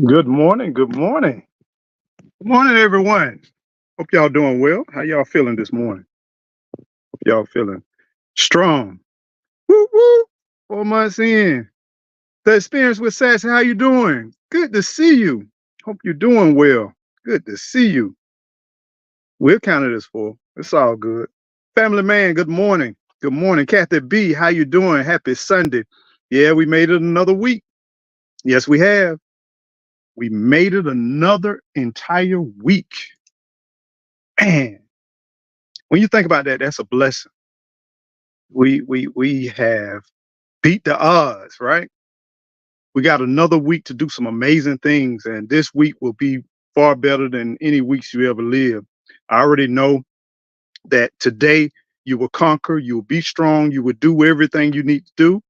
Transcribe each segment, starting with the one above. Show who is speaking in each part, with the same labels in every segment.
Speaker 1: Good morning. Good morning. Good morning, everyone. Hope y'all doing well. How y'all feeling this morning? Hope y'all feeling strong. Woo woo. 4 months in. The experience with Sassy, how you doing? Good to see you. Hope you're doing well. Good to see you. We'll count it as four. It's all good. Family man, good morning. Good morning. Kathy B, how you doing? Happy Sunday. Yeah, we made it another week. Yes, we have. We made it another entire week. Man, when you think about that, that's a blessing. We have beat the odds, right? We got another week to do some amazing things, and this week will be far better than any weeks you ever lived. I already know that today you will conquer, you will be strong, you will do everything you need to do.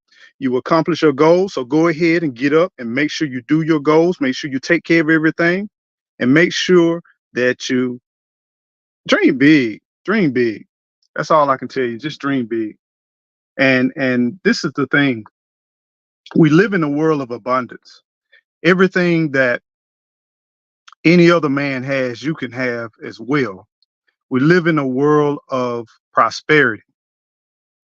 Speaker 1: You will accomplish your goals. So go ahead and get up and make sure you do your goals. Make sure you take care of everything and make sure that you dream big. Dream big. That's all I can tell you. Just dream big. And this is the thing. We live in a world of abundance. Everything that any other man has, you can have as well. We live in a world of prosperity.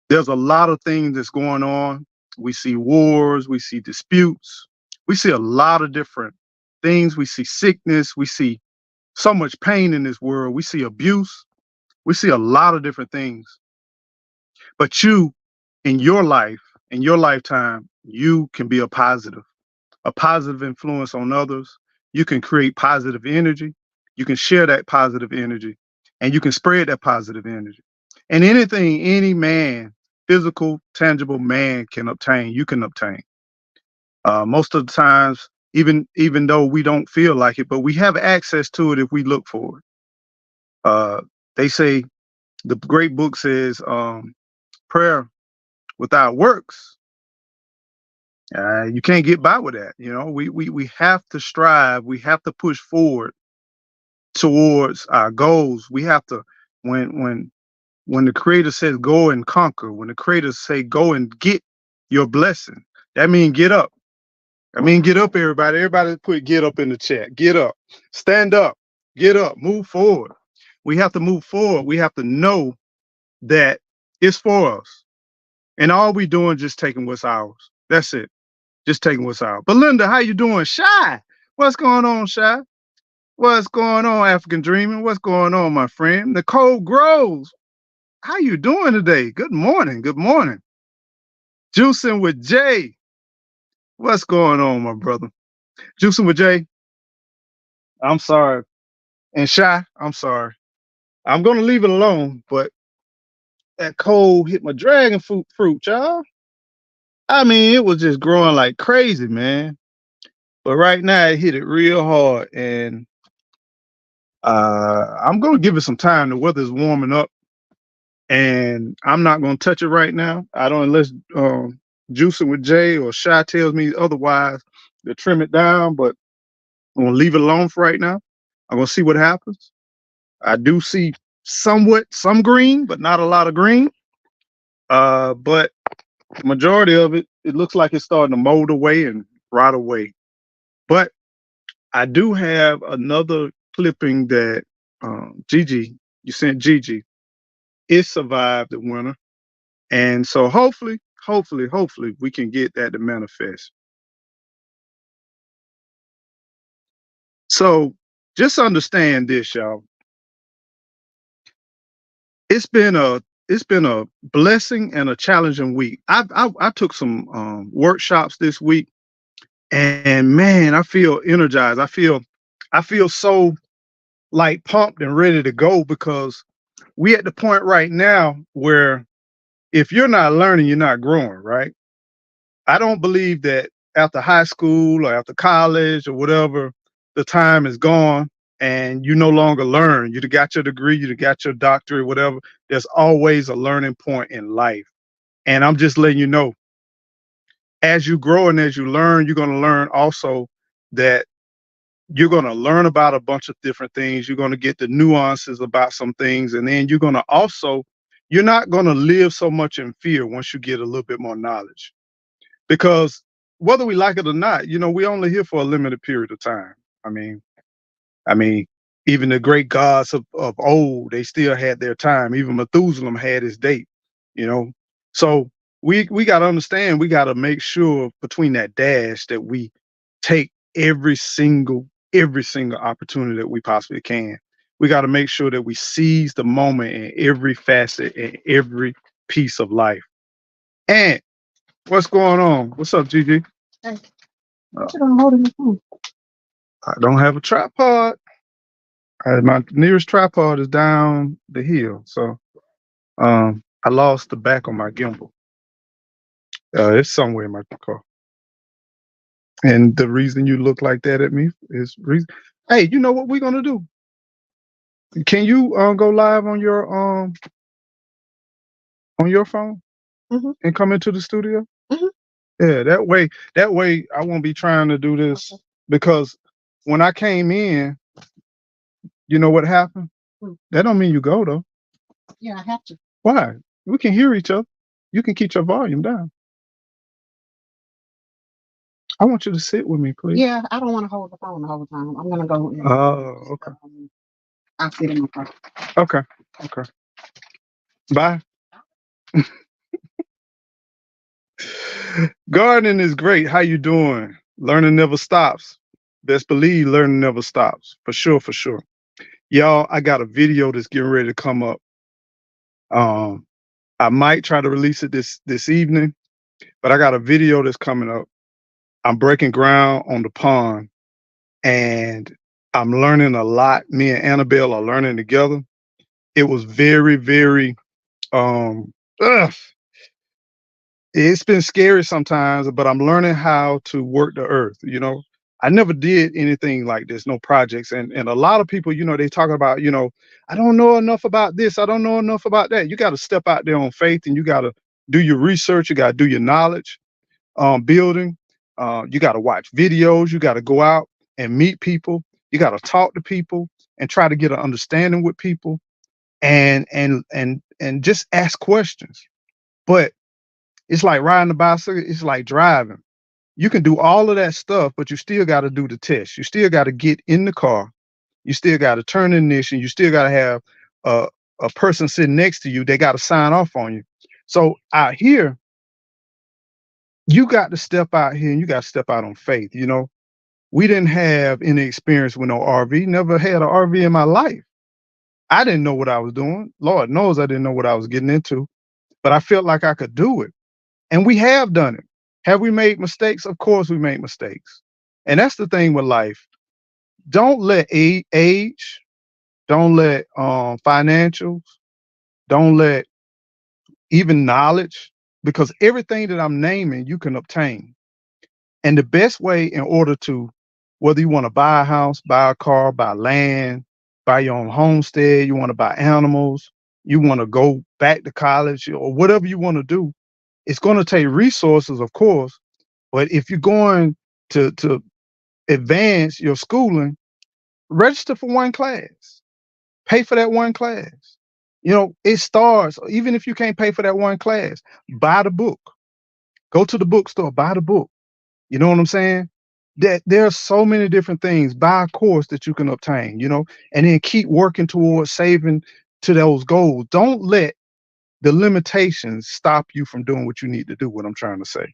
Speaker 1: There's a lot of things that's going on. We see wars, we see disputes, we see a lot of different things. We see sickness, we see so much pain in this world. We see abuse, we see a lot of different things. But you, in your life, in your lifetime, you can be a positive influence on others. You can create positive energy. You can share that positive energy and you can spread that positive energy. And anything any man, physical, tangible man can obtain, you can obtain. Most of the times, even though we don't feel like it, but we have access to it if we look for it. They say the great book says prayer without works, you can't get by with that. You know, we have to strive. We have to push forward towards our goals. We have to when when the creator says go and conquer, when the creator say go and get your blessing, that means get up. I mean get up, everybody. Everybody put get up in the chat. Get up, stand up, get up, move forward. We have to move forward. We have to know that it's for us. And all we doing just taking what's ours. That's it. Just taking what's ours. Belinda, how you doing? Shy. What's going on, Shy? What's going on, African Dreaming? What's going on, my friend? Nicole Groves, how you doing today? Good morning. Good morning. Juicing with Jay. What's going on, my brother? Juicing with Jay. I'm sorry. And Shy, I'm sorry. I'm gonna leave it alone, but that cold hit my dragon fruit, y'all. I mean, it was just growing like crazy, man. But right now it hit it real hard, and I'm gonna give it some time. The weather's warming up, and I'm not gonna touch it right now. I don't unless juicing with Jay or Shy tells me otherwise to trim it down, but I'm gonna leave it alone for right now. I'm gonna see what happens. I do see somewhat some green, but not a lot of green. But the majority of it, it looks like it's starting to mold away and rot away. But I do have another clipping that Gigi, you sent Gigi, it survived the winter. And so hopefully we can get that to manifest. So just understand this, y'all. It's been a it's been a blessing and a challenging week. I took some workshops this week, and man, I feel energized. I feel so like pumped and ready to go because we at the point right now where if you're not learning, you're not growing, right? I don't believe that after high school or after college or whatever, the time is gone and you no longer learn. You got your degree, you got your doctorate, whatever. There's always a learning point in life. And I'm just letting you know, as you grow and as you learn, you're going to learn also that you're going to learn about a bunch of different things. You're going to get the nuances about some things. And then you're going to also, you're not going to live so much in fear once you get a little bit more knowledge. Because whether we like it or not, we only here for a limited period of time. I mean, I mean, even the great gods of old, they still had their time. Even Methuselah had his date, you know. So we gotta understand, we gotta make sure between that dash that we take every single opportunity that we possibly can. We gotta make sure that we seize the moment in every facet, in every piece of life. And what's going on? What's up, Gigi?
Speaker 2: Hey,
Speaker 1: Uh,
Speaker 2: what you gonna hold in your phone?
Speaker 1: I don't have a tripod. My nearest tripod is down the hill, so I lost the back on my gimbal. It's somewhere in my car. And the reason you look like that at me is reason. Hey, you know what we're gonna do? Can you go live on your phone
Speaker 2: Mhm.
Speaker 1: and come into the studio?
Speaker 2: Mhm.
Speaker 1: Yeah, that way I won't be trying to do this
Speaker 2: Okay.
Speaker 1: because when I came in, you know what happened?
Speaker 2: Mm.
Speaker 1: That don't mean you go though.
Speaker 2: Yeah, I have to.
Speaker 1: Why? We can hear each other. You can keep your volume down. I want you to sit with me, please.
Speaker 2: Yeah, I don't want to hold the phone the whole time. I'm gonna go and
Speaker 1: Oh, okay.
Speaker 2: I'll sit in my car.
Speaker 1: Okay. Okay. Bye. Gardening is great. How you doing? Learning never stops. Best believe learning never stops. For sure, for sure. Y'all, I got a video that's getting ready to come up. Um, I might try to release it this evening, but I got a video that's coming up. I'm breaking ground on the pond and I'm learning a lot. Me and Annabelle are learning together. It was very, very ugh, it's been scary sometimes, but I'm learning how to work the earth. I never did anything like this, no projects. And a lot of people, they talk about, I don't know enough about this, I don't know enough about that. You got to step out there on faith and you got to do your research, you got to do your knowledge building. You got to watch videos, you got to go out and meet people, you got to talk to people and try to get an understanding with people and just ask questions. But it's like riding a bicycle. It's like driving. You can do all of that stuff, but you still got to do the test. You still got to get in the car. You still got to turn the ignition. You still got to have a, a person sitting next to you. They got to sign off on you. So out here, you got to step out here and you got to step out on faith. We didn't have any experience with no RV. Never had an RV in my life. I didn't know what I was doing. Lord knows I didn't know what I was getting into, but I felt like I could do it. And we have done it. Have we made mistakes? Of course we made mistakes. And that's the thing with life. Don't let age, don't let financials, don't let even knowledge, because everything that I'm naming you can obtain. And the best way in order to, whether you want to buy a house, buy a car, buy land, buy your own homestead, you want to buy animals, you want to go back to college or whatever you want to do, it's going to take resources, of course. But if you're going to advance your schooling, register for one class, pay for that one class. It starts, even if you can't pay for that one class, buy the book, go to the bookstore, buy the book. You know what I'm saying? That there are so many different things. Buy a course that you can obtain, and then keep working towards saving to those goals. Don't let the limitations stop you from doing what you need to do. What I'm trying to say.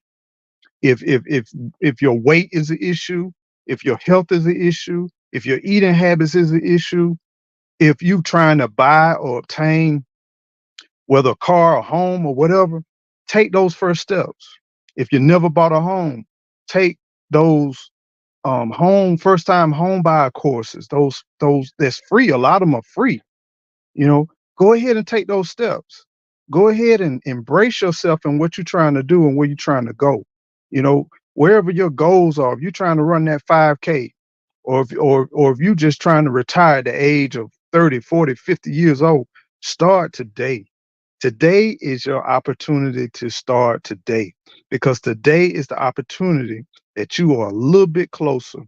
Speaker 1: If your weight is an issue, if your health is an issue, if your eating habits is an issue, if you trying to buy or obtain whether a car, a home, or whatever, take those first steps. If you never bought a home, take those home first time home buyer courses. Those that's free. A lot of them are free. You know, go ahead and take those steps. Go ahead and embrace yourself and what you're trying to do and where you're trying to go. Wherever your goals are, if you're trying to run that 5K, or if you're just trying to retire at the age of 30, 40, 50 years old, start today. Today is your opportunity to start today, because today is the opportunity that you are a little bit closer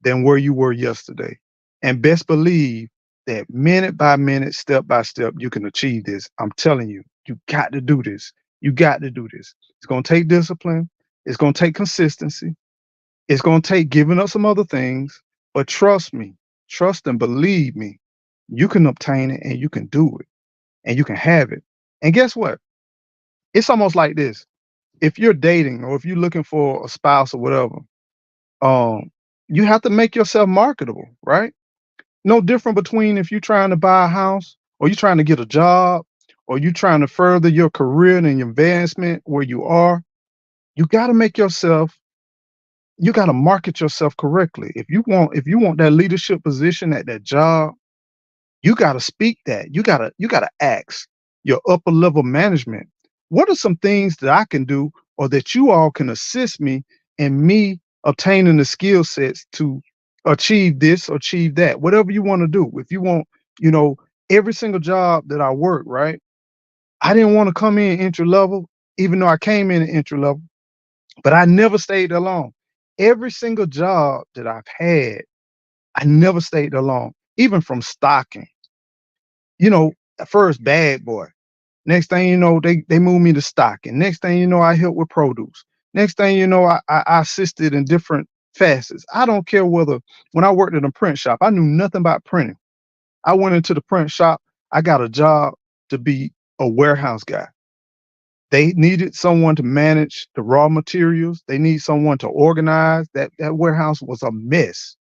Speaker 1: than where you were yesterday. And best believe that minute by minute, step by step, you can achieve this. I'm telling you, you got to do this. You got to do this. It's going to take discipline. It's going to take consistency. It's going to take giving up some other things. But trust me, trust and believe me, you can obtain it and you can do it and you can have it. And guess what? It's almost like this. If you're dating or if you're looking for a spouse or whatever, um, you have to make yourself marketable, right? No different between if you're trying to buy a house or you're trying to get a job or you're trying to further your career and your advancement where you are. You got to make yourself, you got to market yourself correctly. If you want that leadership position at that job, you got to speak that. You got to ask your upper level management, what are some things that I can do or that you all can assist me in me obtaining the skill sets to achieve this or achieve that, whatever you want to do. If you want, you know, every single job that I work, right? I didn't want to come in entry level, even though I came in at entry level, but I never stayed there long. Every single job that I've had, I never stayed there long, even from stocking. You know, at first bag boy. Next thing you know, they moved me to stocking. Next thing you know, I helped with produce. Next thing you know, I assisted in different facets. I don't care whether when I worked at a print shop, I knew nothing about printing. I went into the print shop. I got a job to be a warehouse guy. They needed someone to manage the raw materials. They need someone to organize. That warehouse was a mess.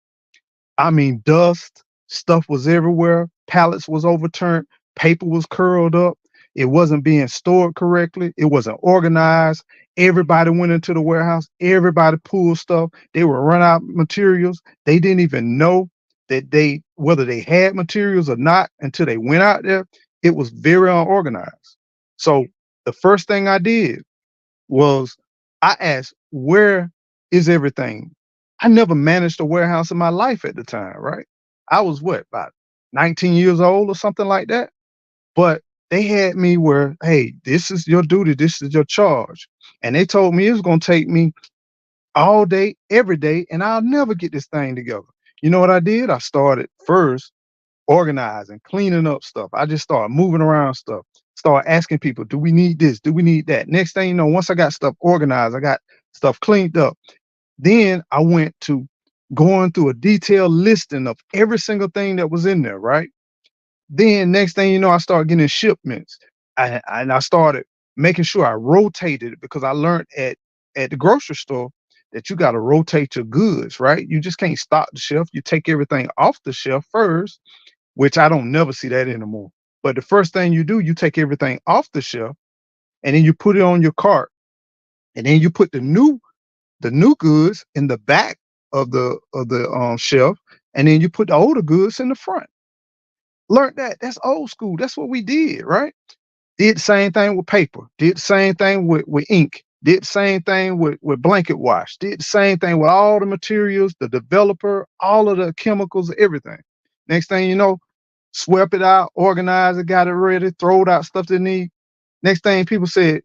Speaker 1: I mean, dust, stuff was everywhere. Pallets was overturned. Paper was curled up. It wasn't being stored correctly. It wasn't organized. Everybody went into the warehouse. Everybody pulled stuff. They would run out materials. They didn't even know that they whether they had materials or not until they went out there. It was very unorganized. So the first thing I did was I asked, where is everything? I never managed a warehouse in my life at the time, right? I was what, about 19 years old or something like that. But they had me where, hey, this is your duty, this is your charge. And they told me it was going to take me all day, every day, and I'll never get this thing together. You know what I did? I started first organizing, cleaning up stuff. I just started moving around stuff, start asking people, do we need this? Do we need that? Next thing you know, once I got stuff organized, I got stuff cleaned up. Then I went to going through a detailed listing of every single thing that was in there, right? Then next thing you know, I started getting shipments. And I started making sure I rotated it because I learned at the grocery store that you got to rotate your goods, right? You just can't stock the shelf. You take everything off the shelf first, which I don't never see that anymore. But the first thing you do, you take everything off the shelf and then you put it on your cart. And then you put the new goods in the back of the shelf, and then you put the older goods in the front. Learned that. That's old school. That's what we did, right? Did the same thing with paper. Did the same thing with ink. Did the same thing with blanket wash. Did the same thing with all the materials, the developer, all of the chemicals, everything. Next thing you know, swept it out, organized it, got it ready, throwed out stuff they need. Next thing people said,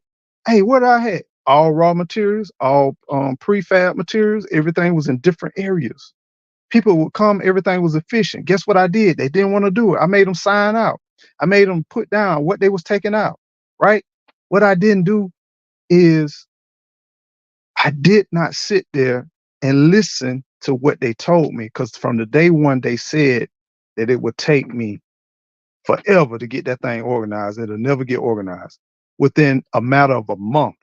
Speaker 1: hey, what I had? All raw materials, all prefab materials, everything was in different areas. People would come, everything was efficient. Guess what I did? They didn't want to do it. I made them sign out. I made them put down what they was taking out, right? What I didn't do is I did not sit there and listen to what they told me because from the day one they said that it would take me forever to get that thing organized. It'll never get organized. Within a matter of a month,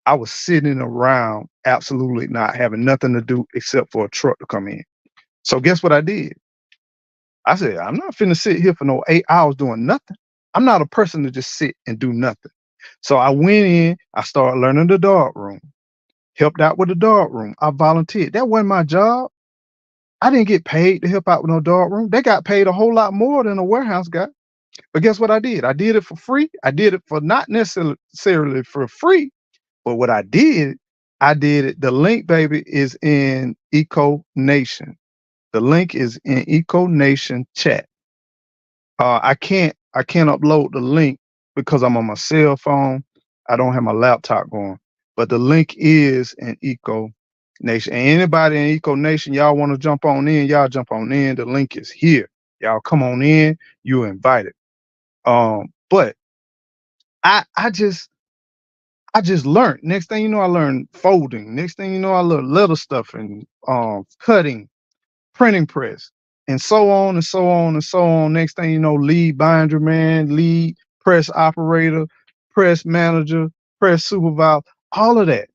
Speaker 1: I was sitting around absolutely not having nothing to do except for a truck to come in. So guess what I did? I said, I'm not finna sit here for no 8 hours doing nothing. I'm not a person to just sit and do nothing. So I went in, I started learning the dog room, helped out with the dog room. I volunteered. That wasn't my job. I didn't get paid to help out with no dog room. They got paid a whole lot more than a warehouse guy. But guess what I did? I did it for free. I did it for not necessarily for free, but what I did it. The link, baby, is in Eco Nation. The link is in Eco Nation chat. I can't upload the link because I'm on my cell phone. I don't have my laptop going. But the link is in Eco Nation. And anybody in Eco Nation, y'all want to jump on in, y'all jump on in. The link is here. Y'all come on in. You invited. But I just I just learned. Next thing you know, I learned folding. Next thing you know, I learned leather stuffing, cutting, printing press, and so on and so on and so on. Next thing you know, lead binder man, lead press operator, press manager, press supervisor, all of that.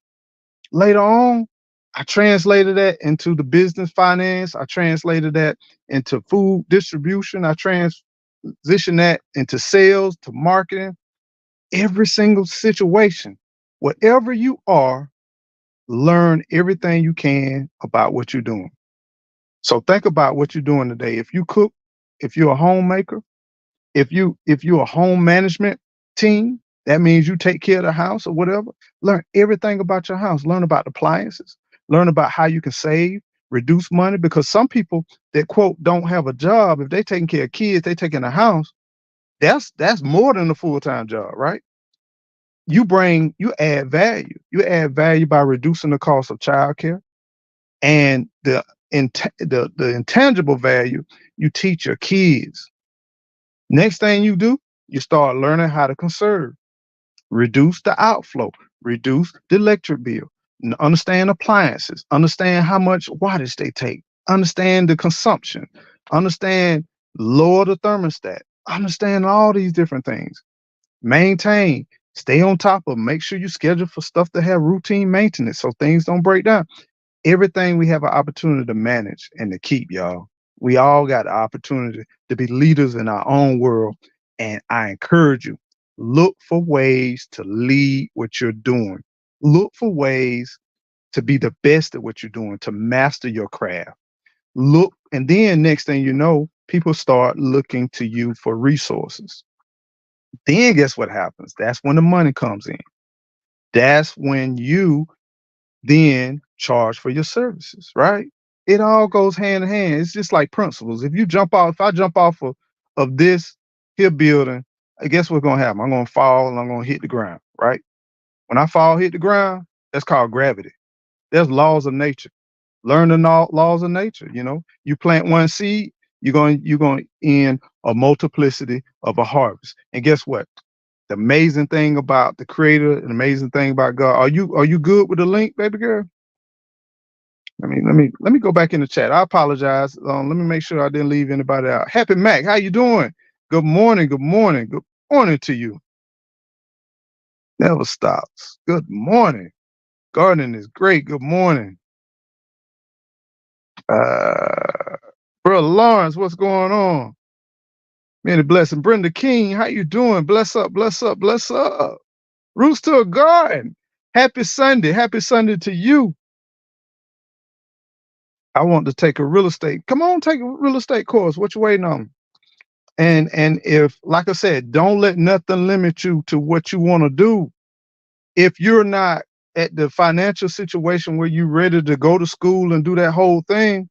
Speaker 1: Later on, I translated that into the business finance. I translated that into food distribution. I transitioned that into sales, to marketing, every single situation. Whatever you are, learn everything you can about what you're doing. So think about what you're doing today. If you cook, if you're a homemaker, if you're a home management team, that means you take care of the house or whatever. Learn everything about your house. Learn about appliances. Learn about how you can save, reduce money. Because some people that quote don't have a job, if they taking care of kids, they taking a house. That's more than a full time job, right? You add value. You add value by reducing the cost of childcare and the intangible value you teach your kids. Next thing you do, you start learning how to conserve, reduce the outflow, reduce the electric bill, understand appliances, understand how much wattage they take, understand the consumption, understand lower the thermostat, understand all these different things. Maintain, stay on top of, make sure you schedule for stuff to have routine maintenance so things don't break down. Everything we have an opportunity to manage and to keep, y'all. We all got the opportunity to be leaders in our own world. And I encourage you, look for ways to lead what you're doing. Look for ways to be the best at what you're doing, to master your craft. Look, and then next thing you know, people start looking to you for resources. Then guess what happens? That's when the money comes in. That's when you then charge for your services, right? It all goes hand in hand. It's just like principles. If I jump off of this here building, I guess what's gonna happen? I'm gonna fall and I'm gonna hit the ground, right? When I fall, hit the ground, that's called gravity. There's laws of nature. Learn the laws of nature. You plant one seed, you're going to end a multiplicity of a harvest. And guess what? The amazing thing about the creator, an amazing thing about God. Are you good with the link, baby girl? Let me go back in the chat. I apologize. Let me make sure I didn't leave anybody out. Happy Mac, how you doing? Good morning. Good morning. Good morning to you. Never stops. Good morning. Gardening is great. Good morning. Uh, Brother Lawrence, what's going on? Many blessing. Brenda King, how you doing? Bless up, bless up, bless up. Roots to a garden. Happy Sunday. Happy Sunday to you. I want to take a real estate. Come on, take a real estate course. What you waiting on? And if, like I said, don't let nothing limit you to what you want to do. If you're not at the financial situation where you're ready to go to school and do that whole thing,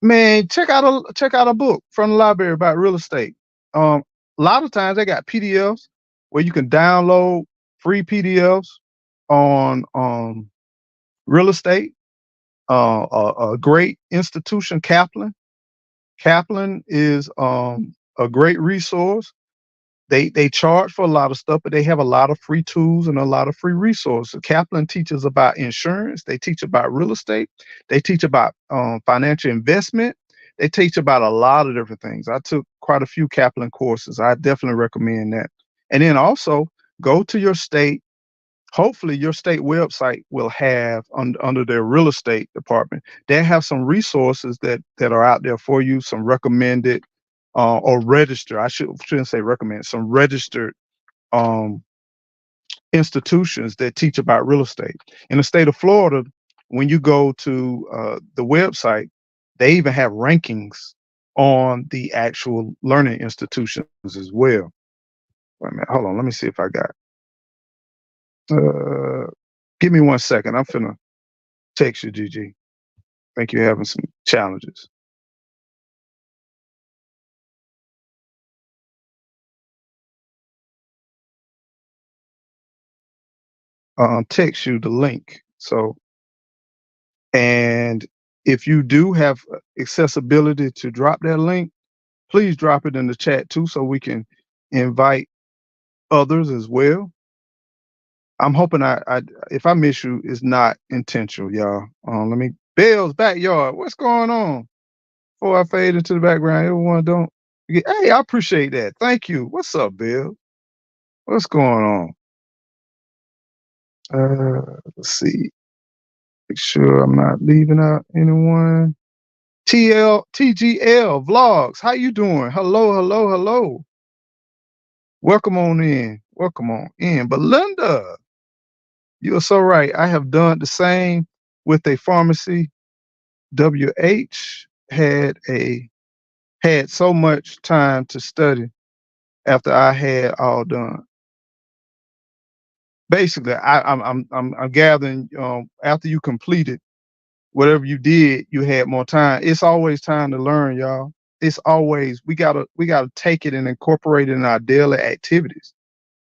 Speaker 1: man, check out a book from the library about real estate. A lot of times they got PDFs where you can download free PDFs on real estate. A great institution, Kaplan. Kaplan is a great resource. They charge for a lot of stuff, but they have a lot of free tools and a lot of free resources. Kaplan teaches about insurance. They teach about real estate. They teach about financial investment. They teach about a lot of different things. I took quite a few Kaplan courses. I definitely recommend that. And then also go to your state. Hopefully, your state website will have under their real estate department. They have some resources that are out there for you. Some recommended or register. Shouldn't say recommend. Some registered um, institutions that teach about real estate. In the state of Florida, when you go to the website, they even have rankings on the actual learning institutions as well. Wait a minute, hold on. Let me see if I got. Uh, Give me 1 second. I'm finna text you, Gigi. Think you're having some challenges. Text you the link. And if you do have accessibility to drop that link, please drop it in the chat too, so we can invite others as well. I'm hoping if I miss you, it's not intentional, y'all. Let me Bill's backyard. What's going on? Before I fade into the background, everyone don't. Hey, I appreciate that. Thank you. What's up, Bill? What's going on? Let's see. Make sure I'm not leaving out anyone. TGL vlogs. How you doing? Hello, hello, hello. Welcome on in. Welcome on in. Belinda, you are so right. I have done the same with a pharmacy. WH had so much time to study after I had all done. Basically, I'm gathering after you completed whatever you did, you had more time. It's always time to learn, y'all. It's always we gotta take it and incorporate it in our daily activities,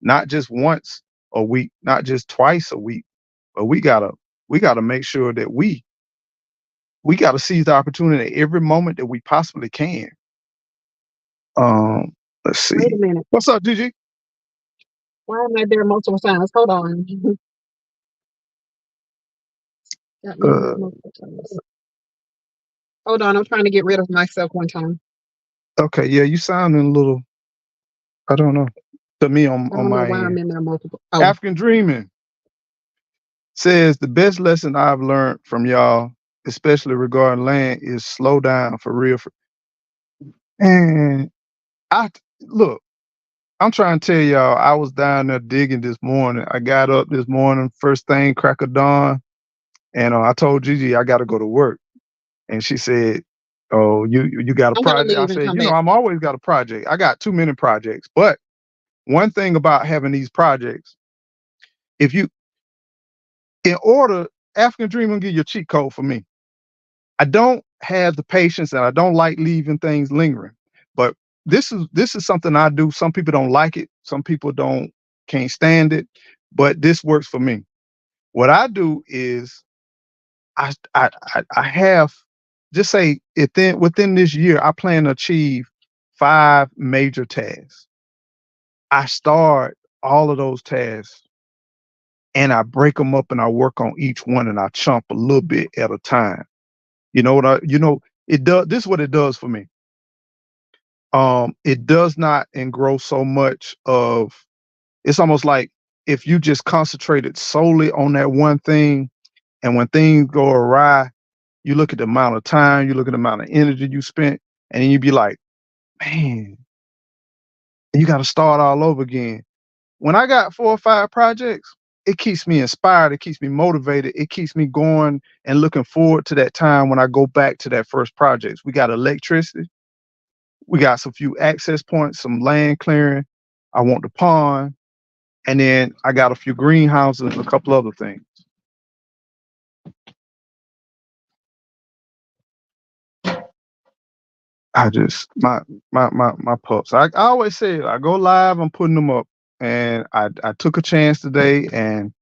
Speaker 1: not just once a week, not just twice a week, but we gotta make sure that we gotta seize the opportunity at every moment that we possibly can. Um, let's
Speaker 2: Wait a
Speaker 1: see.
Speaker 2: minute.
Speaker 1: What's up, Gigi?
Speaker 2: Why am I there multiple times? Hold on. Got me
Speaker 1: Uh,
Speaker 2: multiple times. Hold on. I'm trying to get rid of myself one time.
Speaker 1: okay, yeah, you sounding a little, I don't know, to me
Speaker 2: I
Speaker 1: on
Speaker 2: don't know
Speaker 1: my
Speaker 2: why I'm
Speaker 1: end.
Speaker 2: in there multiple. Oh,
Speaker 1: African Dreaming says the best lesson I've learned from y'all, especially regarding land, is slow down for real. And I look, I'm trying to tell y'all, I was down there digging this morning. I got up this morning, first thing, crack of dawn, and I told Gigi I got to go to work, and she said, "Oh, you got a
Speaker 2: I'm gonna
Speaker 1: project?" I
Speaker 2: leave and
Speaker 1: said,
Speaker 2: come
Speaker 1: "You know,
Speaker 2: back.
Speaker 1: I'm always got a project. I got too many projects, but one thing about having these projects, if you in order, African Dream gonna give you a cheat code for me. I don't have the patience and I don't like leaving things lingering. But this is something I do. Some people don't like it. Some people don't can't stand it. But this works for me. What I do is I have just say within this year, I plan to achieve 5 major tasks. I start all of those tasks and I break them up and I work on each one and I chunk a little bit at a time. It does this is what it does for me. It does not engross so much of it's almost like if you just concentrated solely on that one thing and when things go awry, you look at the amount of time, you look at the amount of energy you spent, and then you be like, man, you gotta start all over again. When I got 4 or 5 projects, it keeps me inspired, it keeps me motivated, it keeps me going and looking forward to that time when I go back to that first project. We got electricity, we got some few access points, some land clearing. I want the pond, and then I got a few greenhouses and a couple other things. I just my pups. I always say I go live, I'm putting them up, and I took a chance today, and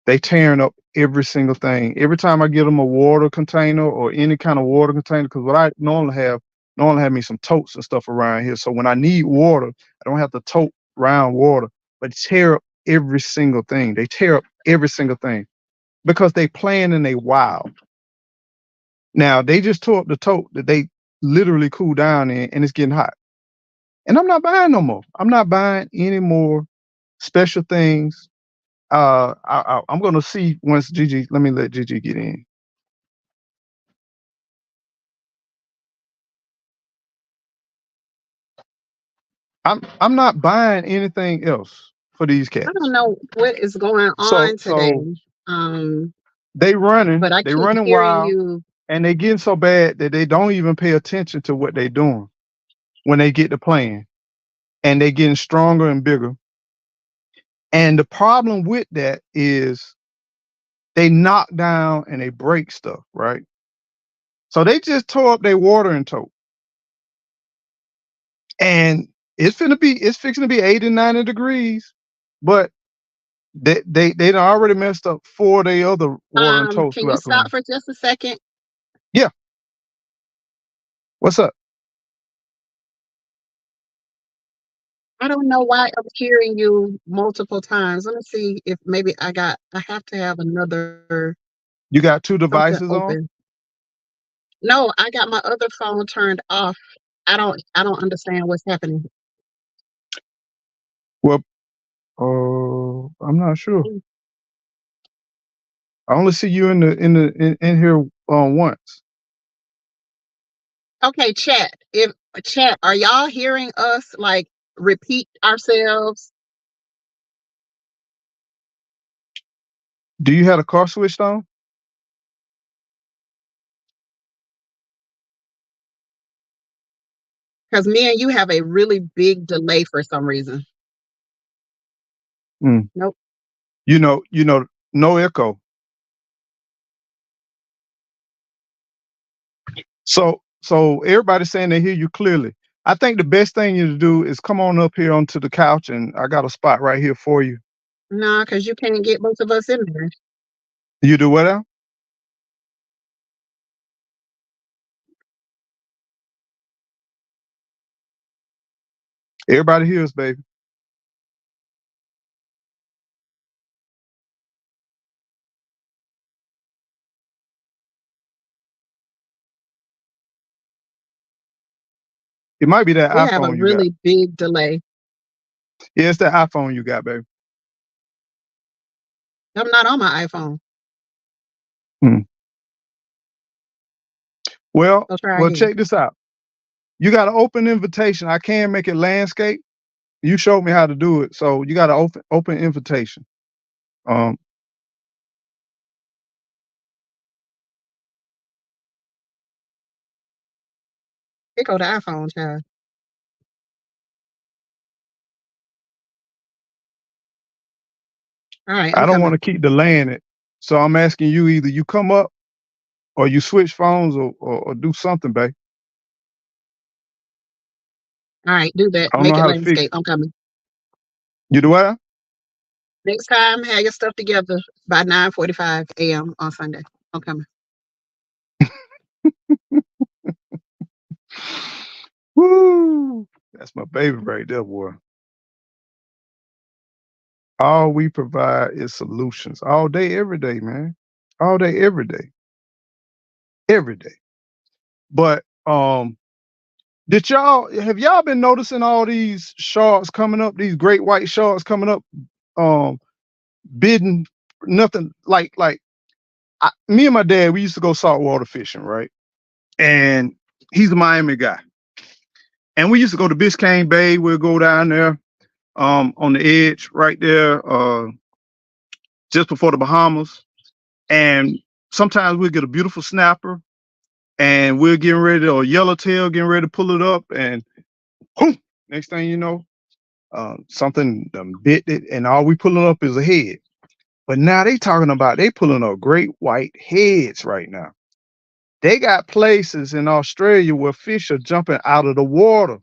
Speaker 1: they tearing up every single thing. Every time I give them a water container or any kind of water container, because what I normally have me some totes and stuff around here. So when I need water, I don't have to tote round water, but tear up every single thing. They tear up every single thing because they playing in a wild. Now they just tore up the tote that they literally cool down in, and it's getting hot. And I'm not buying no more. I'm not buying any more special things. I'm gonna see once Gigi. Let me let Gigi get in. I'm not buying anything else for these
Speaker 2: I don't
Speaker 1: cats.
Speaker 2: know what is going
Speaker 1: So
Speaker 2: on today.
Speaker 1: so
Speaker 2: Um,
Speaker 1: they
Speaker 2: but I
Speaker 1: they
Speaker 2: keep
Speaker 1: running
Speaker 2: hearing
Speaker 1: wild,
Speaker 2: you.
Speaker 1: and they getting so bad that they don't even pay attention to what they doing when they get to playing, and they getting stronger and bigger. And the problem with that is they knock down and they break stuff, right? So they just tore up their watering tote, and it's fixing to be 80, 90 degrees, but they done already messed up 4 of their other watering totes
Speaker 2: Can you
Speaker 1: throughout the
Speaker 2: stop
Speaker 1: room.
Speaker 2: for just a second?
Speaker 1: Yeah, what's up?
Speaker 2: I don't know why I'm hearing you multiple times. Let me see if maybe I have to have another
Speaker 1: You got two
Speaker 2: something
Speaker 1: devices on?
Speaker 2: open. No, I got my other phone turned off. I don't understand what's happening.
Speaker 1: Well, I'm not sure.
Speaker 2: Mm.
Speaker 1: I only see you in here once.
Speaker 2: Okay, chat. If chat, are y'all hearing us like repeat ourselves?
Speaker 1: Do you have a car switched on?
Speaker 2: Because me and you have a really big delay for some reason.
Speaker 1: Mm.
Speaker 2: Nope.
Speaker 1: You know, no echo. So everybody's saying they hear you clearly. I think the best thing you to do is come on up here onto the couch, and I got a spot right here for you.
Speaker 2: Nah, because you can't get both of us in there.
Speaker 1: You do what now? Everybody hears, baby. It might be that
Speaker 2: We have a
Speaker 1: iPhone you got.
Speaker 2: really big delay.
Speaker 1: Yeah, it's that iPhone you got, baby.
Speaker 2: I'm not on my iPhone.
Speaker 1: Mm. Well,
Speaker 2: So try
Speaker 1: well,
Speaker 2: again.
Speaker 1: check this out. You got an open invitation. I can make it landscape. You showed me how to do it, so you got an open invitation. Um,
Speaker 2: Here go the iPhone, child. All right,
Speaker 1: I
Speaker 2: I'm
Speaker 1: don't want
Speaker 2: coming.
Speaker 1: to keep delaying it, so I'm asking you either you come up or you switch phones or do something, babe.
Speaker 2: All right, do that.
Speaker 1: I don't know
Speaker 2: Make it
Speaker 1: how to fix
Speaker 2: landscape.
Speaker 1: it.
Speaker 2: I'm coming.
Speaker 1: You do what?
Speaker 2: Next time, have your stuff together by 9:45 a.m. on Sunday. I'm coming.
Speaker 1: Woo! That's my baby right there, boy. All we provide is solutions all day, every day, man. All day, every day. But did y'all have y'all been noticing all these sharks coming up, these great white sharks coming up, um, bidding nothing like me and my dad, we used to go saltwater fishing, right? And he's a Miami guy. And we used to go to Biscayne Bay. We'll go down there on the edge right there, just before the Bahamas. And sometimes we'll get a beautiful snapper and we're getting ready to, or yellowtail, getting ready to pull it up. And whoom, next thing you know, something bit it, and all we pulling up is a head. But now they talking about they pulling up great white heads right now. They got places in Australia where fish are jumping out of the water.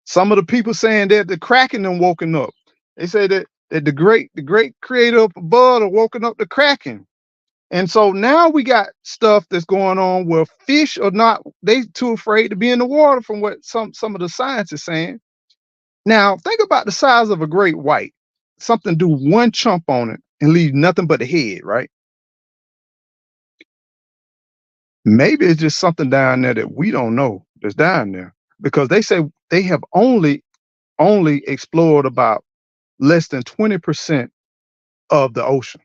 Speaker 1: Some of the people saying that the Kraken done woken up. They say that the great creator up above are woken up the Kraken. And so now we got stuff that's going on where fish are not they too afraid to be in the water from what some of the science is saying. Now think about the size of a great white. Something do one chump on it and leave nothing but the head, right? Maybe it's just something down there that we don't know that's down there. Because they say they have only explored about less than 20% of the ocean.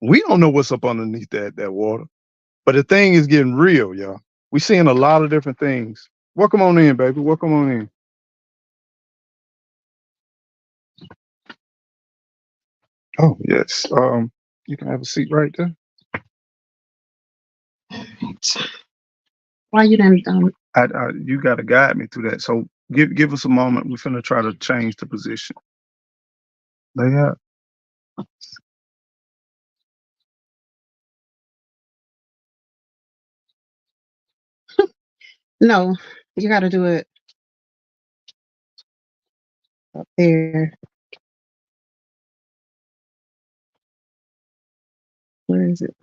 Speaker 1: We don't know what's up underneath that water. But the thing is getting real, y'all. We're seeing a lot of different things. Welcome on in, baby. Welcome on in. Oh, yes. You can have a seat right there.
Speaker 2: Why you didn't?
Speaker 1: You got to guide me through that. So give us a moment. We're finna try to change the position. Lay out.
Speaker 2: No, you got to do it up there. Where is it?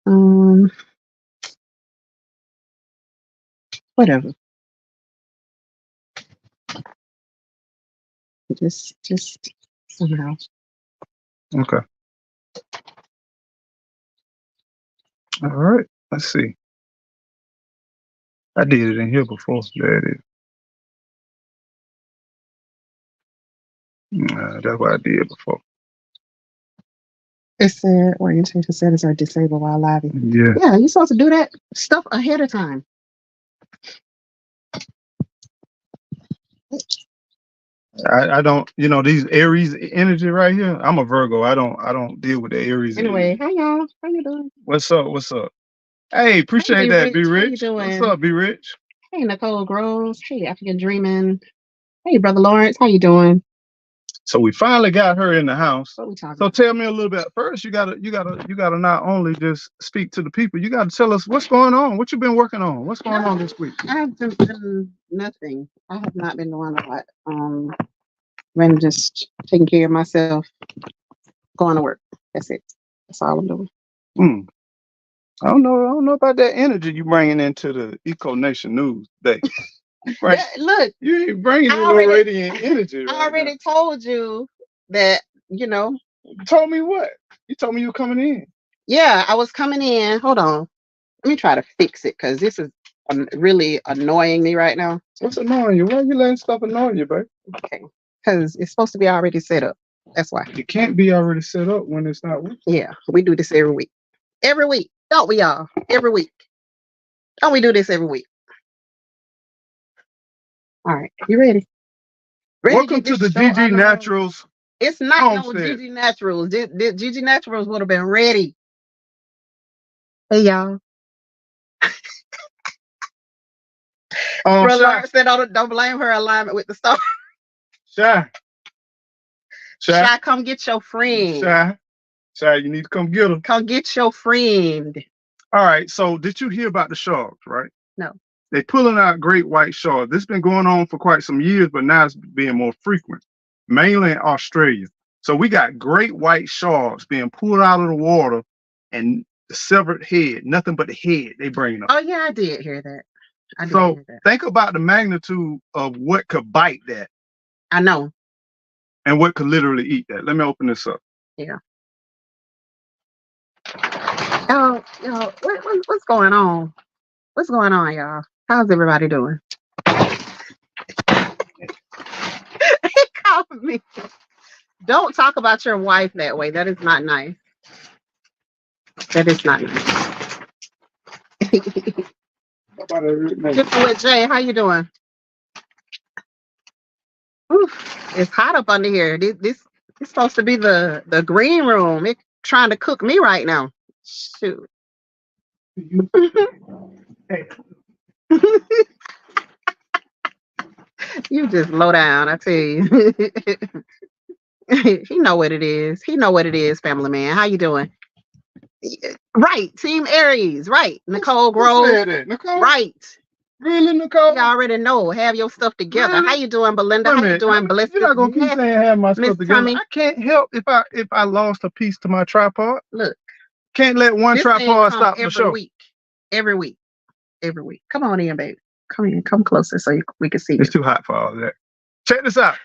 Speaker 2: Um, Whatever. Just somehow.
Speaker 1: Okay. All right. Let's see. I did it in here before. There it is. That's what I did before.
Speaker 2: It said orientation settings are disabled while live.
Speaker 1: Yeah.
Speaker 2: Yeah, you're supposed to do that stuff ahead of time.
Speaker 1: I don't, these Aries energy right here. I'm a Virgo. I don't deal with the Aries
Speaker 2: Anyway,
Speaker 1: energy.
Speaker 2: hi y'all. How you doing?
Speaker 1: What's up? What's up? Hey, appreciate
Speaker 2: Hey,
Speaker 1: that, Be
Speaker 2: Rich. How you
Speaker 1: Rich. What's
Speaker 2: doing?
Speaker 1: up, Be Rich?
Speaker 2: Hey, Nicole Groves. Hey, African Dreaming. Hey, Brother Lawrence. How you doing?
Speaker 1: So we finally got her in the house.
Speaker 2: What we talking
Speaker 1: So
Speaker 2: about?
Speaker 1: tell me a little bit. First, you gotta not only just speak to the people. You gotta tell us what's going on. What you been working on? What's going on this week?
Speaker 2: I have been nothing. I have not been doing a lot. Been just taking care of myself, going to work. That's it. That's all I'm doing.
Speaker 1: Hmm. I don't know. I don't know about that energy you bringing into the Eco Nation News today. Right?
Speaker 2: Look,
Speaker 1: You ain't bringing
Speaker 2: I
Speaker 1: no
Speaker 2: already,
Speaker 1: radiant energy.
Speaker 2: I
Speaker 1: Right
Speaker 2: already told you that.
Speaker 1: now. You told me what? You told me you were coming in.
Speaker 2: Yeah, I was coming in. Hold on. Let me try to fix it because this is really annoying me right now.
Speaker 1: What's annoying you? Why you letting stuff annoy you, babe?
Speaker 2: Okay, because it's supposed to be already set up. That's why.
Speaker 1: It can't be already set up when it's not working.
Speaker 2: Yeah, we do this every week. Every week, don't we, y'all? Every week. Don't we do this every week? All right, you ready? Ready
Speaker 1: Welcome
Speaker 2: to
Speaker 1: to
Speaker 2: get
Speaker 1: the
Speaker 2: this show on
Speaker 1: GG
Speaker 2: the road?
Speaker 1: Naturals
Speaker 2: It's not no
Speaker 1: homestead.
Speaker 2: GG Naturals. GG Naturals would have been ready. Hey, y'all. Brother
Speaker 1: Shy,
Speaker 2: Lawrence said, don't blame her alignment with the star.
Speaker 1: Shy,
Speaker 2: Shy, come get your friend.
Speaker 1: Shy, you need to come get her.
Speaker 2: Come get your friend.
Speaker 1: All right. So, did you hear about the sharks? Right?
Speaker 2: No.
Speaker 1: They pulling out great white sharks. This has been going on for quite some years, but now it's being more frequent, mainly in Australia. So we got great white sharks being pulled out of the water, and the severed head, nothing but the head they bringing up.
Speaker 2: Oh, yeah, I did hear that.
Speaker 1: So think about the magnitude of what could bite that.
Speaker 2: I know.
Speaker 1: And what could literally eat that. Let me open this up.
Speaker 2: Yeah. Oh, what's going on? What's going on, y'all? How's everybody doing? He called me. Don't talk about your wife that way. That is not nice. That is not nice. With Jay, how you doing? Oof, it's hot up under here. This is supposed to be the green room. It's trying to cook me right now. Shoot. You just low down, I tell you. He know what it is. He know what it is, family man. How you doing? Right, Team Aries. Right, Nicole Grove.
Speaker 1: Nicole?
Speaker 2: Right.
Speaker 1: Really, Nicole?
Speaker 2: You already know. Have your stuff together.
Speaker 1: Really?
Speaker 2: How you doing, Belinda? How you doing, Blessed?
Speaker 1: You're not gonna keep saying have my stuff together.
Speaker 2: Tommy.
Speaker 1: I can't help if I lost a piece to my tripod.
Speaker 2: Look,
Speaker 1: can't let one tripod stop the show.
Speaker 2: Every week. Come on in, baby. Come in. Come closer so we can see you.
Speaker 1: It's too hot for all that. Check this out.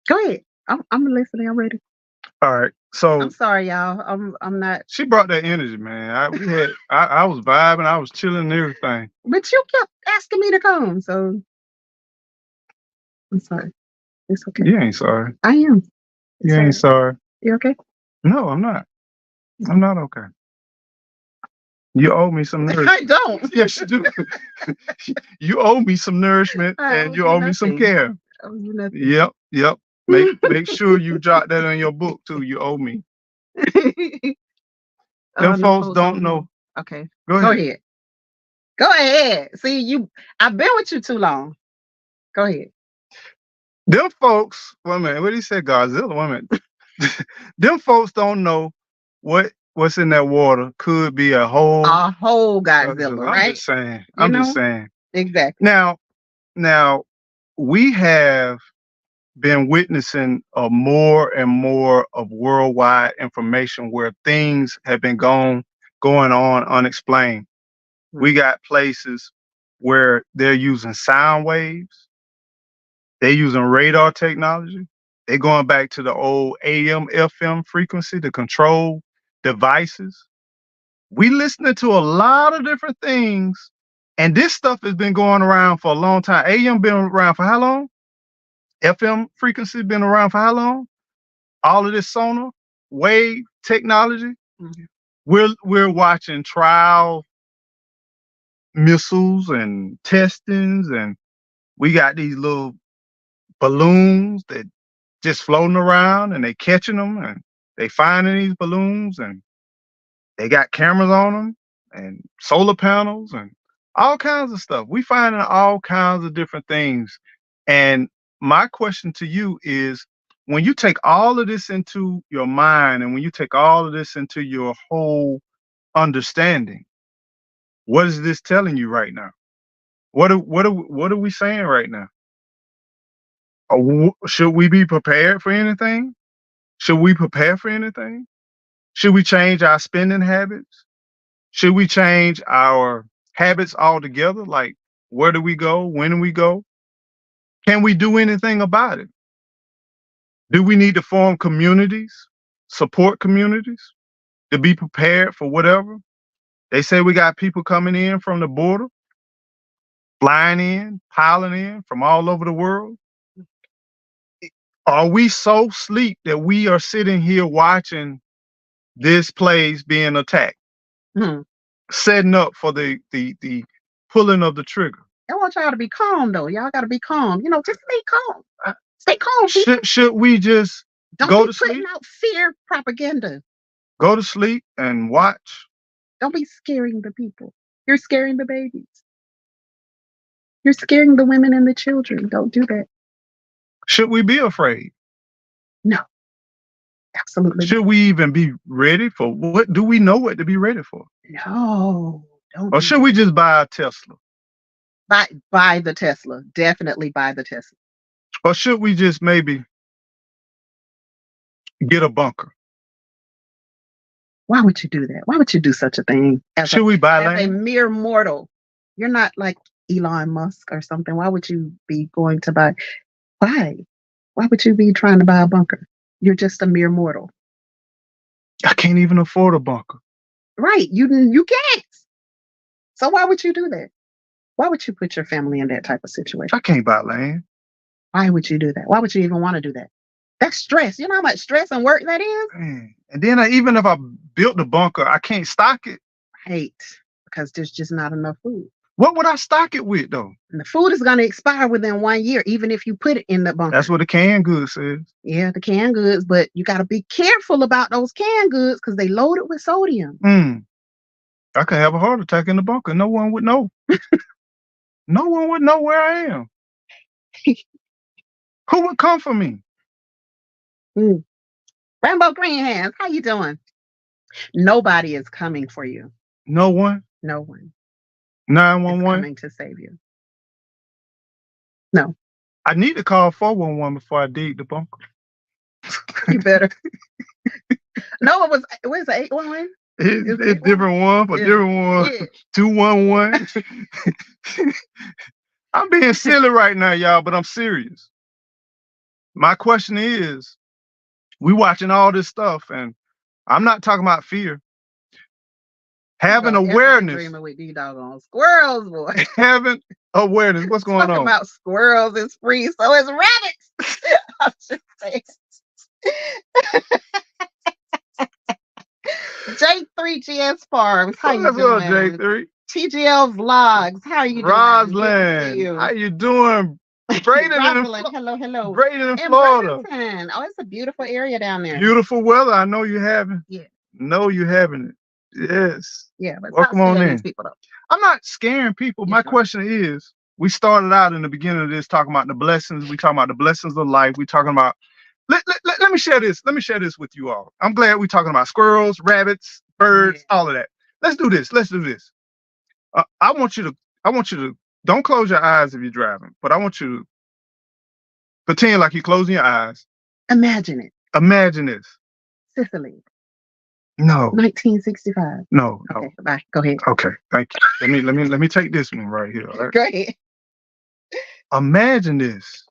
Speaker 2: Go ahead. I'm listening. I'm ready.
Speaker 1: All right. So
Speaker 2: I'm sorry, y'all. I'm not.
Speaker 1: She brought that energy, man. I was vibing, I was chilling and everything.
Speaker 2: But you kept asking me to come, so I'm sorry. It's okay.
Speaker 1: You ain't sorry.
Speaker 2: I am.
Speaker 1: You ain't sorry.
Speaker 2: You okay?
Speaker 1: No, I'm not. I'm not okay. You owe me some nourishment.
Speaker 2: I don't.
Speaker 1: Yes, you do. You owe me some nourishment and you owe me some care.
Speaker 2: I owe you nothing.
Speaker 1: Yep. Make sure you jot that in your book too. You owe me. Them folks don't know.
Speaker 2: Okay.
Speaker 1: Go ahead.
Speaker 2: Go ahead. See, I've been with you too long. Go ahead.
Speaker 1: Them folks, woman, what he said, Godzilla, woman. Them folks don't know what's in that water could be a whole
Speaker 2: Godzilla, right?
Speaker 1: I'm just saying.
Speaker 2: Exactly.
Speaker 1: Now we have been witnessing more and more of worldwide information where things have been going on unexplained. We got places where they're using sound waves. They're using radar technology. They're going back to the old AM, FM frequency to control devices. We listening to a lot of different things, and this stuff has been going around for a long time. AM been around for how long? FM frequency been around for how long? All of this sonar wave technology.
Speaker 2: Mhm.
Speaker 1: We're watching trial missiles and testings, and we got these little balloons that just floating around, and they catching them, and they finding these balloons, and they got cameras on them and solar panels and all kinds of stuff. We finding all kinds of different things. And my question to you is, when you take all of this into your mind and when you take all of this into your whole understanding, what is this telling you right now? What are we saying right now? Should we be prepared for anything? Should we prepare for anything? Should we change our spending habits? Should we change our habits altogether? Like, where do we go? When do we go? Can we do anything about it? Do we need to form communities, support communities to be prepared for whatever? They say we got people coming in from the border, flying in, piling in from all over the world. Are we so asleep that we are sitting here watching this place being attacked,
Speaker 2: Mhm.
Speaker 1: setting up for the pulling of the trigger?
Speaker 2: I want y'all to be calm though. Y'all gotta be calm. Just stay calm. Stay calm, people.
Speaker 1: Should we just
Speaker 2: Don't
Speaker 1: go
Speaker 2: be
Speaker 1: to
Speaker 2: putting
Speaker 1: sleep?
Speaker 2: out fear propaganda.
Speaker 1: Go to sleep and watch?
Speaker 2: Don't be scaring the people. You're scaring the babies. You're scaring the women and the children. Don't do that.
Speaker 1: Should we be afraid?
Speaker 2: No, absolutely
Speaker 1: Should we even be ready for what? Do we know what to be ready for?
Speaker 2: no. Don't
Speaker 1: Or
Speaker 2: do
Speaker 1: should
Speaker 2: that.
Speaker 1: we just buy a Tesla?
Speaker 2: Buy the Tesla. Definitely buy the Tesla.
Speaker 1: Or should we just maybe get a bunker?
Speaker 2: Why would you do that? Why would you do such a thing
Speaker 1: Should we buy
Speaker 2: as a
Speaker 1: land?
Speaker 2: mere mortal? You're not like Elon Musk or something. Why would you be going to buy? Why? Why would you be trying to buy a bunker? You're just a mere mortal.
Speaker 1: I can't even afford a bunker.
Speaker 2: Right. You can't. So why would you do that? Why would you put your family in that type of situation?
Speaker 1: I can't buy land.
Speaker 2: Why would you do that? Why would you even want to do that? That's stress. You know how much stress and work that is?
Speaker 1: Man. And then even if I built the bunker, I can't stock it.
Speaker 2: Hate. Because there's just not enough food.
Speaker 1: What would I stock it with though?
Speaker 2: And the food is going to expire within 1 year, even if you put it in the bunker.
Speaker 1: That's what the canned goods says.
Speaker 2: Yeah, the canned goods, but you got to be careful about those canned goods because they loaded with sodium.
Speaker 1: I could have a heart attack in the bunker. No one would know. No one would know where I am. Who would come for me?
Speaker 2: Rainbow Green Hands, how you doing? Nobody is coming for you.
Speaker 1: No one?
Speaker 2: No one is
Speaker 1: 911?
Speaker 2: coming to save you. No.
Speaker 1: I need to call 411 before I dig the bunker.
Speaker 2: You better. No, where's the 811?
Speaker 1: It's different one for different one.
Speaker 2: Yeah.
Speaker 1: 211. I'm being silly right now, y'all, but I'm serious. My question is, we watching all this stuff, and I'm not talking about fear. Having awareness.
Speaker 2: Dreaming with these doggone squirrels, boy.
Speaker 1: Having awareness. What's going
Speaker 2: Talking
Speaker 1: on?
Speaker 2: about squirrels is free, so is rabbits. I'm just saying. J3GS Farms, how you doing?
Speaker 1: J3?
Speaker 2: TGL Vlogs, how are you doing?
Speaker 1: Rosalind, how you doing? Braden
Speaker 2: hello.
Speaker 1: Braden in Florida.
Speaker 2: Bradenton. Oh, it's a beautiful area down there.
Speaker 1: Beautiful weather. I know you're having.
Speaker 2: Yeah.
Speaker 1: Know you're having it. Yes.
Speaker 2: Yeah, but
Speaker 1: welcome on in.
Speaker 2: People,
Speaker 1: I'm not scaring people. My question is, we started out in the beginning of this talking about the blessings. We talking about the blessings of life. We talking about. Let me share this. Let me share this with you all. I'm glad we're talking about squirrels, rabbits, birds, all of that. Let's do this. I want you to don't close your eyes if you're driving, but I want you to pretend like you're closing your eyes.
Speaker 2: Imagine it.
Speaker 1: Imagine this.
Speaker 2: Sicily.
Speaker 1: No,
Speaker 2: 1965.
Speaker 1: no, no.
Speaker 2: Okay, bye. Go ahead.
Speaker 1: Okay, thank you. Let me take this one right here. All right?
Speaker 2: Go ahead.
Speaker 1: Imagine this.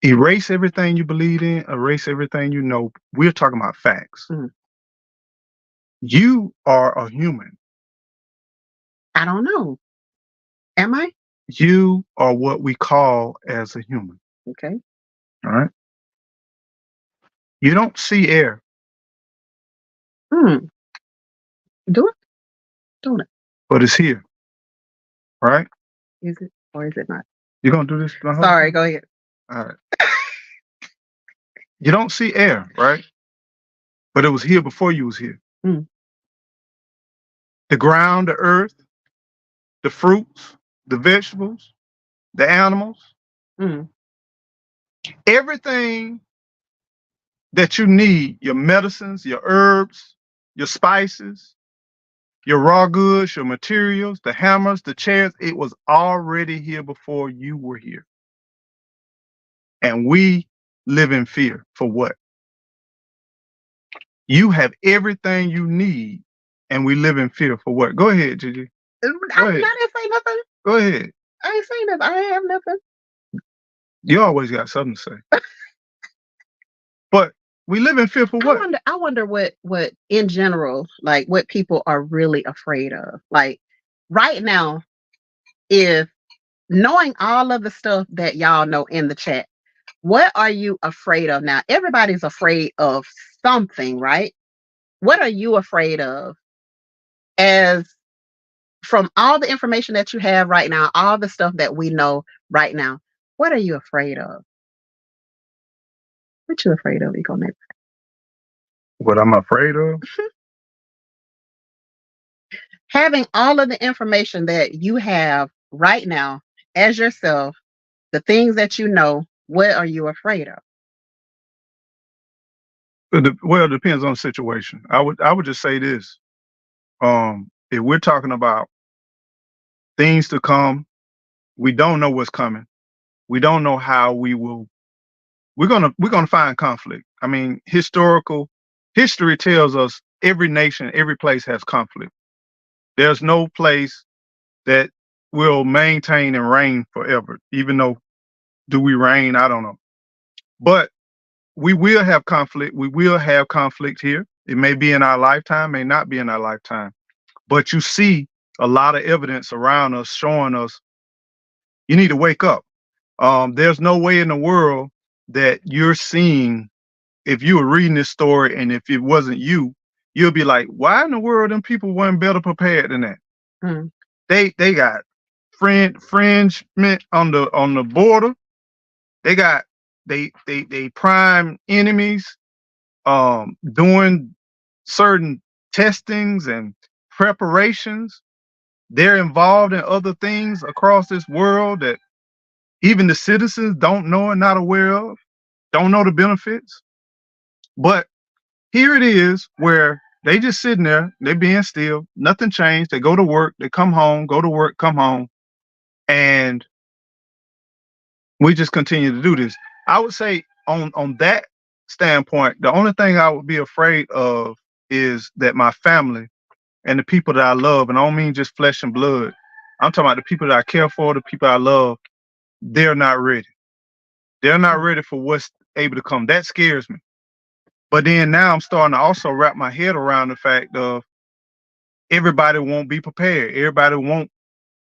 Speaker 1: Erase everything you believe in, erase everything you know. We're talking about facts.
Speaker 2: Mm.
Speaker 1: You are a human.
Speaker 2: I don't know. Am I?
Speaker 1: You are what we call as a human.
Speaker 2: Okay.
Speaker 1: All right. You don't see air,
Speaker 2: Hmm. Do it? Don't it?
Speaker 1: but it's here. Right?
Speaker 2: Is it or is it not?
Speaker 1: You're gonna do this the whole
Speaker 2: Sorry.
Speaker 1: time?
Speaker 2: Go ahead.
Speaker 1: All right. You don't see air, right? But it was here before you was here.
Speaker 2: Mm.
Speaker 1: The ground, the earth, the fruits, the vegetables, the animals,
Speaker 2: Mm.
Speaker 1: everything that you need, your medicines, your herbs, your spices, your raw goods, your materials, the hammers, the chairs, it was already here before you were here. And we live in fear for what? You have everything you need, and we live in fear for what? Go ahead, Gigi. Go
Speaker 2: I
Speaker 1: ahead.
Speaker 2: didn't say nothing.
Speaker 1: Go ahead.
Speaker 2: I ain't saying nothing. I ain't have nothing.
Speaker 1: You always got something to say. But we live in fear for what?
Speaker 2: I wonder what in general, like what people are really afraid of. Like right now, if knowing all of the stuff that y'all know in the chat, what are you afraid of now? Everybody's afraid of something, right? What are you afraid of as from all the information that you have right now, all the stuff that we know right now? What are you afraid of? What you afraid of, Eco Neighbor?
Speaker 1: What I'm afraid of?
Speaker 2: Having all of the information that you have right now as yourself, the things that you know, what are you afraid of?
Speaker 1: Well, it depends on the situation. I would just say this. If we're talking about things to come, we don't know what's coming. We don't know how we will. We're gonna find conflict. I mean, history tells us every nation, every place has conflict. There's no place that will maintain and reign forever. Even though do we reign? I don't know. But we will have conflict. We will have conflict here. It may be in our lifetime, may not be in our lifetime. But you see a lot of evidence around us showing us you need to wake up. There's no way in the world that you're seeing if you were reading this story and if it wasn't you, you'll be like, why in the world them people weren't better prepared than that?
Speaker 2: Mm.
Speaker 1: They got fringement on the border. They got they prime enemies doing certain testings and preparations. They're involved in other things across this world that even the citizens don't know and not aware of, don't know the benefits. But here it is where they just sitting there, they being still, nothing changed. They go to work, they come home, go to work, come home, and we just continue to do this. I would say on that standpoint, the only thing I would be afraid of is that my family and the people that I love, and I don't mean just flesh and blood. I'm talking about the people that I care for, the people I love, they're not ready. They're not ready for what's able to come. That scares me. But then now I'm starting to also wrap my head around the fact of everybody won't be prepared. Everybody won't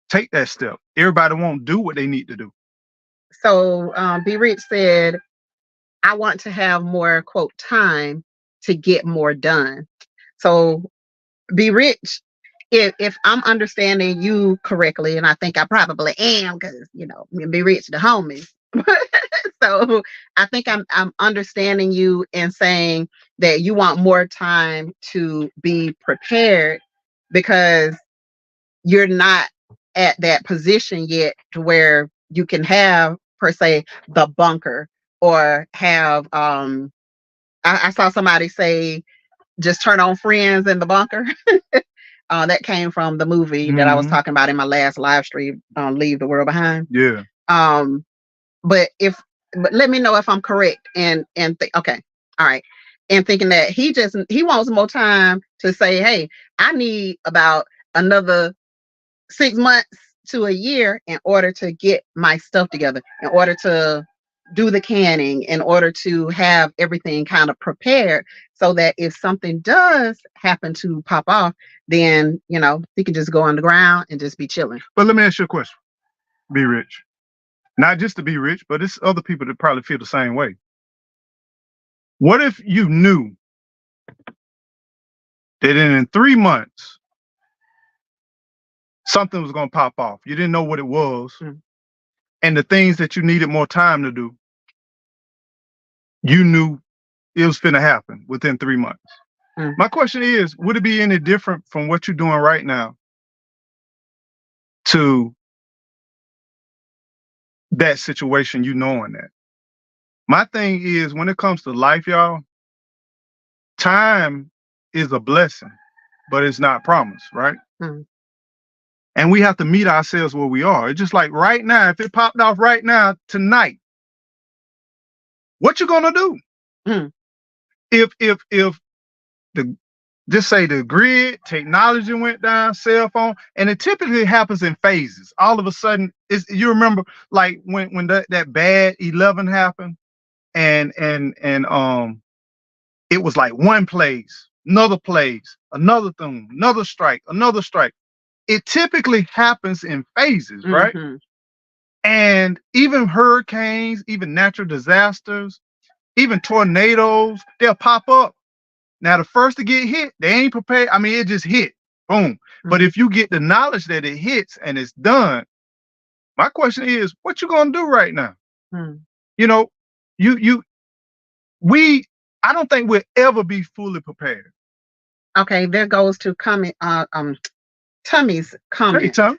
Speaker 1: take that step. Everybody won't do what they need to do.
Speaker 2: So Be Rich said, I want to have more quote time to get more done. So Be Rich, if I'm understanding you correctly, and I think I probably am, because me and Be Rich the homies. So I think I'm understanding you and saying that you want more time to be prepared because you're not at that position yet to where you can have per se the bunker or have I saw somebody say just turn on friends in the bunker. That came from the movie that I was
Speaker 1: Mm-hmm.
Speaker 2: talking about in my last live stream, Leave the World Behind.
Speaker 1: Yeah.
Speaker 2: Um, but let me know if I'm correct. Okay, all right. and thinking that he wants more time to say, hey, I need about another 6 months to a year in order to get my stuff together, in order to do the canning, in order to have everything kind of prepared so that if something does happen to pop off, then, he can just go on the ground and just be chilling.
Speaker 1: But let me ask you a question. Be rich. Not just to be rich, but it's other people that probably feel the same way. What if you knew that in 3 months, something was going to pop off? You didn't know what it was. And the things that you needed more time to do, you knew it was finna happen within 3 months. My question is, would it be any different from what you're doing right now to that situation, you knowing that? My thing is, when it comes to life, y'all, time is a blessing, but it's not promised, right? And we have to meet ourselves where we are. It's just like right now, if it popped off right now, tonight, what you gonna do? If the just say the grid technology went down, cell phone, and it typically happens in phases. All of a sudden, you remember like when that bad 11 happened, and it was like one plays, another plays, another thing, another strike, another strike. It typically happens in phases, right? And even hurricanes, even natural disasters, even tornadoes, they'll pop up. Now, the first to get hit, they ain't prepared. I mean, it just hit, boom. But if you get the knowledge that it hits and it's done, my question is, what you gonna do right now? You know, I don't think we'll ever be fully prepared.
Speaker 2: Okay, there goes to comment. Tummy's comment.
Speaker 1: Hey, Tom.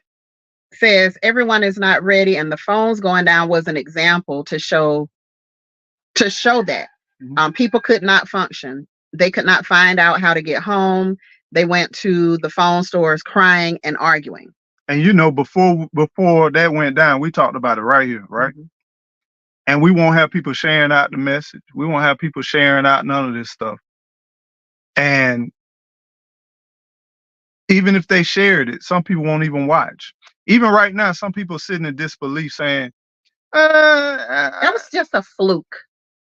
Speaker 2: Says everyone is not ready, and the phones going down was an example to show that people could not function. They could not find out how to get home. They went to the phone stores crying and arguing.
Speaker 1: And before that went down, we talked about it right here, right? And we won't have people sharing out the message. We won't have people sharing out none of this stuff. And even if they shared it, some people won't even watch. Even right now, some people are sitting in disbelief saying,
Speaker 2: that was just a fluke.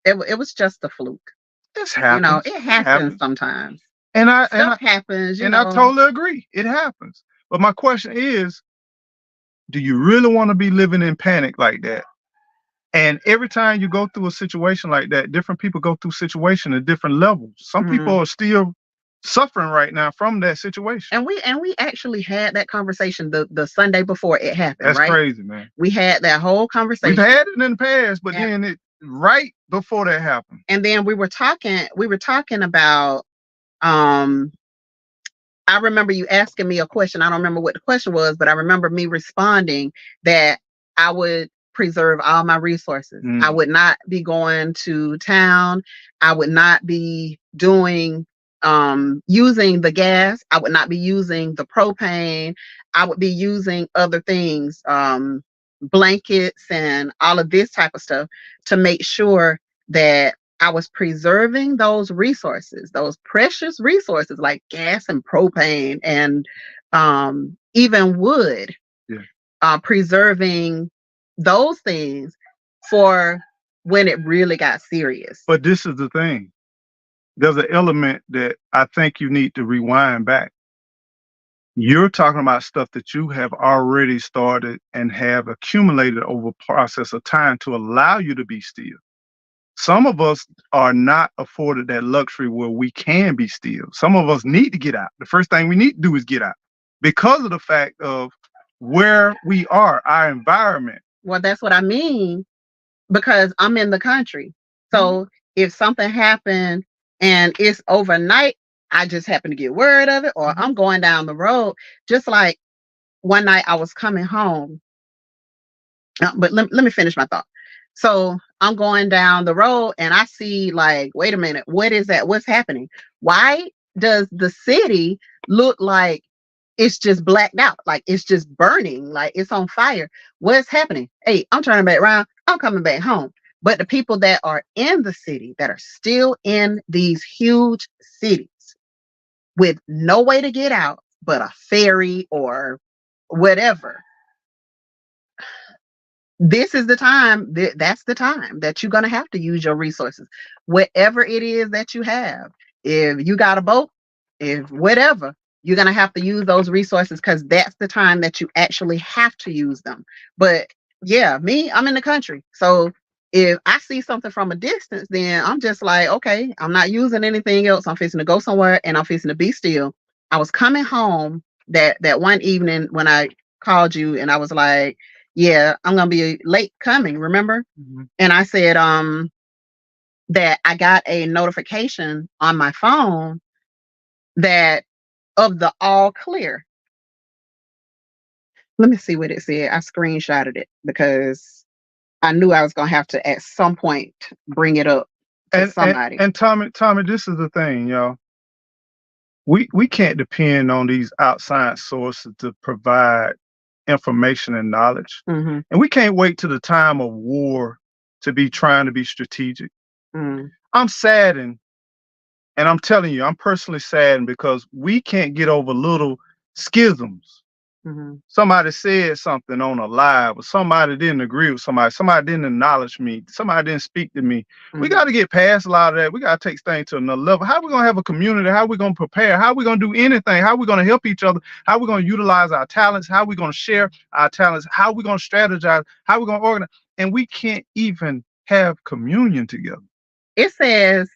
Speaker 2: It was just a fluke.
Speaker 1: This happens.
Speaker 2: It happens sometimes.
Speaker 1: Stuff
Speaker 2: happens.
Speaker 1: I totally agree. It happens. But my question is, do you really want to be living in panic like that? And every time you go through a situation like that, different people go through situation at different levels. Some people are still suffering right now from that situation.
Speaker 2: And we actually had that conversation the Sunday before it happened.
Speaker 1: That's
Speaker 2: right?
Speaker 1: Crazy, man.
Speaker 2: We had that whole conversation.
Speaker 1: We've had it in the past, but then it right before that happened.
Speaker 2: And then we were talking about I remember you asking me a question. I don't remember what the question was, but I remember me responding that I would preserve all my resources. I would not be going to town. I would not be doing using the gas. I would not be using the propane. I would be using other things, blankets and all of this type of stuff, to make sure that I was preserving those resources, those precious resources like gas and propane and even wood. Preserving those things for when it really got serious.
Speaker 1: But this is the thing. There's an element that I think you need to rewind back. You're talking about stuff that you have already started and have accumulated over a process of time to allow you to be still. Some of us are not afforded that luxury where we can be still. Some of us need to get out. The first thing we need to do is get out because of the fact of where we are, our environment.
Speaker 2: Well, that's what I mean, because I'm in the country. So if something happened and it's overnight, I just happen to get word of it, or I'm going down the road. Just like one night I was coming home, but let me finish my thought. So I'm going down the road and I see, like, wait a minute, what is that? What's happening? Why does the city look like it's just blacked out, like it's just burning, like it's on fire? What's happening? Hey, I'm turning back around. I'm coming back home. But the people that are in the city, that are still in these huge cities with no way to get out but a ferry or whatever, this is the time, that's the time that you're going to have to use your resources, whatever it is that you have. If you got a boat, if whatever, you're going to have to use those resources, because that's the time that you actually have to use them. But yeah, me, I'm in the country, so if I see something from a distance, then I'm just like, okay, I'm not using anything else. I'm fixing to go somewhere and I'm fixing to be still. I was coming home that one evening when I called you, and I was like, yeah, I'm gonna be late coming, remember? And I said, that I got a notification on my phone that of the all clear. Let me see what it said. I screenshotted it because I knew I was gonna have to at some point bring it up to somebody.
Speaker 1: And Tommy, this is the thing, y'all. We can't depend on these outside sources to provide information and knowledge.
Speaker 2: Mm-hmm.
Speaker 1: And we can't wait to the time of war to be trying to be strategic.
Speaker 2: Mm.
Speaker 1: I'm saddened, and I'm telling you, I'm personally saddened because we can't get over little schisms.
Speaker 2: Mm-hmm.
Speaker 1: Somebody said something on a live, or somebody didn't agree with somebody didn't acknowledge me, somebody didn't speak to me. We got to get past a lot of that. We got to take things to another level. How are we going to have a community? How are we going to prepare? How are we going to do anything? How are we going to help each other? How are we going to utilize our talents? How are we going to share our talents? How are we going to strategize? How are we going to organize? And we can't even have communion together.
Speaker 2: It says,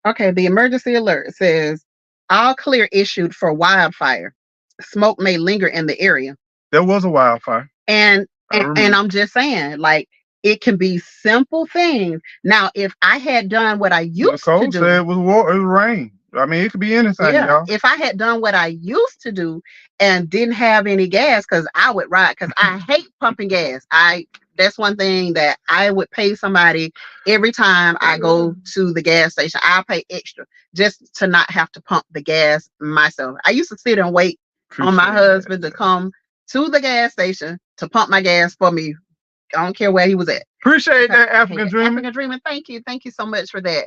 Speaker 2: okay, the emergency alert says all clear issued for wildfire. Smoke may linger in the area.
Speaker 1: There was a wildfire.
Speaker 2: And I'm just saying, like, it can be simple things. Now, if I had done what I used
Speaker 1: Nicole
Speaker 2: to do,
Speaker 1: said it was rain. I mean, it could be anything,
Speaker 2: yeah,
Speaker 1: y'all.
Speaker 2: if I had done what I used to do and didn't have any gas, because I would ride, because I hate pumping gas. That's one thing that I would pay somebody every time I go to the gas station. I'll pay extra just to not have to pump the gas myself. I used to sit and wait on my husband to come to the gas station to pump my gas for me. I don't care where he was at.
Speaker 1: Appreciate that, African Dreamer.
Speaker 2: African Dreamer, thank you so much for that.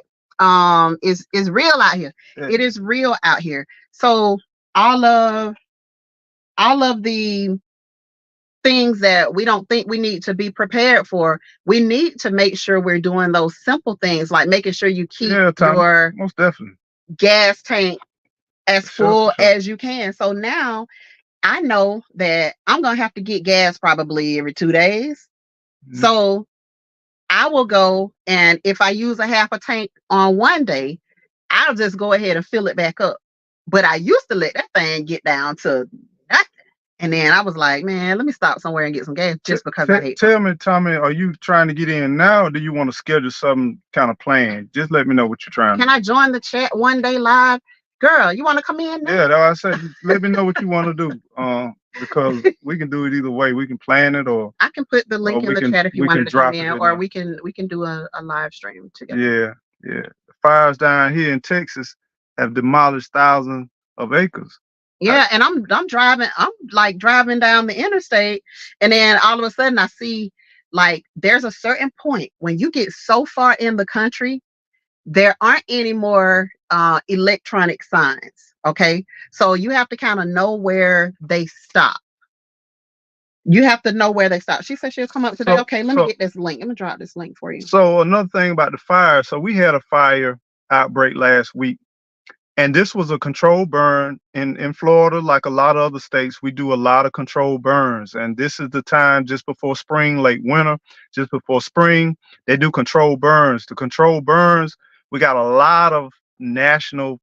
Speaker 2: Is real out here. Yeah. It is real out here. So all of the things that we don't think we need to be prepared for, we need to make sure we're doing those simple things, like making sure you keep your
Speaker 1: most definitely
Speaker 2: gas tank as full as you can. So now I know that I'm gonna have to get gas probably every 2 days. Mm-hmm. So I will go, and if I use a half a tank on one day, I'll just go ahead and fill it back up. But I used to let that thing get down to nothing. And then I was like, man, let me stop somewhere and get some gas just because I hate.
Speaker 1: Tell me, Tommy, are you trying to get in now, or do you want to schedule some kind of plan? Just let me know what you're trying.
Speaker 2: Can I join the chat one day live? Girl, you want to come in now?
Speaker 1: Yeah, that's what I said. Let me know what you want to do. Because we can do it either way. We can plan it, or
Speaker 2: I can put the link in the chat if you wanted to come in, or we can do a live stream together.
Speaker 1: Yeah. The fires down here in Texas have demolished thousands of acres.
Speaker 2: Yeah, and I'm like driving down the interstate, and then all of a sudden I see, like, there's a certain point when you get so far in the country, there aren't any more electronic signs. Okay, so you have to kind of know where they stop. You have to know where they stop. She said she'll come up today. Okay, let me get this link. I'm gonna drop this link for you.
Speaker 1: So another thing about the fire. So we had a fire outbreak last week, and this was a controlled burn in Florida. Like a lot of other states, we do a lot of controlled burns, and this is the time just before spring, late winter, just before spring, they do controlled burns. The controlled burns, we got a lot of national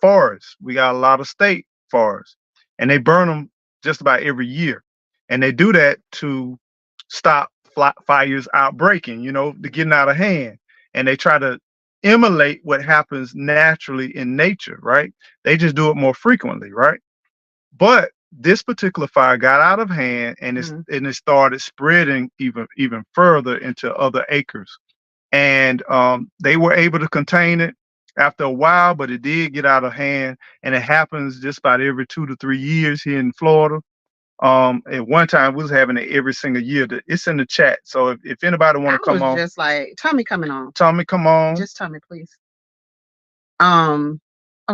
Speaker 1: forests. We got a lot of state forests, and they burn them just about every year. And they do that to stop fires outbreaking, to getting out of hand. And they try to emulate what happens naturally in nature, right? They just do it more frequently, right? But this particular fire got out of hand, and it started spreading even further into other acres. And they were able to contain it after a while, but it did get out of hand. And it happens just about every 2 to 3 years here in Florida. At one time we was having it every single year. It's in the chat. So if anybody want
Speaker 2: I
Speaker 1: to come
Speaker 2: was
Speaker 1: on,
Speaker 2: just like, Tommy coming on.
Speaker 1: Tommy, come on.
Speaker 2: Just Tommy, please. I'm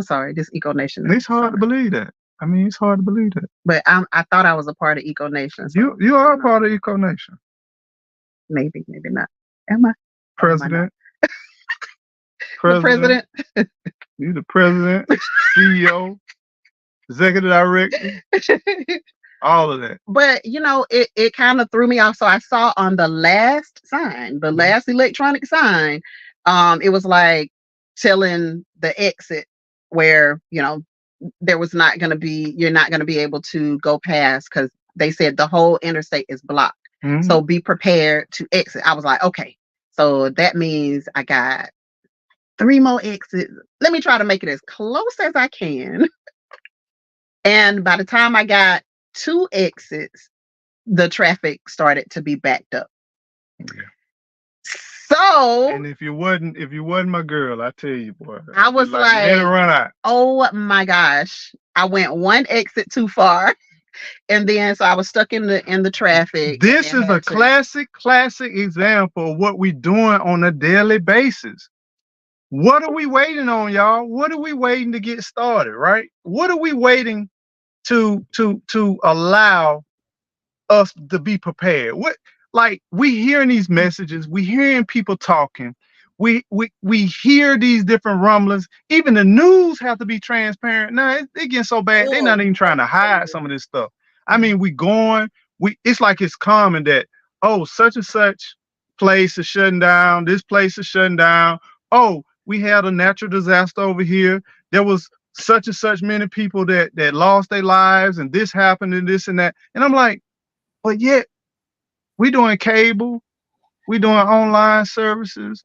Speaker 2: sorry, this Eco Nation.
Speaker 1: It's hard to believe that. I mean, it's hard to believe that.
Speaker 2: But I thought I was a part of Eco Nation. So,
Speaker 1: you are a part of Eco Nation.
Speaker 2: Maybe not. Am I?
Speaker 1: President.
Speaker 2: The president.
Speaker 1: You the president, CEO, executive director, all of that.
Speaker 2: But it kind of threw me off. So I saw on the last sign, the last electronic sign, it was like telling the exit where there was not going to be, you're not going to be able to go past because they said the whole interstate is blocked.
Speaker 1: Mm-hmm.
Speaker 2: So be prepared to exit. I was like, okay, so that means I got 3 more exits. Let me try to make it as close as I can. And by the time I got 2 exits, the traffic started to be backed up.
Speaker 1: Yeah.
Speaker 2: So,
Speaker 1: and if you wasn't my girl, I tell you, boy,
Speaker 2: I was like,
Speaker 1: let it run out.
Speaker 2: Oh my gosh, I went 1 exit too far, and then so I was stuck in the traffic.
Speaker 1: This is a classic example of what we're doing on a daily basis. What are we waiting on, y'all? What are we waiting to get started, right? What are we waiting to allow us to be prepared? What, like, we hearing these messages, we hearing people talking, we hear these different rumblings. Even the news have to be transparent. Now it getting so bad, they're not even trying to hide some of this stuff. I mean, it's like it's common that, oh, such and such place is shutting down, this place is shutting down. Oh, we had a natural disaster over here. There was such and such many people that lost their lives, and this happened and this and that. And I'm like, but yet we doing cable, we doing online services,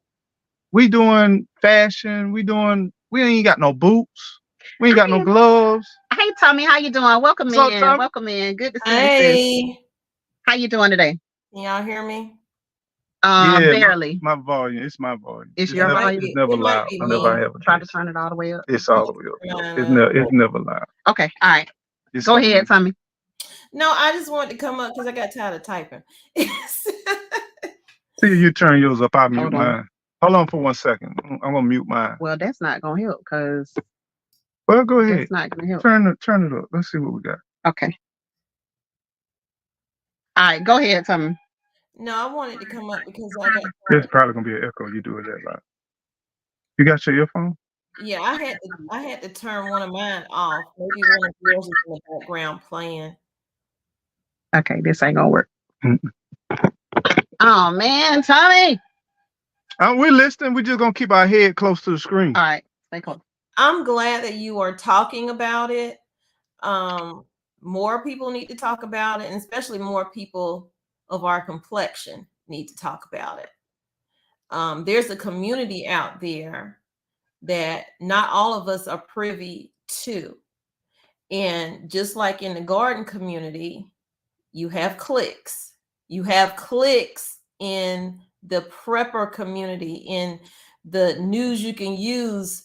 Speaker 1: we doing fashion, we ain't got no boots, we ain't got no gloves.
Speaker 2: Hey Tommy, how you doing? Welcome in. Welcome in. Good to see you. How you doing today?
Speaker 3: Can y'all hear me?
Speaker 1: Yeah,
Speaker 2: barely.
Speaker 1: My volume. It's my volume.
Speaker 2: It's your volume.
Speaker 1: It's never loud. I never have
Speaker 2: try to turn it all the way up.
Speaker 1: It's all the way up. It's never loud.
Speaker 2: Okay, all right. Go ahead, Tommy.
Speaker 3: No, I just wanted to come up because I got tired of typing.
Speaker 1: See, you turn yours up, I'll mute mine. Hold on for 1 second. I'm gonna mute mine.
Speaker 2: Well, that's not gonna help because.
Speaker 1: Well, go ahead.
Speaker 2: That's not gonna help.
Speaker 1: Turn it up. Let's see what we got.
Speaker 2: Okay. All right, go ahead, Tommy.
Speaker 3: No, I wanted to come up because I got.
Speaker 1: There's probably gonna be an echo. You do it that loud. You got your earphone?
Speaker 3: Yeah, I had to turn one of mine off. Maybe one of yours is in the background playing.
Speaker 2: Okay, this ain't gonna work. Oh man, Tommy.
Speaker 1: We're listening. We're just gonna keep our head close to the screen.
Speaker 2: All right, stay close.
Speaker 3: I'm glad that you are talking about it. More people need to talk about it, and especially more people of our complexion need to talk about it. There's a community out there that not all of us are privy to. And just like in the garden community, you have cliques. You have cliques in the prepper community, in the news you can use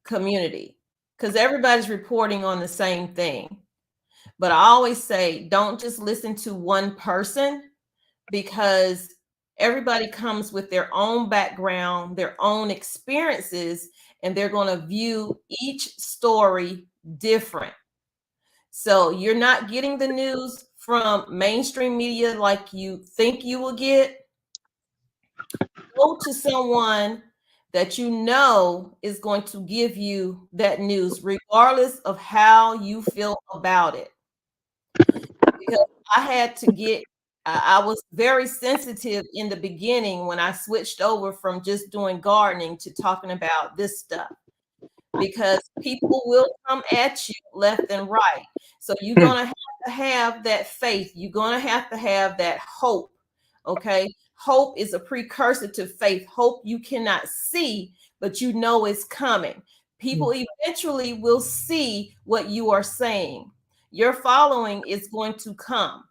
Speaker 3: community, because everybody's reporting on the same thing. But I always say, don't just listen to one person, because everybody comes with their own background, their own experiences, and they're going to view each story different. So you're not getting the news from mainstream media like you think you will get. Go to someone that you know is going to give you that news, regardless of how you feel about it. Because I was very sensitive in the beginning when I switched over from just doing gardening to talking about this stuff, because people will come at you left and right. So you're going to have that faith. You're going to have that hope. Okay. Hope is a precursor to faith. Hope you cannot see, but you know it's coming. People eventually will see what you are saying. Your following is going to come.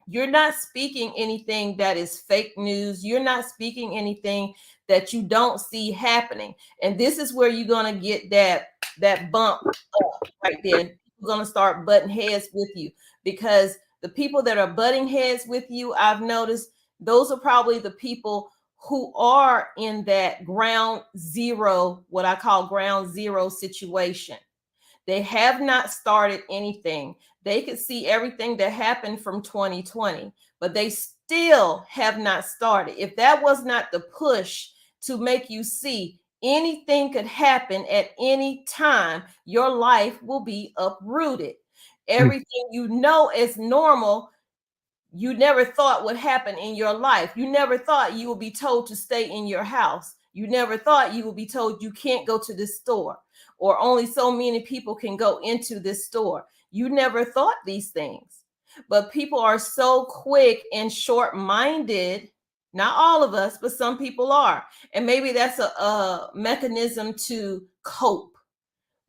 Speaker 3: You're not speaking anything that is fake news. You're not speaking anything that you don't see happening. And this is where you're going to get that bump up right there. are going to start butting heads with you, because the people that are butting heads with you, I've noticed those are probably the people who are in that ground zero, what I call ground zero situation. They have not started anything. They could see everything that happened from 2020, but they still have not started. If that was not the push to make you see anything could happen at any time, your life will be uprooted. Everything you know as normal, you never thought would happen in your life. You never thought you would be told to stay in your house. You never thought you would be told you can't go to this store, or only so many people can go into this store. You never thought these things. But people are so quick and short-minded. Not all of us, but some people are. And maybe that's a mechanism to cope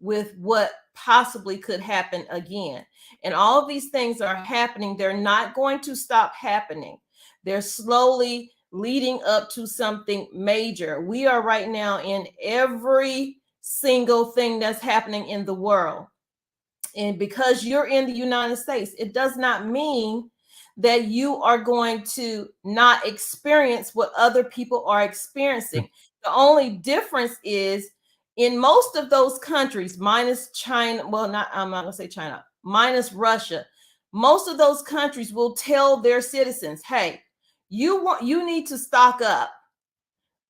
Speaker 3: with what possibly could happen again. And all of these things are happening. They're not going to stop happening. They're slowly leading up to something major. We are right now in every single thing that's happening in the world. And because you're in the United States, it does not mean that you are going to not experience what other people are experiencing. The only difference is in most of those countries, minus China, well, not, I'm not gonna say China, minus Russia, most of those countries will tell their citizens, hey, you need to stock up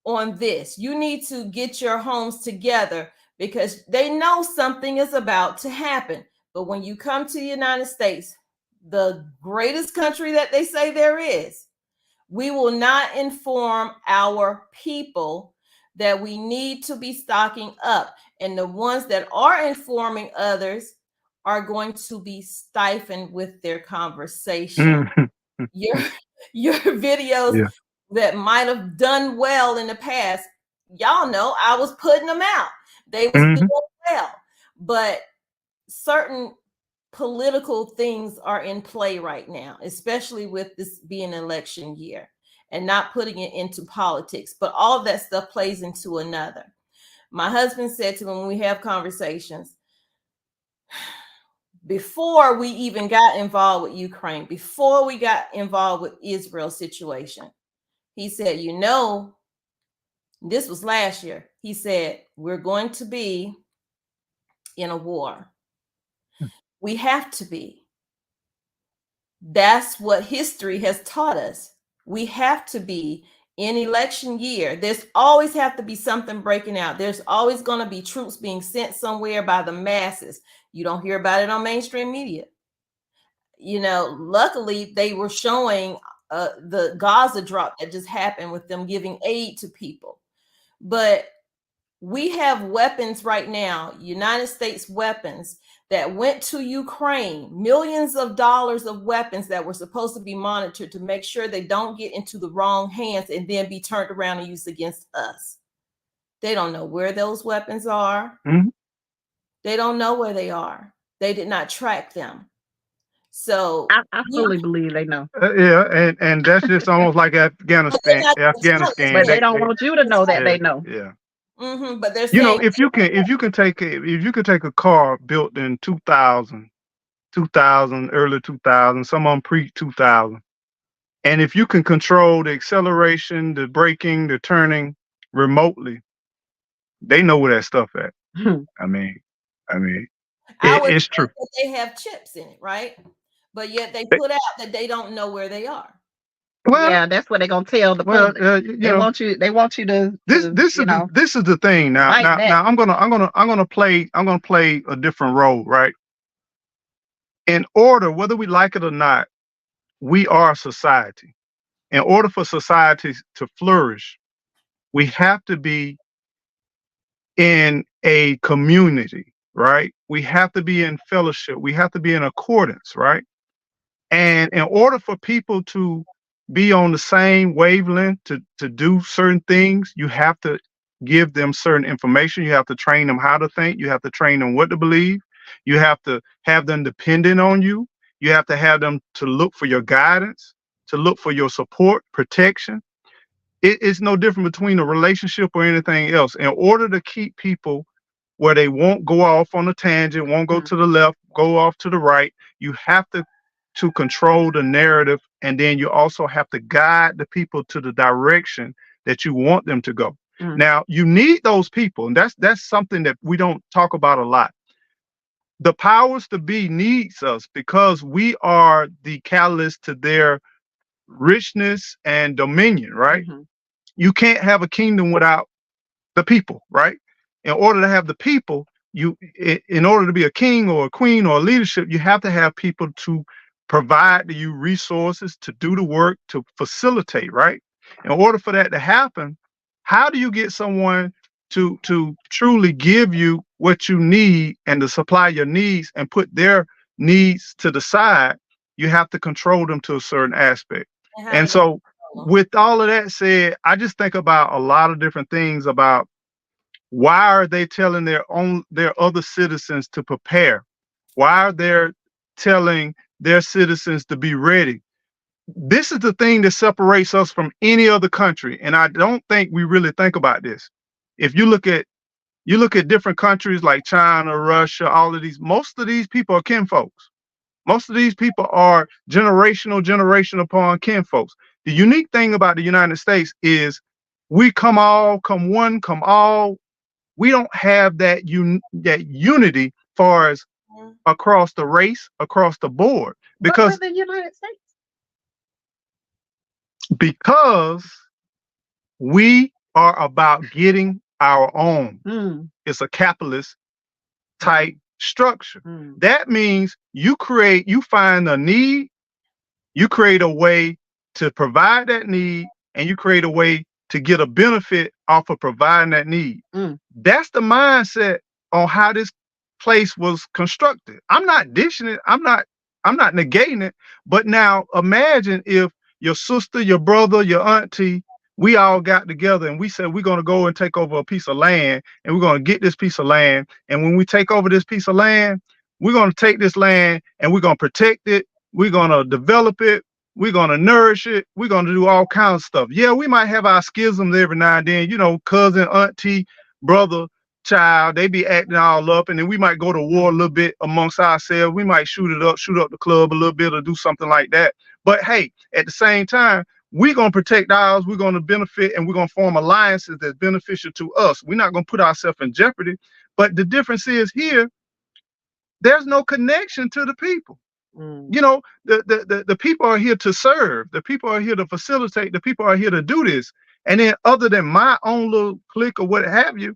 Speaker 3: on this. You need to get your homes together, because they know something is about to happen. But when you come to the United States, the greatest country that they say there is, we will not inform our people that we need to be stocking up. And the ones that are informing others are going to be stifled with their conversation. Your your videos
Speaker 1: Yeah.
Speaker 3: that might have done well in the past, y'all know I was putting them out. They was doing well. But certain political things are in play right now, especially with this being an election year, and not putting it into politics. But all of that stuff plays into another. My husband said to me when we have conversations, before we even got involved with Ukraine, before we got involved with Israel's situation, he said, you know, this was last year. He said, we're going to be in a war. We have to be. That's what history has taught us. We have to be in election year. There's always have to be something breaking out. There's always going to be troops being sent somewhere by the masses. You don't hear about it on mainstream media. You know, luckily they were showing the Gaza drop that just happened with them giving aid to people. But we have weapons right now, United States weapons that went to Ukraine, millions of dollars of weapons that were supposed to be monitored to make sure they don't get into the wrong hands and then be turned around and used against us. They don't know where those weapons are. They don't know where they are. They did not track them. So
Speaker 2: I fully believe they know.
Speaker 1: Yeah, and that's just almost like Afghanistan.
Speaker 2: But they don't want you to know that they know.
Speaker 1: Yeah.
Speaker 3: But they're
Speaker 1: You know,
Speaker 3: saying,
Speaker 1: if you can take a car built in 2000, early 2000, some of them pre 2000, and if you can control the acceleration, the braking, the turning remotely, they know where that stuff at. I mean, it's true.
Speaker 3: that they have chips in it, right? But yet they put out that they don't know where they are.
Speaker 1: Well,
Speaker 2: yeah, that's what they're gonna tell the public. They want you. They want you to.
Speaker 1: This is the thing. Now I'm gonna play a different role, right? In order, whether we like it or not, we are society. In order for society to flourish, we have to be in a community, right? We have to be in fellowship. We have to be in accordance, right? And in order for people to be on the same wavelength to do certain things, you have to give them certain information. You have to train them how to think. You have to train them what to believe. You have to have them dependent on you. You have to have them to look for your guidance, to look for your support, protection. It's no different between a relationship or anything else. In order to keep people where they won't go off on a tangent, won't go to the left, go off to the right. You have to control the narrative, and then you also have to guide the people to the direction that you want them to go. Now, you need those people, and that's something that we don't talk about a lot. The powers to be needs us because we are the catalyst to their richness and dominion, right? You can't have a kingdom without the people, right? In order to have the people, in order to be a king or a queen or a leadership, you have to have people to provide to you resources to do the work to facilitate, right? In order for that to happen, how do you get someone to truly give you what you need and to supply your needs and put their needs to the side? You have to control them to a certain aspect.
Speaker 3: And how
Speaker 1: And
Speaker 3: you gonna
Speaker 1: so
Speaker 3: control them?
Speaker 1: with all of that said, I just think about a lot of different things about why are they telling their other citizens to prepare? Why are they telling their citizens to be ready? This is the thing that separates us from any other country, and I don't think we really think about this. If you look at different countries like China, Russia, all of these, most of these people are kinfolks. Most of these people are generation upon kinfolks. The unique thing about the United States is we come one, come all. We don't have that unity far as across the race, across the board,
Speaker 2: But we're
Speaker 1: because
Speaker 2: the United States.
Speaker 1: because we are about getting our own. It's a capitalist type structure. That means you find a need, you create a way to provide that need, and you create a way to get a benefit off of providing that need. That's the mindset on how this place was constructed. I'm not dishing it. I'm not negating it. But now imagine if your sister, your brother, your auntie, we all got together and we said we're going to go and take over a piece of land, and we're going to get this piece of land. And when we take over this piece of land, we're going to take this land and we're going to protect it. We're going to develop it. We're going to nourish it. We're going to do all kinds of stuff. Yeah, we might have our schisms every now and then, cousin, auntie, brother, child, they be acting all up. And then we might go to war a little bit amongst ourselves. We might shoot up the club a little bit or do something like that. But hey, at the same time, we're going to protect ours. We're going to benefit, and we're going to form alliances that's beneficial to us. We're not going to put ourselves in jeopardy. But the difference is here, there's no connection to the people. The people are here to serve. The people are here to facilitate. The people are here to do this. And then other than my own little clique or what have you,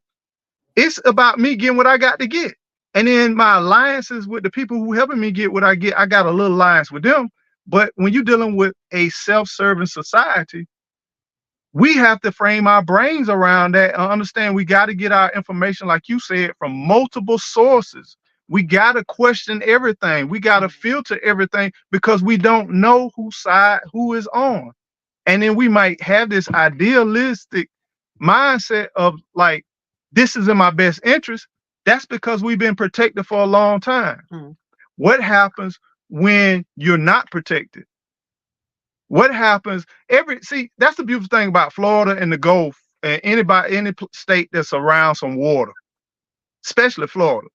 Speaker 1: it's about me getting what I got to get. And then my alliances with the people who helping me get what I get, I got a little alliance with them. But when you're dealing with a self-serving society, we have to frame our brains around that and understand we got to get our information, like you said, from multiple sources. We got to question everything. We got to filter everything because we don't know whose side who is on. And then we might have this idealistic mindset of like, this is in my best interest. That's because we've been protected for a long time. What happens when you're not protected? What happens that's the beautiful thing about Florida and the Gulf and any state that's around some water, especially Florida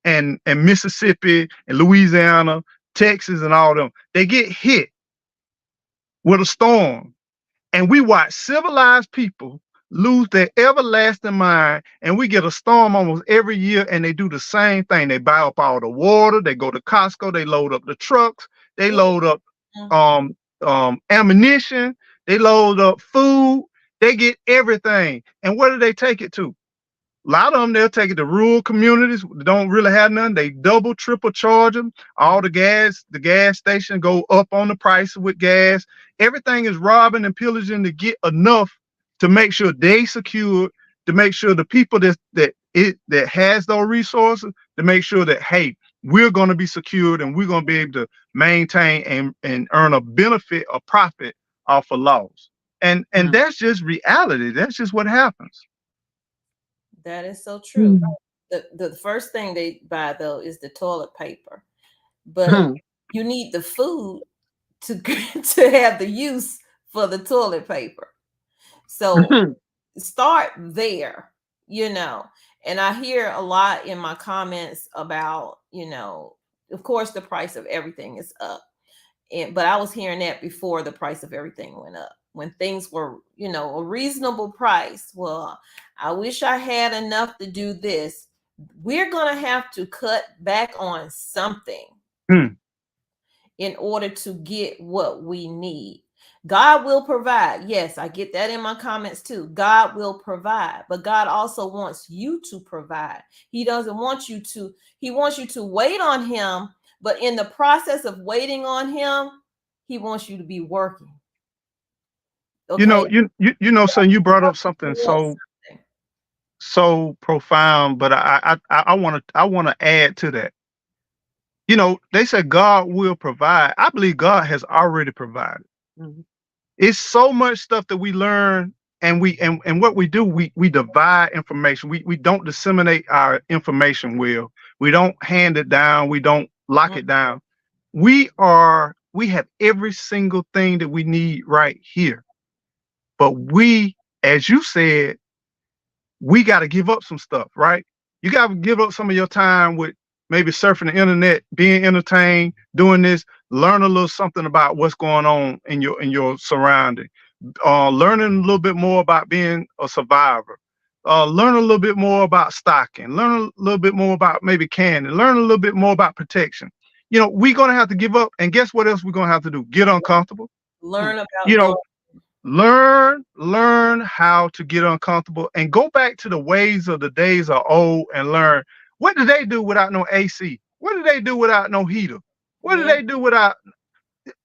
Speaker 1: and Mississippi and Louisiana, Texas and all them. They get hit with a storm, and we watch civilized people lose their everlasting mind, and we get a storm almost every year, and they do the same thing. They buy up all the water, they go to Costco, they load up the trucks, they load up ammunition, they load up food, they get everything. And where do they take it to? A lot of them, they'll take it to rural communities that don't really have none. They double, triple charge them. All the gas station go up on the price with gas. Everything is robbing and pillaging to get enough to make sure they secure, to make sure the people that has those resources, to make sure that, hey, we're going to be secured and we're going to be able to maintain and earn a benefit or profit off of loss. And that's just reality. That's just what happens.
Speaker 3: That is so true. The first thing they buy though is the toilet paper, but you need the food to to have the use for the toilet paper. So start there, And I hear a lot in my comments about, of course, the price of everything is up. But I was hearing that before the price of everything went up. When things were, a reasonable price. Well, I wish I had enough to do this. We're going to have to cut back on something
Speaker 1: Hmm.
Speaker 3: in order to get what we need. God will provide. Yes, I get that in my comments too. God will provide, but God also wants you to provide. He doesn't want you to, he wants you to wait on him, but in the process of waiting on him, he wants you to be working. Okay.
Speaker 1: Son, you brought up something so profound, but I want to add to that. They said God will provide. I believe God has already provided.
Speaker 2: Mhm.
Speaker 1: It's so much stuff that we learn, and what we do, we divide information. We don't disseminate our information well. We don't hand it down. We don't lock it down. We have every single thing that we need right here. But as you said, we got to give up some stuff, right? You got to give up some of your time with maybe surfing the internet, being entertained, doing this, learn a little something about what's going on in your surrounding, learning a little bit more about being a survivor, learn a little bit more about stocking, learn a little bit more about maybe canning, learn a little bit more about protection. We're gonna have to give up, and guess what else we're gonna have to do? Get uncomfortable.
Speaker 3: Learn
Speaker 1: You
Speaker 3: about
Speaker 1: know,
Speaker 3: growth.
Speaker 1: learn how to get uncomfortable and go back to the ways of the days of old and learn what did they do without no AC? What did they do without no heater? What did
Speaker 3: Yeah.
Speaker 1: they do without?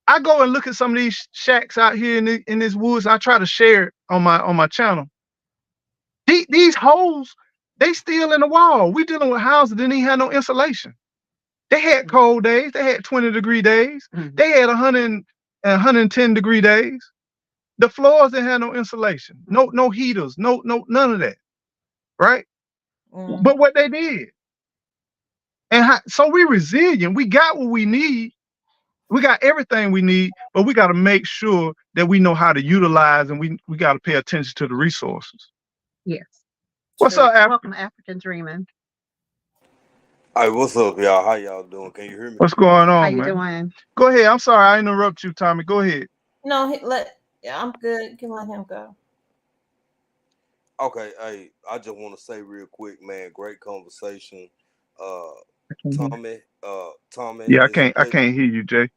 Speaker 1: I go and look at some of these shacks out here in this woods. I try to share it on my channel. These holes, they still in the wall. We dealing with houses that didn't even have no insulation. They had cold days. They had 20-degree days.
Speaker 2: Mhm.
Speaker 1: They had 100 and 110-degree days. The floors didn't have no insulation, no heaters, no none of that, right?
Speaker 3: Mm.
Speaker 1: But what they did, so we resilient. We got what we need. We got everything we need, but we got to make sure that we know how to utilize, and we got to pay attention to the resources.
Speaker 2: Yes.
Speaker 1: What's
Speaker 3: True.
Speaker 1: up, Africa?
Speaker 2: Welcome, African Dreaming.
Speaker 4: Hey, what's up, y'all? How y'all doing? Can you hear me?
Speaker 1: What's going
Speaker 2: How
Speaker 1: on,
Speaker 2: you
Speaker 1: man?
Speaker 2: doing?
Speaker 1: Go ahead. I'm sorry I interrupt you, Tommy. Go ahead.
Speaker 3: No, yeah, I'm good. You can let him go.
Speaker 4: Okay, hey, I just want to say real quick, man, great conversation. Uh, Tommy,
Speaker 1: Yeah, I
Speaker 4: it's a
Speaker 1: can't I
Speaker 4: pleasure.
Speaker 1: can't hear you, Jay.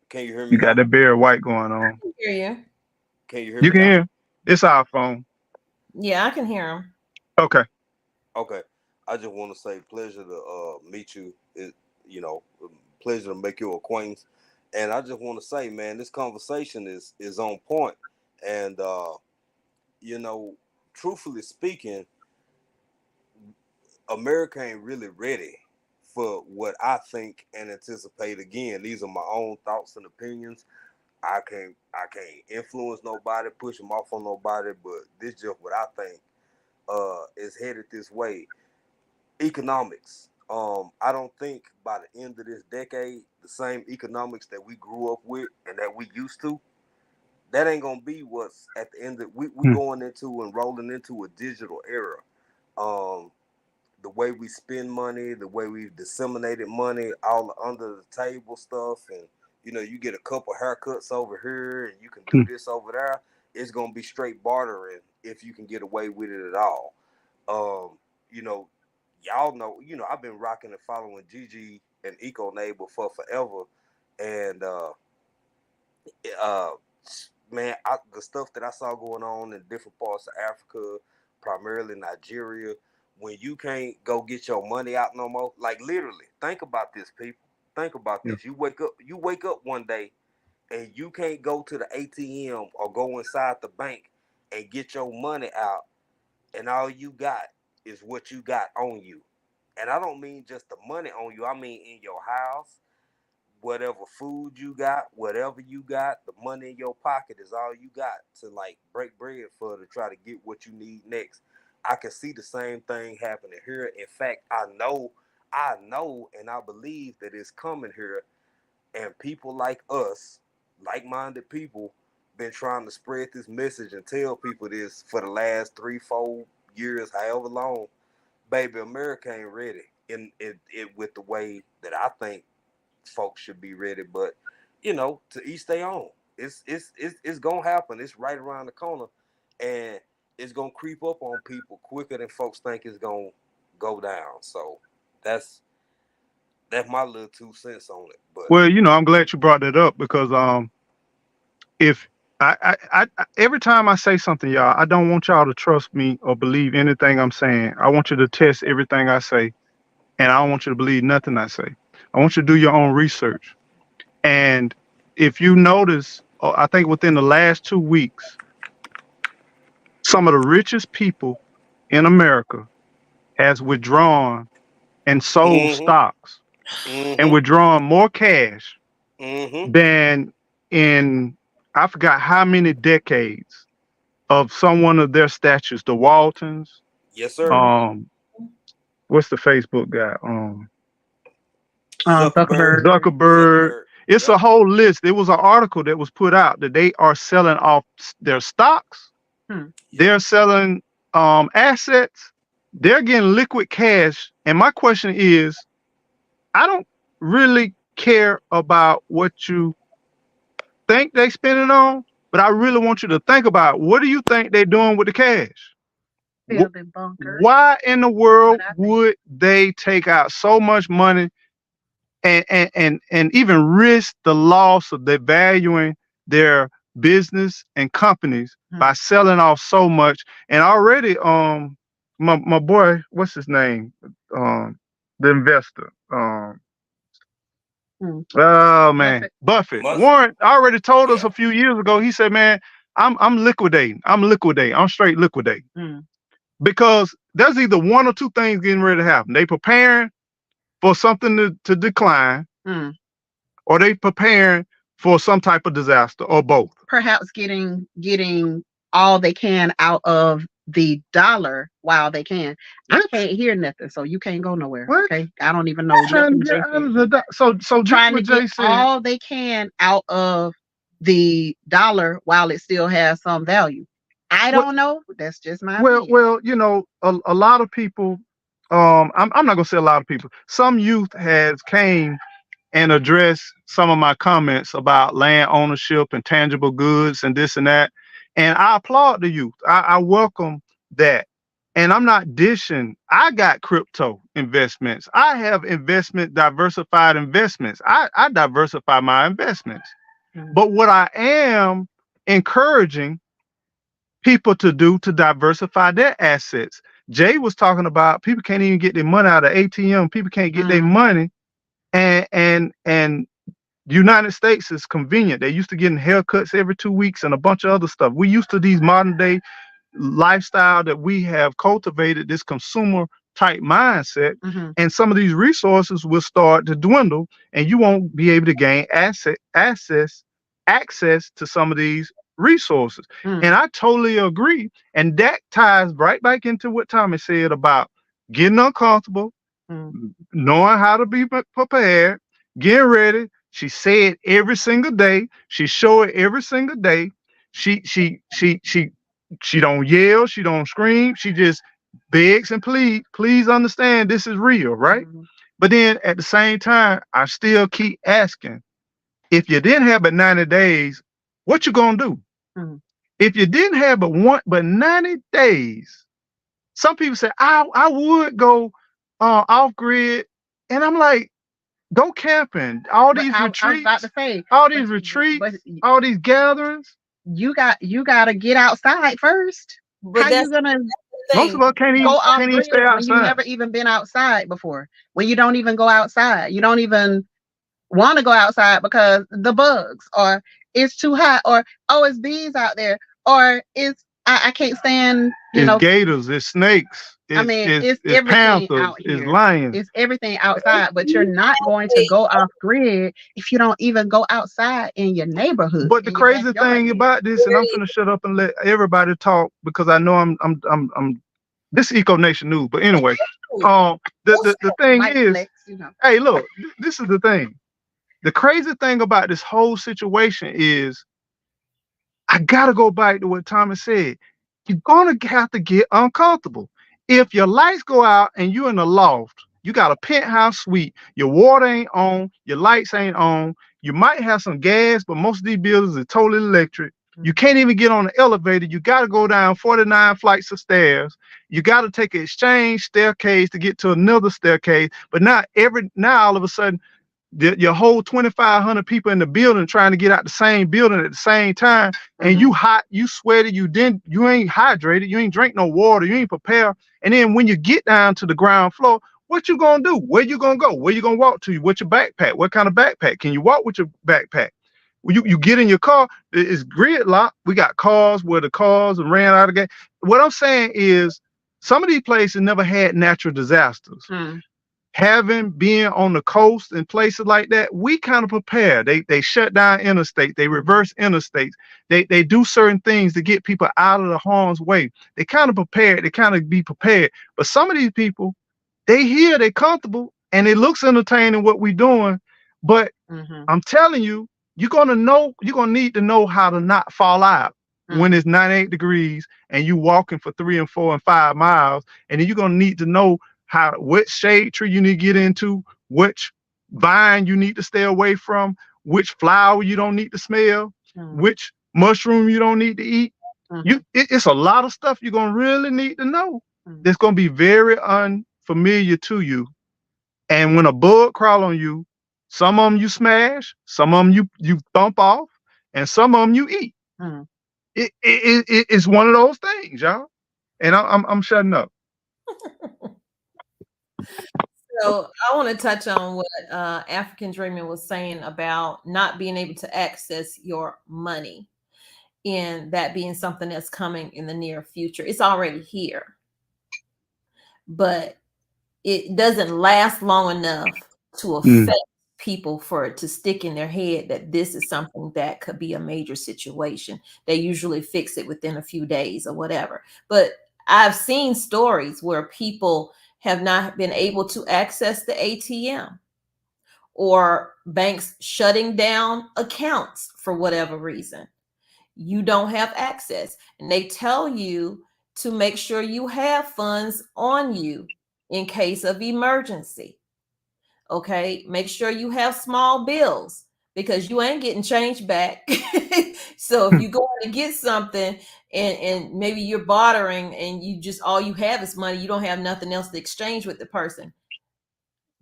Speaker 4: Can you hear me
Speaker 1: You got
Speaker 4: now?
Speaker 1: that Barry White going
Speaker 3: I
Speaker 1: on.
Speaker 3: can hear you.
Speaker 4: Can you hear
Speaker 1: You
Speaker 4: me
Speaker 1: can
Speaker 4: now?
Speaker 1: hear? It's our phone.
Speaker 3: Yeah, I can hear him.
Speaker 1: Okay.
Speaker 4: Okay, I just want to say pleasure to meet you. You know, pleasure to make your acquaintance. And I just want to say, man, this conversation is on point. And you know, truthfully speaking, America ain't really ready for what I think and anticipate. Again, these are my own thoughts and opinions. I can't influence nobody, push them off on nobody, but this just what I think is headed this way. Economics. I don't think by the end of this decade, the same economics that we grew up with and that we used to, that ain't gonna be what's at the end of we
Speaker 1: Hmm.
Speaker 4: going into and rolling into a digital era. Um, the way we spend money, the way we've disseminated money, all the under the table stuff, and you get a couple haircuts over here, and you can do
Speaker 1: Hmm.
Speaker 4: this over there. It's gonna be straight bartering if you can get away with it at all. Um, you know, y'all know, I've been rocking and following Gigi and Eco Neighbor for forever, and uh, man, the stuff that I saw going on in different parts of Africa, primarily Nigeria, when you can't go get your money out no more, like literally, think about this, people. Think about
Speaker 1: Yeah.
Speaker 4: this. You wake up one day and you can't go to the ATM or go inside the bank and get your money out, and all you got is what you got on you. And I don't mean just the money on you. I mean in your house, whatever food you got, whatever you got, the money in your pocket is all you got to like break bread for to try to get what you need next. I can see the same thing happening here. In fact, I know, and I believe that it's coming here. And people like us, like-minded people, been trying to spread this message and tell people this for the last 3, 4 years, however long, baby, America ain't ready in it with the way that I think folks should be ready. But to each their own. It's gonna happen. It's right around the corner, and it's gonna creep up on people quicker than folks think it's gonna go down. So that's my little 2 cents on it. But
Speaker 1: Well, I'm glad you brought that up because if every time I say something, y'all, I don't want y'all to trust me or believe anything I'm saying. I want you to test everything I say, and I don't want you to believe nothing I say. I want you to do your own research. And if you notice, I think within the last 2 weeks, some of the richest people in America has withdrawn and sold
Speaker 4: mm-hmm,
Speaker 1: stocks and
Speaker 4: mm-hmm,
Speaker 1: withdrawn more cash
Speaker 4: mm-hmm.
Speaker 1: than in I forgot how many decades of someone of their statures, the Waltons,
Speaker 4: Yes, sir.
Speaker 3: Mhm.
Speaker 1: um, what's the Facebook guy?
Speaker 4: Zuckerberg.
Speaker 2: Zuckerberg.
Speaker 1: Zuckerberg.
Speaker 4: Zuckerberg.
Speaker 1: It's
Speaker 4: Yep.
Speaker 1: a whole list. There was an article that was put out that they are selling off their stocks.
Speaker 2: Hmm.
Speaker 4: Yep.
Speaker 1: They're selling assets. They're getting liquid cash. And my question is, I don't really care about what you think they spending on, but I really want you to think about what do you think they're doing with the cash?
Speaker 2: Building bunkers.
Speaker 1: Why in the world
Speaker 2: What I think.
Speaker 1: would they take out so much money and even risk the loss of their valuing their business and companies by selling off so much? And already my boy, what's his name? The investor.
Speaker 2: Hmm.
Speaker 1: Oh man,
Speaker 2: Buffett.
Speaker 1: Buffett.
Speaker 4: Must.
Speaker 1: Warren already told us
Speaker 4: Yeah.
Speaker 1: a few years ago. He said, "Man, I'm liquidating. I'm straight liquidating
Speaker 2: Hmm.
Speaker 1: because there's either one or two things getting ready to happen. They preparing for something to decline,
Speaker 2: Hmm.
Speaker 1: or they preparing for some type of disaster, or both."
Speaker 2: Perhaps getting all they can out of the dollar while they can. I
Speaker 1: What?
Speaker 2: can't hear nothing, so you can't go nowhere.
Speaker 1: What?
Speaker 2: Okay, I don't even know
Speaker 1: Trying
Speaker 2: nothing.
Speaker 1: to get
Speaker 2: Jay
Speaker 1: out of
Speaker 2: said.
Speaker 1: the so this
Speaker 2: Trying to
Speaker 1: what Jay
Speaker 2: get
Speaker 1: said.
Speaker 2: all they can out of the dollar while it still has some value. I
Speaker 1: What?
Speaker 2: don't know. That's just my
Speaker 1: Well,
Speaker 2: opinion.
Speaker 1: a lot of people. I'm not gonna say a lot of people. Some youth has came and address some of my comments about land ownership and tangible goods and this and that. And I applaud the youth. I welcome that. And I'm not dishing. I got crypto investments. I have diversified investments. I diversify my investments.
Speaker 2: Mhm.
Speaker 1: But what I am encouraging people to do to diversify their assets. Jay was talking about people can't even get their money out of ATM. People can't get their
Speaker 2: Mhm.
Speaker 1: money and United States is convenient. They used to getting haircuts every 2 weeks and a bunch of other stuff. We used to these modern day lifestyle that we have cultivated, this consumer type mindset,
Speaker 2: Mhm.
Speaker 1: and some of these resources will start to dwindle, and you won't be able to gain access to some of these resources.
Speaker 2: Mhm.
Speaker 1: And I totally agree. And that ties right back into what Tommy said about getting uncomfortable,
Speaker 2: Mhm.
Speaker 1: knowing how to be prepared, getting ready. She say it every single day. She show it every single day. She don't yell. She don't scream. She just begs and pleads. Please understand this is real, right?
Speaker 2: Mhm.
Speaker 1: But then at the same time, I still keep asking, if you didn't have but 90 days, what you gonna do?
Speaker 2: Mhm.
Speaker 1: If you didn't have but 90 days, some people say I would go off grid, and I'm like, go camping.
Speaker 2: But I was about to say,
Speaker 1: All
Speaker 2: but
Speaker 1: these
Speaker 2: but
Speaker 1: retreats, all these gatherings.
Speaker 2: you got to get outside first.
Speaker 3: But
Speaker 2: How you
Speaker 3: that's
Speaker 2: gonna
Speaker 3: the
Speaker 1: Most
Speaker 3: thing.
Speaker 1: of us
Speaker 2: go off
Speaker 1: can't even
Speaker 2: grid
Speaker 1: stay
Speaker 2: when you
Speaker 1: outside.
Speaker 2: never even been outside before? When you don't even go outside, you don't even want to go outside because the bugs, or it's too hot, or oh, it's bees out there, or it's I can't stand.
Speaker 1: It's gators, it's snakes,
Speaker 2: I mean, it's
Speaker 1: it's
Speaker 2: everything
Speaker 1: panthers,
Speaker 2: out
Speaker 1: it's
Speaker 2: here.
Speaker 1: lions.
Speaker 2: It's everything outside, but you're not going to go off grid if you don't even go outside in your neighborhood,
Speaker 1: But the
Speaker 2: in your
Speaker 1: crazy
Speaker 2: backyard.
Speaker 1: thing about this, and I'm finna shut up and let everybody talk because I know I'm this is Eco Nation News. But anyway, the thing
Speaker 2: Like
Speaker 1: is,
Speaker 2: flex.
Speaker 1: hey, look, this is the thing. The crazy thing about this whole situation is I gotta go back to what Thomas said. you're gonna have to get uncomfortable. If your lights go out and you're in a loft, you got a penthouse suite, your water ain't on, your lights ain't on, you might have some gas, but most of these buildings are totally electric. You can't even get on the elevator. You got to go down 49 flights of stairs. You got to take an exchange staircase to get to another staircase. But now all of a sudden your whole 2,500 people in the building trying to get out the same building at the same time, and you hot, you sweaty, you ain't hydrated, you ain't drink no water, you ain't prepared. And then when you get down to the ground floor, what you gonna do? Where you gonna go? Where you gonna walk to? What's your backpack? What kind of backpack? Can you walk with your backpack? When you get in your car, it's gridlock. We got cars where the cars ran out of gas. What I'm saying is, some of these places never had natural disasters. Having been on the coast and places like that, we kind of prepare. They shut down interstate, they reverse interstates, they do certain things to get people out of the harm's way. They kind of prepared, they kind of be prepared. But some of these people, they comfortable, and it looks entertaining what we doing. But I'm telling you, you're gonna need to know how to not fall out when it's 98 degrees and you walking for 3 and 4 and 5 miles. And then you're gonna need to know what shade tree you need to get into, which vine you need to stay away from, which flower you don't need to smell, which mushroom you don't need to eat. It's a lot of stuff you're gonna really need to know that's gonna be very unfamiliar to you. And when a bug crawl on you, some of them you smash, some of them you thump off, and some of them you eat. It's one of those things, y'all. And I'm shutting up.
Speaker 3: So I want to touch on what African Dreaming was saying about not being able to access your money, and that being something that's coming in the near future. It's already here, but it doesn't last long enough to affect people for it to stick in their head that this is something that could be a major situation. They usually fix it within a few days or whatever. But I've seen stories where people have not been able to access the ATM, or banks shutting down accounts for whatever reason. You don't have access, and they tell you to make sure you have funds on you in case of emergency. Okay, make sure you have small bills, because you ain't getting change back. So if you go to get something and maybe you're bartering and you just all you have is money, you don't have nothing else to exchange with the person.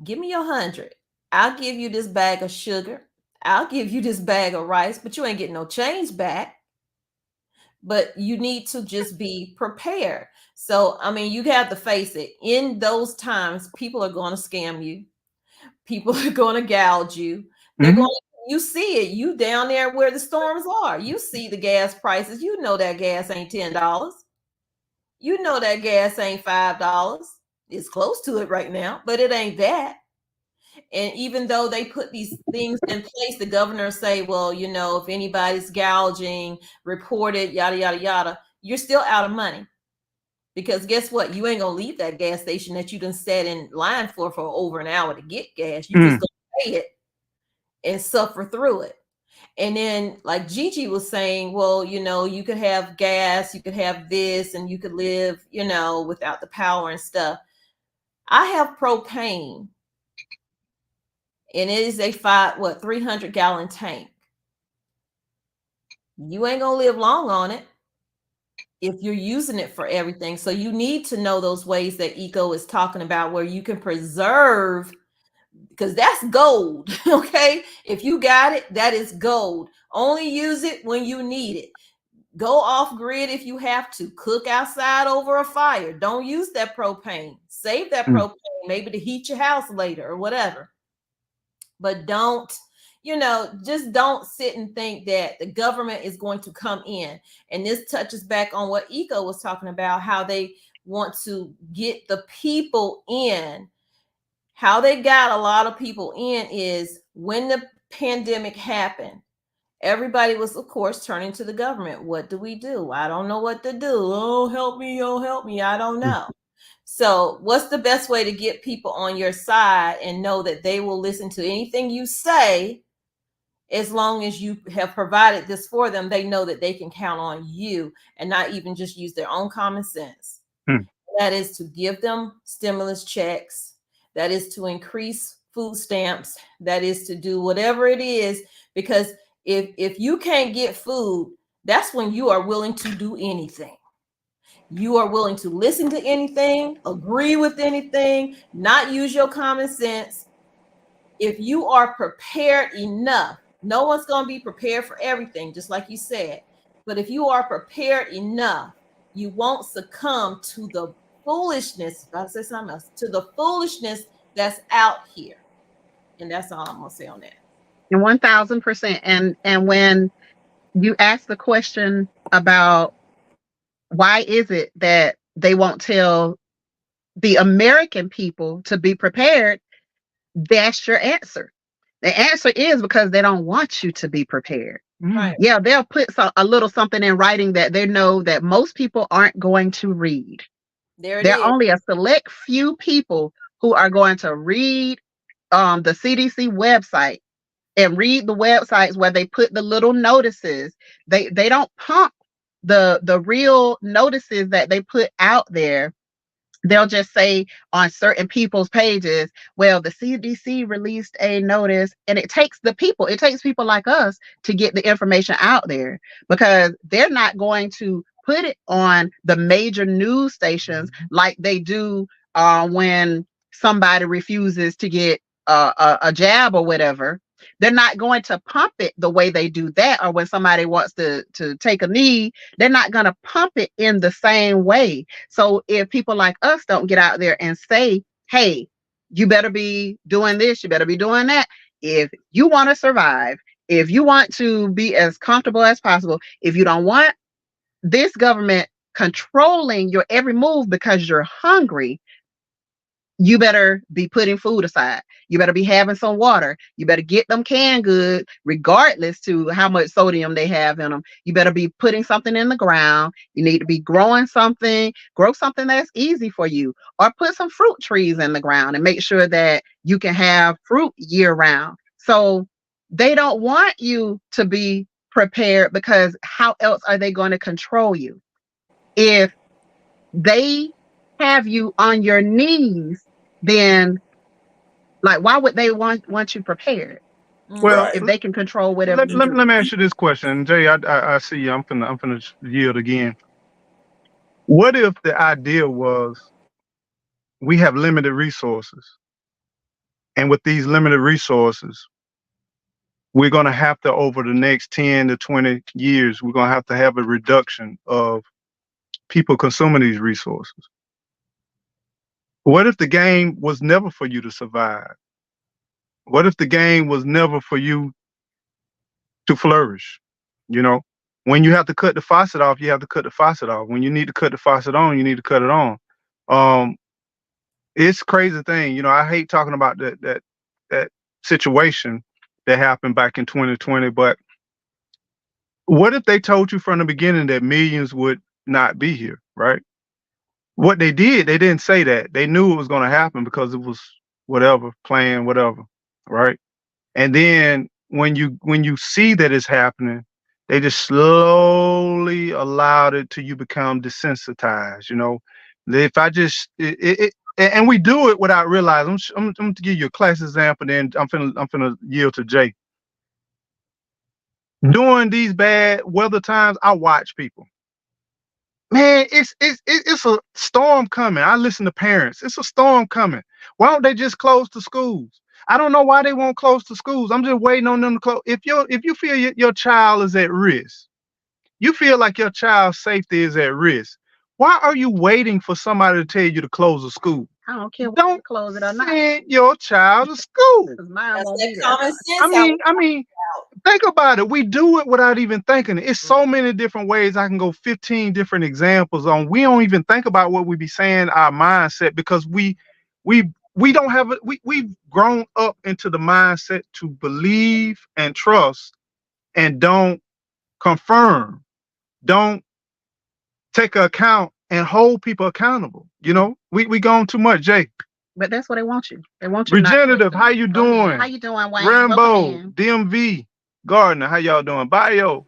Speaker 3: Give me your 100. I'll give you this bag of sugar. I'll give you this bag of rice, but you ain't getting no change back. But you need to just be prepared. So, I mean, you have to face it. In those times, people are going to scam you. People are going to gouge you. They're going to, you see it. You down there where the storms are. You see the gas prices. You know that gas ain't $10. You know that gas ain't $5. It's close to it right now, but it ain't that. And even though they put these things in place, the governor say, well, you know, if anybody's gouging, report it, yada, yada, yada, you're still out of money. Because guess what? You ain't going to leave that gas station that you done sat in line for over an hour to get gas. You just going to pay it and suffer through it. And then, like Gigi was saying, well, you know, you could have gas, you could have this, and you could live, you know, without the power and stuff. I have propane, and it is a 300-gallon tank. You ain't gonna live long on it if you're using it for everything. So you need to know those ways that Eco is talking about, where you can preserve, because that's gold. Okay, if you got it, that is gold. Only use it when you need it. Go off grid if you have to. Cook outside over a fire. Don't use that propane. Save that propane, maybe to heat your house later or whatever. But don't, you know, just don't sit and think that the government is going to come in. And this touches back on what Eco was talking about, how they want to get the people in. How they got a lot of people in is when the pandemic happened, everybody was, of course, turning to the government. What do we do? I don't know what to do. Oh, help me. Oh, help me. I don't know. So what's the best way to get people on your side and know that they will listen to anything you say as long as you have provided this for them, they know that they can count on you and not even just use their own common sense. That is to give them stimulus checks. That is to increase food stamps. That is to do whatever it is, because if you can't get food, that's when you are willing to do anything. You are willing to listen to anything, agree with anything, not use your common sense. If you are prepared enough, no one's going to be prepared for everything, just like you said. But if you are prepared enough, you won't succumb to the foolishness, if I say something else, to the foolishness that's out here. And that's all I'm going to say on that.
Speaker 2: And 1000%. And when you ask the question about why is it that they won't tell the American people to be prepared, that's your answer. The answer is because they don't want you to be prepared.
Speaker 3: Right.
Speaker 2: Yeah, they'll put a little something in writing that they know that most people aren't going to read.
Speaker 3: There it
Speaker 2: There
Speaker 3: is.
Speaker 2: are only a select few people who are going to read the CDC website and read the websites where they put the little notices. They don't pump the real notices that they put out there. They'll just say on certain people's pages, well, the CDC released a notice, and it takes people like us to get the information out there, because they're not going to put it on the major news stations like they do when somebody refuses to get a jab or whatever. They're not going to pump it the way they do that, or when somebody wants to take a knee, they're not going to pump it in the same way. So if people like us don't get out there and say, hey, you better be doing this, you better be doing that. If you want to survive, if you want to be as comfortable as possible, if you don't want this government controlling your every move because you're hungry, you better be putting food aside. You better be having some water. You better get them canned goods, regardless to how much sodium they have in them. You better be putting something in the ground. You need to be growing something. Grow something that's easy for you, or put some fruit trees in the ground and make sure that you can have fruit year round. So they don't want you to be prepared, because how else are they going to control you? If they have you on your knees, then like why would they want you prepared
Speaker 1: Well,
Speaker 4: Right.
Speaker 2: if they can control whatever
Speaker 1: let,
Speaker 2: you
Speaker 1: let,
Speaker 2: do?
Speaker 1: let me ask you this question, Jay. I see you. I'm finna yield again. What if the idea was we have limited resources, and with these limited resources, we're gonna have to, over the next 10 to 20 years, we're gonna have a reduction of people consuming these resources. What if the game was never for you to survive? What if the game was never for you to flourish? You know, when you have to cut the faucet off, you have to cut the faucet off. When you need to cut the faucet on, you need to cut it on. Um, it's a crazy thing. You know, I hate talking about that situation that happened back in 2020. But what if they told you from the beginning that millions would not be here, right? What they did, they didn't say that. They knew it was going to happen because it was whatever, playing whatever, right? And then when you see that it's happening, they just slowly allowed it to you become desensitized. You know, if I just and we do it without realizing. I'm going to give you a class example, then I'm finna yield to Jay. During these bad weather times, I watch people. Man, it's a storm coming. I listen to parents. It's a storm coming. Why don't they just close the schools? I don't know why they won't close the schools. I'm just waiting on them to close. If you feel your child is at risk, you feel like your child's safety is at risk, why are you waiting for somebody to tell you to close the school?
Speaker 2: I don't care whether you
Speaker 1: Don't
Speaker 2: close it or not,
Speaker 1: send your child to school.
Speaker 2: because mine
Speaker 3: That's
Speaker 2: won't
Speaker 3: that
Speaker 2: be there.
Speaker 3: common
Speaker 1: I
Speaker 3: sense.
Speaker 1: mean, I mean, think about it. We do it without even thinking it. It's so many different ways. I can go 15 different examples on. We don't even think about what we be saying, our mindset, because we don't have it. We've grown up into the mindset to believe and trust, and don't confirm, don't take account and hold people accountable. You know, we gone too much. Jay,
Speaker 2: But that's what they want you. They want you not.
Speaker 1: Regenerative, how you doing?
Speaker 2: How you doing, Wayne? Welcome
Speaker 1: Rambo,
Speaker 2: in.
Speaker 1: DMV. Gardner, how y'all doing? Bayou,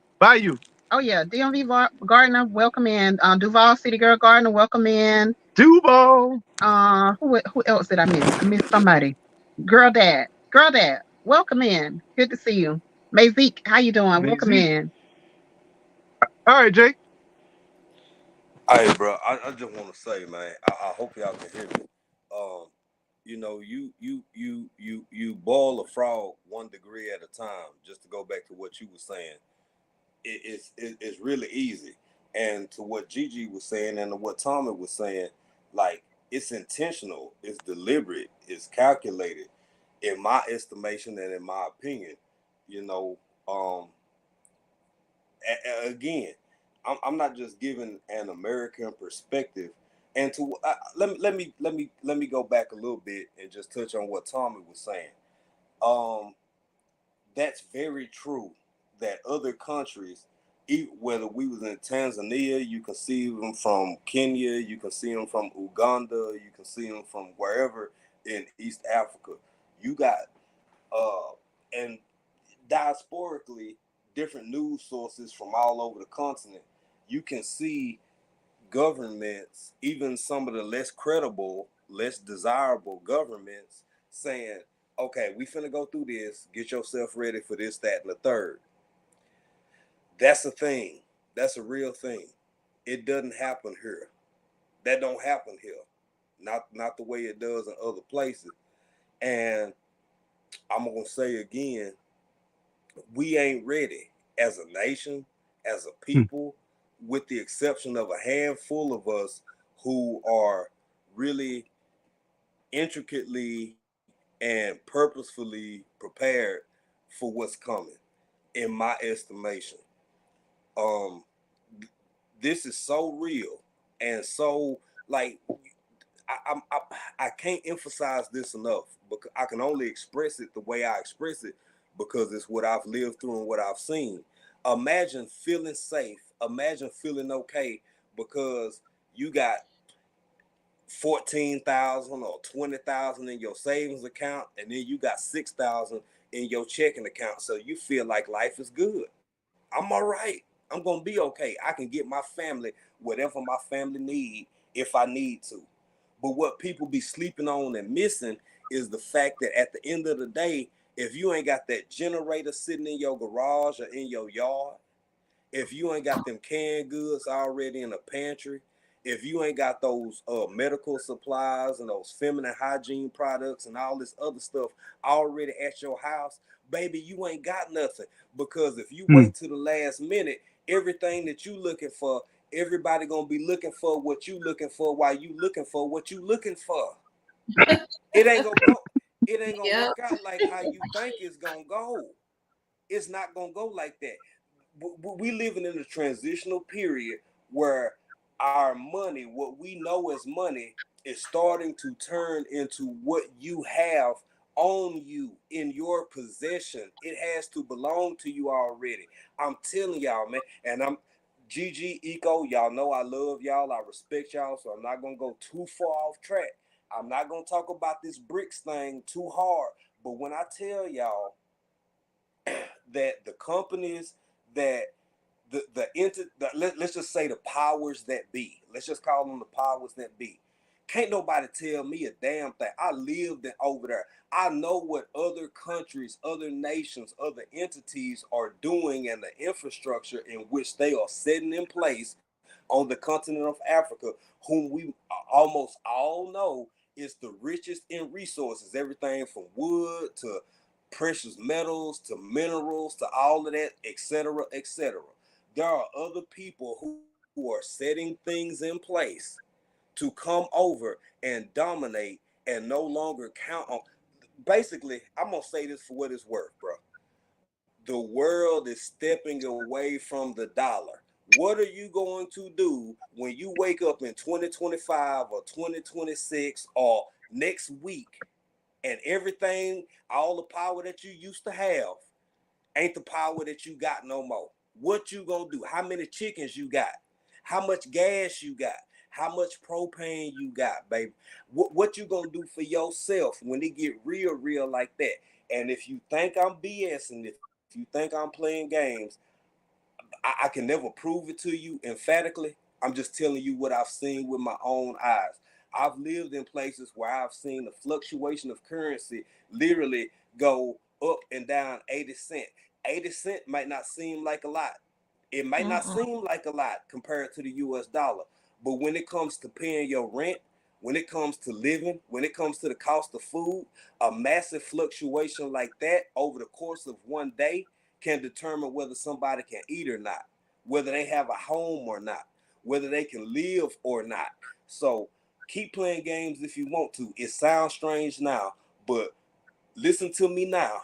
Speaker 2: Oh yeah, DMV Gardner, welcome in. Duval City Girl Gardner, welcome in.
Speaker 1: Duval,
Speaker 2: Who else did I miss? I missed somebody. Girl Dad, welcome in. Good to see you. Mazik, how you doing? Welcome
Speaker 1: Mazie.
Speaker 2: in.
Speaker 1: All right, Jake.
Speaker 4: Hey, bro, I just want to say, man, I hope y'all can hear me. Um, you boil a frog 1 degree at a time. Just to go back to what you were saying, it's really easy. And to what Gigi was saying, and to what Tommy was saying, like it's intentional, it's deliberate, it's calculated, in my estimation and in my opinion. You know, um, again, I'm not just giving an American perspective. And to let me go back a little bit and just touch on what Tommy was saying. Um, that's very true. That other countries, whether we was in Tanzania, you can see them from Kenya, you can see them from Uganda, you can see them from wherever in East Africa. You got uh, and diasporically different news sources from all over the continent. You can see governments, even some of the less credible, less desirable governments, saying, okay, we finna go through this, get yourself ready for this, that, and the third. That's a thing. That's a real thing. It doesn't happen here. That don't happen here. Not the way it does in other places. And I'm gonna say again, we ain't ready as a nation, as a
Speaker 1: Hmm.
Speaker 4: people, with the exception of a handful of us who are really intricately and purposefully prepared for what's coming, in my estimation. Um, this is so real and so like I can't emphasize this enough because I can only express it the way I express it because it's what I've lived through and what I've seen. Imagine feeling safe. Imagine feeling okay because you got 14,000 or 20,000 in your savings account, and then you got 6,000 in your checking account. So you feel like life is good. I'm all right. I'm gonna be okay. I can get my family whatever my family need if I need to. But what people be sleeping on and missing is the fact that at the end of the day, if you ain't got that generator sitting in your garage or in your yard, if you ain't got them canned goods already in the pantry, if you ain't got those medical supplies and those feminine hygiene products and all this other stuff already at your house, baby, you ain't got nothing. Because if you
Speaker 1: Hmm.
Speaker 4: wait to the last minute, everything that you looking for, everybody gonna be looking for what you looking for while you looking for what you looking for. It ain't gonna go. It ain't gonna
Speaker 3: Yep.
Speaker 4: work out like how you think it's gonna go. It's not gonna go like that. We living in a transitional period where our money, what we know as money, is starting to turn into what you have on you in your possession. It has to belong to you already. I'm telling y'all, man. And I'm GG Eco. Y'all know I love y'all. I respect y'all. So I'm not gonna go too far off track. I'm not gonna talk about this bricks thing too hard. But when I tell y'all that the companies that let's just say the powers that be, let's just call them the powers that be, can't nobody tell me a damn thing. I lived over there. I know what other countries, other nations, other entities are doing, and the infrastructure in which they are setting in place on the continent of Africa, whom we almost all know is the richest in resources, everything from wood to precious metals to minerals to all of that, etc., etc. There are other people who are setting things in place to come over and dominate and no longer count on. Basically, I'm gonna say this for what it's worth, bro. The world is stepping away from the dollar. What are you going to do when you wake up in 2025 or 2026 or next week and everything, all the power that you used to have ain't the power that you got no more? What you gonna do? How many chickens you got? How much gas you got? How much propane you got, baby? What you gonna do for yourself when it get real like that? And if you think I'm BSing, if you If you think I'm playing games, I can never prove it to you emphatically. I'm just telling you what I've seen with my own eyes. I've lived in places where I've seen the fluctuation of currency literally go up and down 80 cents. 80 cents might not seem like a lot. It might not
Speaker 3: Mm-mm.
Speaker 4: seem like a lot compared to the US dollar. But when it comes to paying your rent, when it comes to living, when it comes to the cost of food, a massive fluctuation like that over the course of one day can determine whether somebody can eat or not, whether they have a home or not, whether they can live or not. So keep playing games if you want to. It sounds strange now, but listen to me now.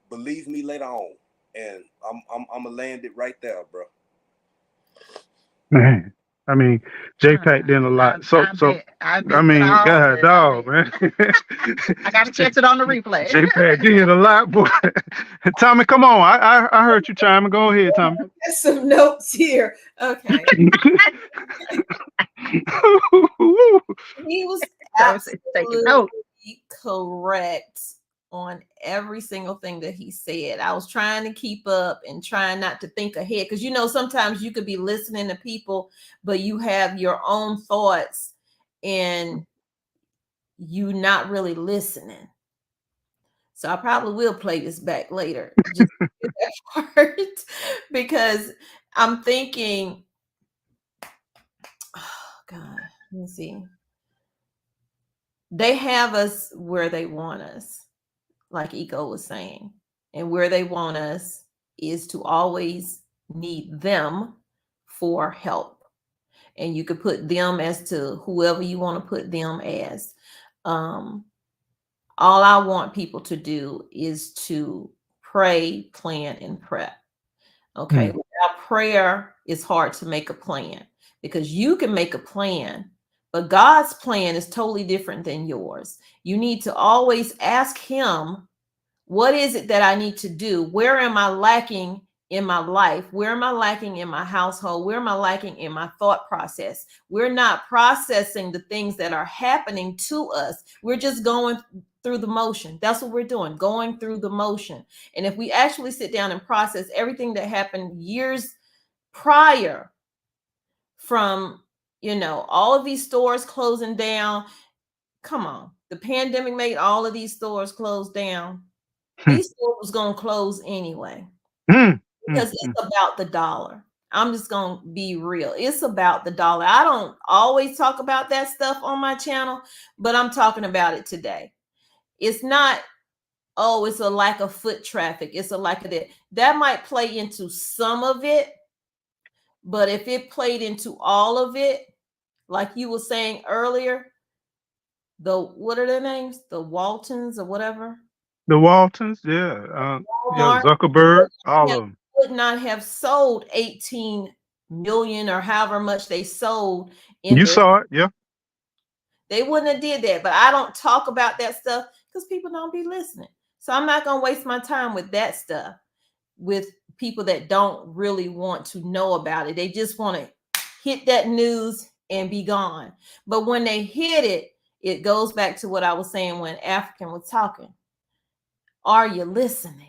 Speaker 4: Believe me later on. And I'm gonna land it right there, bro.
Speaker 1: Man, I mean, J
Speaker 2: Uh,
Speaker 1: packed in a lot. So,
Speaker 2: I
Speaker 1: so
Speaker 2: bet. I
Speaker 1: I
Speaker 2: missed it
Speaker 1: mean,
Speaker 2: all,
Speaker 1: God,
Speaker 2: but I
Speaker 1: dog,
Speaker 2: bet.
Speaker 1: man.
Speaker 2: I got to catch it on the replay.
Speaker 1: J packed in a lot, boy. Tommy, come on. I heard you chiming. Go ahead, Tommy.
Speaker 3: Got some notes here. Okay. He was
Speaker 2: Travis is taking notes.
Speaker 3: absolutely correct on every single thing that he said. I was trying to keep up and trying not to think ahead because sometimes you could be listening to people, but you have your own thoughts and you not really listening. So I probably will play this back later, just that part, because I'm thinking, oh God, let me see. They have us where they want us, like Eco was saying. And where they want us is to always need them for help. And you could put them as to whoever you want to put them as. Um, all I want people to do is to pray, plan, and prep. Okay.
Speaker 1: Hmm.
Speaker 3: Without prayer, it's hard to make a plan because you can make a plan, but God's plan is totally different than yours. You need to always ask Him, what is it that I need to do? Where am I lacking in my life? Where am I lacking in my household? Where am I lacking in my thought process? We're not processing the things that are happening to us. We're just going through the motion. That's what we're doing, going through the motion. And if we actually sit down and process everything that happened years prior, from all of these stores closing down, come on, the pandemic made all of these stores close down. These stores was going to close anyway
Speaker 1: Hmm.
Speaker 3: because it's about the dollar. I'm just going to be real. It's about the dollar. I don't always talk about that stuff on my channel, but I'm talking about it today. It's not, oh, it's a lack of foot traffic. It's a lack of that. That might play into some of it, but if it played into all of it, like you were saying earlier, what are their names? The Waltons or whatever.
Speaker 1: The Waltons, yeah, yeah,
Speaker 3: Walmart
Speaker 1: Zuckerberg, all of them.
Speaker 3: would not have sold 18 million or however much they sold in
Speaker 1: You
Speaker 3: their,
Speaker 1: saw it, yeah.
Speaker 3: they wouldn't have did that. But I don't talk about that stuff because people don't be listening. So I'm not gonna waste my time with that stuff with people that don't really want to know about it. They just want to hit that news and be gone. But when they hit it, it goes back to what I was saying when African was talking. Are you listening?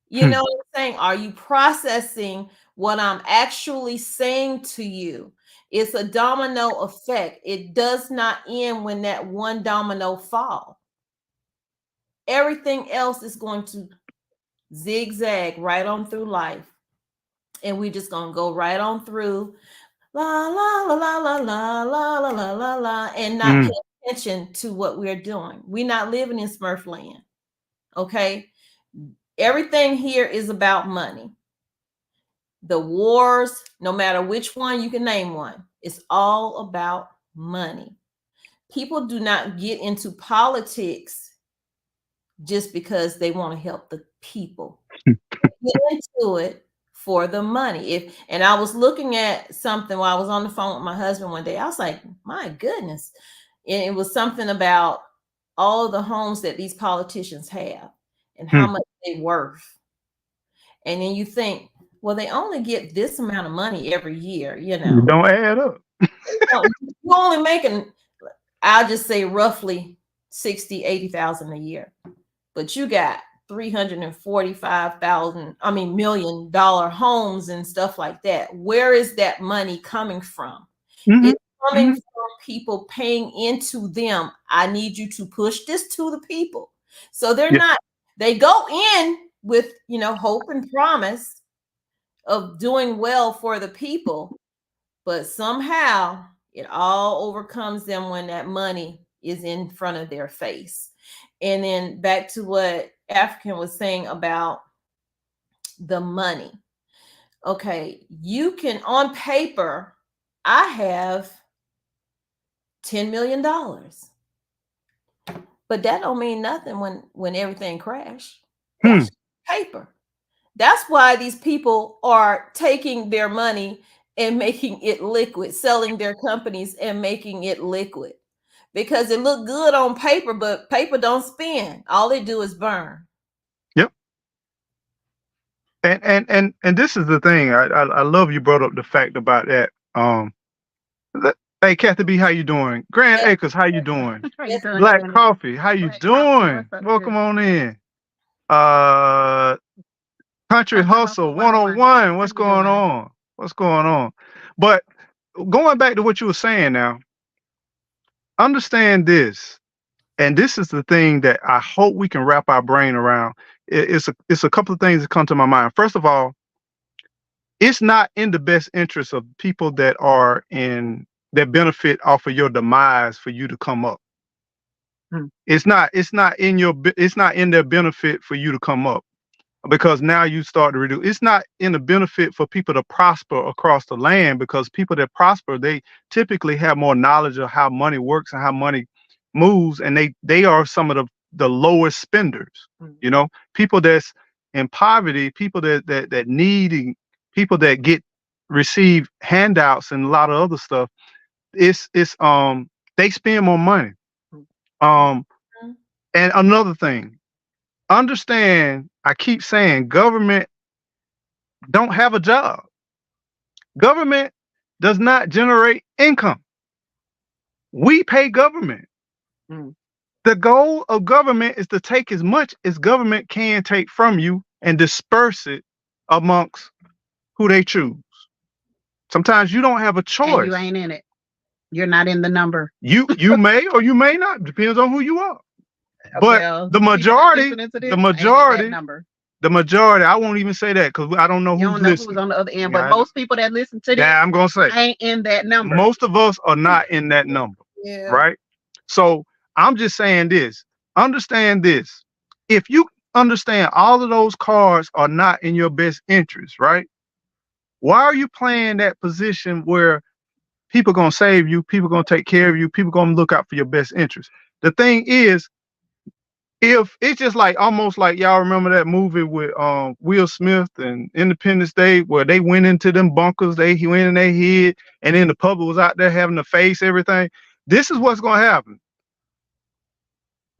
Speaker 3: You know what I'm saying? Are you processing what I'm actually saying to you? It's a domino effect. It does not end when that one domino falls. Everything else is going to zigzag right on through life. And we're just going to go right on through la la la la la la la la la la la and not pay attention to what we're doing. We're not living in Smurf land. Okay? Everything here is about money. The wars, no matter which one, you can name one, it's all about money. People do not get into politics just because they want to help the people. They get into it for the money. And I was looking at something while I was on the phone with my husband one day. I was like, my goodness. And it was something about all of the homes that these politicians have and how much they worth. And then you think, well, they only get this amount of money every year,
Speaker 1: It don't add up.
Speaker 3: You're only making, I'll just say roughly 60, 80,000 a year. But you got $345 million homes and stuff like that. Where is that money coming from?
Speaker 1: Mhm,
Speaker 3: It's coming
Speaker 1: mhm.
Speaker 3: from people paying into them. I need you to push this to the people. So they're
Speaker 1: Yeah,
Speaker 3: not, they go in with, hope and promise of doing well for the people, but somehow it all overcomes them when that money is in front of their face. And then back to what African was saying about the money. Okay, you can, on paper, I have $10 million, but that don't mean nothing when everything crash.
Speaker 1: hmm,
Speaker 3: That's paper. That's why these people are taking their money and making it liquid, selling their companies and making it liquid, because it look good on paper, but paper don't spin. All they do is burn.
Speaker 1: yep. And this is the thing. I love you brought up the fact about that. Hey, Kathy B, how you doing? Grand
Speaker 3: Yes,
Speaker 1: Acres, how you doing?
Speaker 2: How you
Speaker 3: yes,
Speaker 2: doing,
Speaker 1: Black
Speaker 2: Granny?
Speaker 1: Coffee, how you
Speaker 2: Black Coffee,
Speaker 1: doing?
Speaker 2: what's up,
Speaker 1: Welcome
Speaker 2: sis?
Speaker 1: on in. Uh, Country
Speaker 2: Country Hustle
Speaker 1: Hustle
Speaker 2: 101.
Speaker 1: 101.
Speaker 2: How
Speaker 1: What's
Speaker 2: you
Speaker 1: going
Speaker 2: doing?
Speaker 1: on? What's going on? But going back to what you were saying now, understand this, and this is the thing that I hope we can wrap our brain around. It's a couple of things that come to my mind. First of all, it's not in the best interest of people that benefit off of your demise for you to come up.
Speaker 2: Hmm.
Speaker 1: It's not in their benefit for you to come up, because now you start to reduce. It's not in the benefit for people to prosper across the land, because people that prosper, they typically have more knowledge of how money works and how money moves, and they are some of the lowest spenders.
Speaker 2: Hmm.
Speaker 1: People that's in poverty, people that needing, people that receive handouts and a lot of other stuff. It's they spend more money.
Speaker 2: Hmm.
Speaker 1: Um,
Speaker 3: Mhm.
Speaker 1: and another thing, understand. I keep saying government don't have a job. Government does not generate income. We pay government.
Speaker 2: Hmm.
Speaker 1: The goal of government is to take as much as government can take from you and disperse it amongst who they choose. Sometimes you don't have a
Speaker 2: And you
Speaker 1: choice.
Speaker 2: ain't in it. You're not in the number.
Speaker 1: You may or you may not, depends on who you are. But
Speaker 2: Well,
Speaker 1: the
Speaker 2: people that
Speaker 1: majority,
Speaker 2: listening to
Speaker 1: the
Speaker 2: this ain't in that
Speaker 1: majority,
Speaker 2: number.
Speaker 1: the majority, I won't even say that because I don't know
Speaker 2: You
Speaker 1: who's
Speaker 2: don't know who's
Speaker 1: listening.
Speaker 2: on the other end, but
Speaker 1: Yeah,
Speaker 2: most people that listen to this
Speaker 1: I'm gonna say
Speaker 2: ain't in that number.
Speaker 1: most of us are not in that number,
Speaker 3: Yeah.
Speaker 1: right? So I'm just saying this. Understand this. If you understand all of those cards are not in your best interest, right? Why are you playing that position where people gonna save you, people gonna take care of you, people gonna look out for your best interest? The thing is, if it's just like almost like y'all remember that movie with Will Smith and Independence Day where they went into them bunkers, he went in their head, and then the public was out there having to face everything. This is what's gonna happen.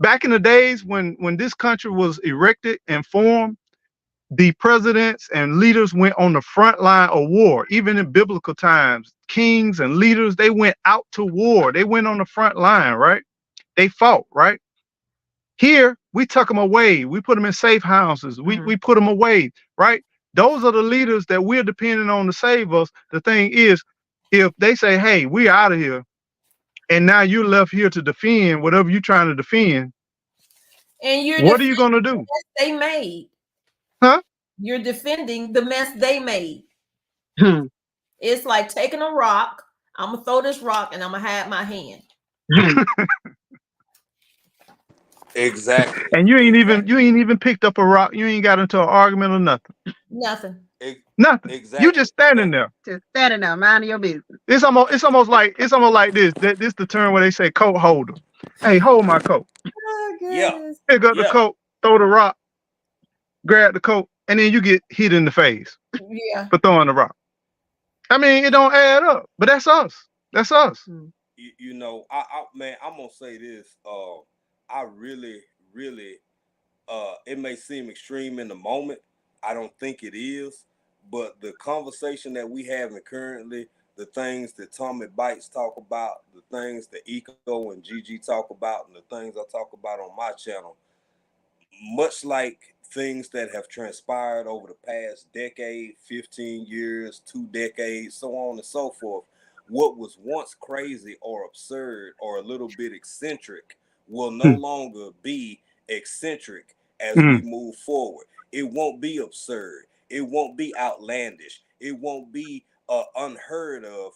Speaker 1: Back in the days when this country was erected and formed, the presidents and leaders went on the front line of war. Even in biblical times, kings and leaders, they went out to war. They went on the front line, right? They fought, right? Here, we tuck them away. We put them in safe houses. We put them away, right? Those are the leaders that we're depending on to save us. The thing is, if they say, hey, we're out of here, and now you're left here to defend whatever you're trying to defend,
Speaker 3: And you're
Speaker 1: what are
Speaker 3: defending
Speaker 1: you going to
Speaker 3: the
Speaker 1: do?
Speaker 3: mess they made.
Speaker 1: Huh?
Speaker 3: You're defending the mess they made.
Speaker 2: Hmm.
Speaker 3: It's like taking a rock. I'm gonna throw this rock and I'm gonna hide my hand.
Speaker 4: Exactly.
Speaker 1: And you
Speaker 4: Exactly.
Speaker 1: ain't even picked up a rock. You ain't got into an argument or nothing.
Speaker 3: Nothing.
Speaker 4: Ex-
Speaker 1: Nothing. You
Speaker 4: Exactly.
Speaker 1: just standing there.
Speaker 2: Just standing there, minding your business.
Speaker 1: It's almost like this the term where they say coat holder. Hey, hold my coat.
Speaker 3: Oh
Speaker 4: Yeah.
Speaker 3: goodness.
Speaker 1: Pick up the
Speaker 4: Yeah.
Speaker 1: coat, throw the rock, grab the coat, and then you get hit in the face
Speaker 3: Yeah.
Speaker 1: for throwing the rock. I mean, it don't add up. But that's us. That's us.
Speaker 2: Hmm.
Speaker 4: I man, I'm gonna say this. I really, really, it may seem extreme in the moment. I don't think it is, but the conversation that we having currently, the things that Tommy Bites talk about, the things that Eco and Gigi talk about, and the things I talk about on my channel, much like things that have transpired over the past decade, 15 years, 2 decades, so on and so forth, what was once crazy or absurd or a little bit eccentric will no
Speaker 1: Mm,
Speaker 4: longer be eccentric as we
Speaker 1: mm,
Speaker 4: move forward. It won't be absurd. It won't be outlandish. It won't be unheard of.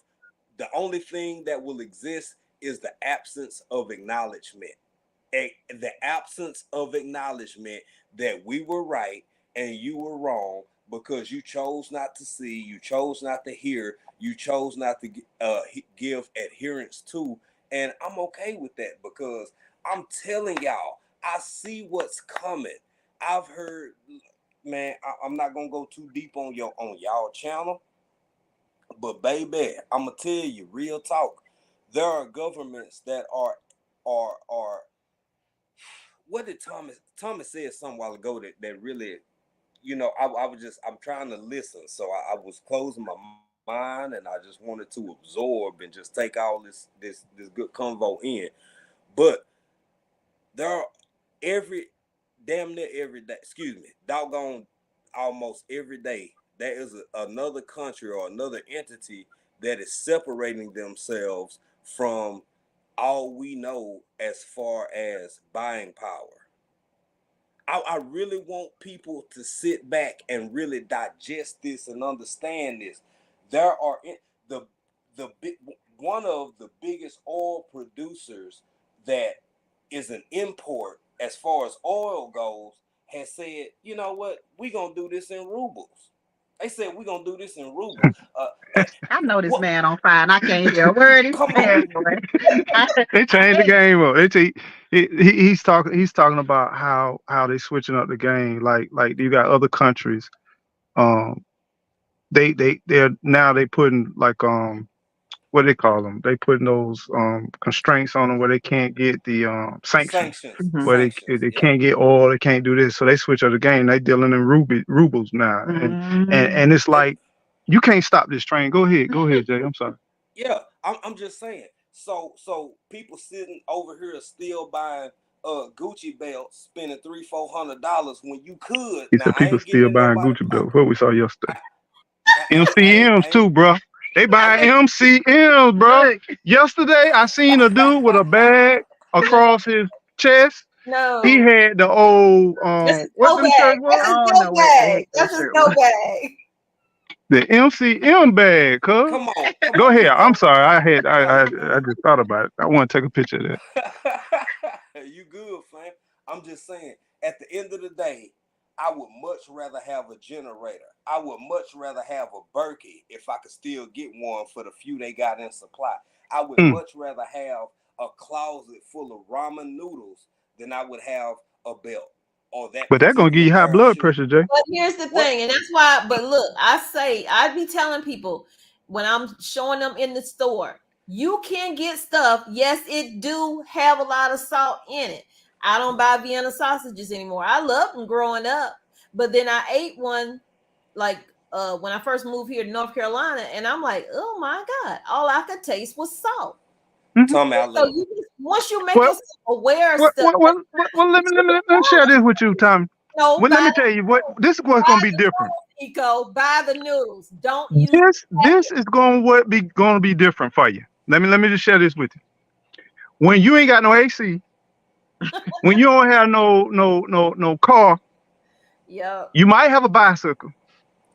Speaker 4: The only thing that will exist is the absence of acknowledgement. The absence of acknowledgement that we were right and you were wrong because you chose not to see, you chose not to hear, you chose not to give adherence to. And I'm okay with that because I'm telling y'all, I see what's coming. I've heard, man, I'm not gonna go too deep on y'all channel, but baby, I'm gonna tell you, real talk. There are governments that are what did Thomas said some while ago that really, I was just, I'm trying to listen, so I was closing my mind and I just wanted to absorb and just take all this good convo in. But there are every damn near every day, excuse me, doggone almost every day, there is another country or another entity that is separating themselves from all we know as far as buying power. I really want people to sit back and really digest this and understand this. There are the the big one of the biggest oil producers that is an import as far as oil goes has said, you know what, we gonna do this in rubles. They said we're gonna do this in rubles.
Speaker 2: I know this
Speaker 4: What?
Speaker 2: man on fire, and I can't hear a word he's
Speaker 4: Come on.
Speaker 2: saying, boy. I,
Speaker 1: they changed the
Speaker 2: hey,
Speaker 1: game up. He's talking about how they switching up the game. Like you got other countries. Um, they're now they putting like what they call them. They putting those constraints on them where they can't get the sanctions.
Speaker 4: Sanctions,
Speaker 2: mhm,
Speaker 1: Where
Speaker 4: sanctions.
Speaker 1: they
Speaker 4: Yeah.
Speaker 1: can't get oil, they can't do this, so they switch up the game. They dealing in rubles now, and
Speaker 2: mhm.
Speaker 1: it's like you can't stop this train. Go ahead, Jay. I'm sorry.
Speaker 4: Yeah, I'm just saying. So people sitting over here still buying Gucci belts, spending $300-400 when you could.
Speaker 1: He
Speaker 4: Now
Speaker 1: said
Speaker 4: I
Speaker 1: people
Speaker 4: ain't getting
Speaker 1: still
Speaker 4: in
Speaker 1: buying
Speaker 4: nobody
Speaker 1: Gucci
Speaker 4: pocket.
Speaker 1: belts. What we saw yesterday.
Speaker 4: I I
Speaker 1: MCMs
Speaker 4: ain't
Speaker 1: too, bro. They
Speaker 4: I
Speaker 1: buying
Speaker 4: ain't
Speaker 1: MCMs, bro.
Speaker 2: Look,
Speaker 1: Yesterday, I seen a dude with a bag across his chest. He
Speaker 3: No,
Speaker 1: had the old
Speaker 3: that's his
Speaker 1: what
Speaker 3: go
Speaker 1: them
Speaker 3: bag.
Speaker 1: shirts
Speaker 2: I
Speaker 3: That's
Speaker 1: was?
Speaker 3: his
Speaker 2: don't
Speaker 3: go
Speaker 2: know what the
Speaker 3: bag.
Speaker 2: heck that
Speaker 3: That's his
Speaker 2: shirt
Speaker 3: go
Speaker 2: was.
Speaker 3: bag.
Speaker 1: The MCM bag, cuz.
Speaker 4: come
Speaker 1: Go
Speaker 4: on,
Speaker 1: ahead. I'm
Speaker 4: no,
Speaker 1: sorry.
Speaker 4: no.
Speaker 1: I just thought about it. I want to take a picture of that.
Speaker 4: You good, fam. I'm just saying, at the end of the day, I would much rather have a generator. I would much rather have a Berkey if I could still get one for the few they got in supply. I would
Speaker 1: Mm.
Speaker 4: much rather have a closet full of ramen noodles than I would have a belt or that
Speaker 1: But that gonna give
Speaker 4: particular
Speaker 1: you high
Speaker 4: pair of
Speaker 1: blood
Speaker 4: shoes.
Speaker 1: pressure, Jay.
Speaker 3: But here's the
Speaker 4: What?
Speaker 3: thing, and that's why. But look, I'd be telling people when I'm showing them in the store, you can get stuff. Yes, it do have a lot of salt in it. I don't buy Vienna sausages anymore. I loved them growing up, but then I ate one like when I first moved here to North Carolina, and I'm like, oh my god, all I could taste was salt.
Speaker 1: Hmm.
Speaker 4: Tommy, I
Speaker 3: So
Speaker 4: love
Speaker 3: you
Speaker 4: it.
Speaker 3: just, once you make
Speaker 1: Well,
Speaker 3: yourself aware of
Speaker 1: well,
Speaker 3: stuff,
Speaker 1: well, well, well, let me share this with you, Tom.
Speaker 3: no,
Speaker 1: Well, let
Speaker 3: buy
Speaker 1: me tell you what this is what's
Speaker 3: buy
Speaker 1: gonna be
Speaker 3: the
Speaker 1: different.
Speaker 3: Eco, buy the noodles. Don't use
Speaker 1: This is gonna be different for you. Let me just share this with you. When you ain't got no AC, when you don't have no car,
Speaker 3: Yep.
Speaker 1: you might have a bicycle.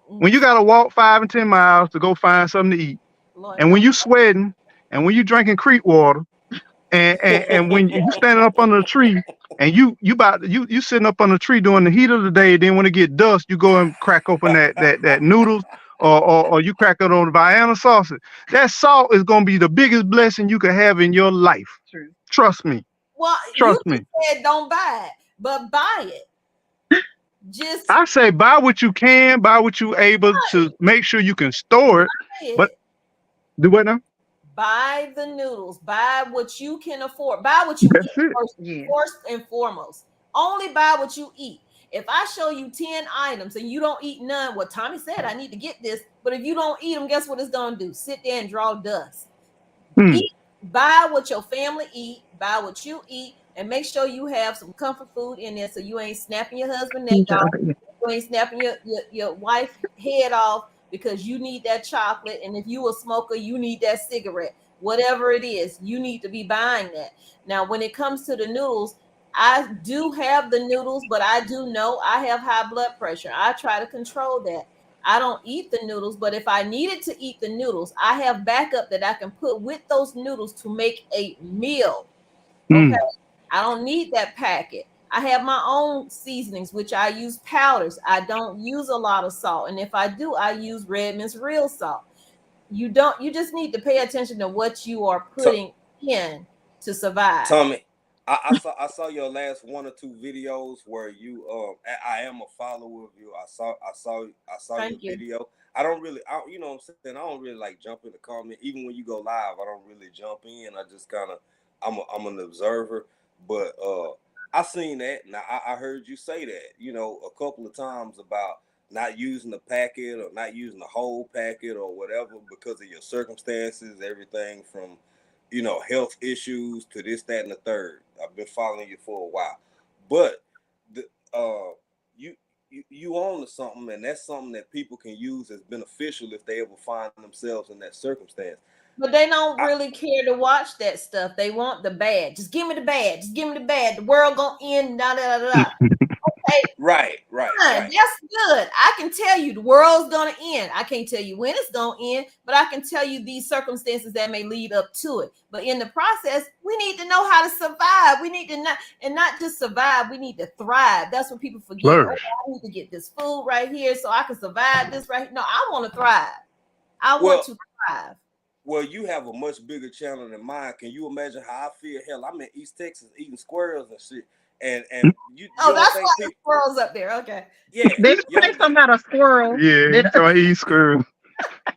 Speaker 1: When you gotta walk 5 and 10 miles to go find something to eat,
Speaker 3: Lord,
Speaker 1: and when
Speaker 3: don't.
Speaker 1: you sweating, and when you drinking creek water, and when you standing up under a tree, and you sitting up under a tree during the heat of the day, then when it get dusk, you go and crack open that noodles, or you crack it on the Vienna sausage. That salt is gonna be the biggest blessing you could have in your life.
Speaker 2: True.
Speaker 1: Trust me.
Speaker 3: Well, you
Speaker 1: Trust me.
Speaker 3: just said don't buy it, but buy it. Just
Speaker 1: I say buy what you can, buy what you able to make sure you can store it.
Speaker 3: buy
Speaker 1: But
Speaker 3: it.
Speaker 1: do what now?
Speaker 3: Buy the noodles. Buy what you can afford. Buy what you
Speaker 1: That's
Speaker 3: eat
Speaker 1: it.
Speaker 3: first,
Speaker 2: Yeah.
Speaker 3: first and foremost. Only buy what you eat. If I show you 10 items and you don't eat none, what Tommy said, I need to get this. But if you don't eat them, guess what it's gonna do? Sit there and draw dust.
Speaker 1: Hmm.
Speaker 3: Eat, buy what your family eat, buy what you eat, and make sure you have some comfort food in there so you ain't snapping your husband neck off, you ain't snapping your wife head off because you need that chocolate. And if you a smoker, you need that cigarette. Whatever it is, you need to be buying that. Now, when it comes to the noodles, I do have the noodles, but I do know I have high blood pressure. I try to control that. I don't eat the noodles, but if I needed to eat the noodles, I have backup that I can put with those noodles to make a meal. Okay. I don't need that packet. I have my own seasonings, which I use powders. I don't use a lot of salt. And if I do, I use Redmond's real salt. You just need to pay attention to what you are putting in to survive.
Speaker 4: Tommy, I saw your last 1 or 2 videos where you I am a follower of you. I saw your
Speaker 3: Thank you.
Speaker 4: video. I don't really you know what I'm saying, I don't really like jump in the comment. Even when you go live, I don't really jump in. I just kind of I'm an observer. But I seen that. Now I heard you say that, you know, a couple of times about not using the packet or not using the whole packet or whatever because of your circumstances, everything from, you know, health issues to this, that, and the third. I've been following you for a while, but the you you own to something, and that's something that people can use as beneficial if they ever find themselves in that circumstance.
Speaker 3: But they don't really care to watch that stuff. They want the bad. Just give me the bad. Just give me the bad. The world gonna end. Da da da da. Okay,
Speaker 4: Right.
Speaker 3: that's good. I can tell you the world's gonna end. I can't tell you when it's gonna end, but I can tell you these circumstances that may lead up to it. But in the process, we need to know how to survive. We need to not just survive. We need to thrive. That's what people forget. Oh, I need to get this food right here so I can survive this right here. No, I want to thrive. I want to thrive.
Speaker 4: Well, you have a much bigger channel than mine. Can you imagine how I feel? Hell, I'm in East Texas eating squirrels and shit. And you
Speaker 3: that's
Speaker 4: don't
Speaker 3: why
Speaker 4: think
Speaker 3: the squirrels up there. Okay.
Speaker 4: Yeah.
Speaker 2: Did you say something about a squirrel?
Speaker 1: Yeah, so I eat squirrel.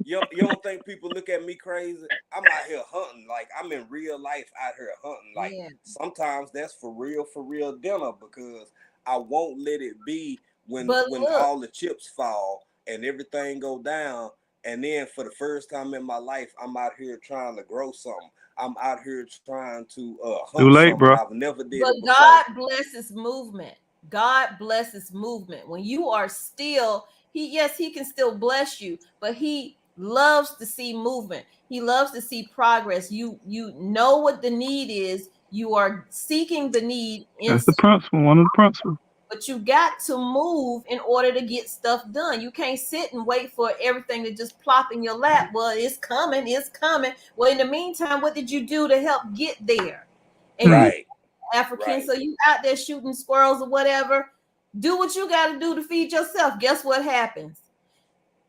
Speaker 4: You don't think people look at me crazy? I'm out here hunting. Like, I'm in real life out here hunting. Like, sometimes that's for real dinner, because I won't let it be when all the chips fall and everything go down. And then for the first time in my life, I'm out here trying to grow something. I'm out here trying to hunt
Speaker 1: Too late,
Speaker 4: something.
Speaker 1: bro.
Speaker 4: I've never did
Speaker 3: But
Speaker 4: it before.
Speaker 3: God blesses movement. God blesses movement. When you are still, he can still bless you, but he loves to see movement. He loves to see progress. You know what the need is. You are seeking the need.
Speaker 1: That's the principle. One of the principles.
Speaker 3: But you got to move in order to get stuff done. You can't sit and wait for everything to just plop in your lap. Well, it's coming. It's coming. Well, in the meantime, what did you do to help get there? And
Speaker 4: right.
Speaker 3: African.
Speaker 4: Right.
Speaker 3: So you out there shooting squirrels or whatever. Do what you got to do to feed yourself. Guess what happens?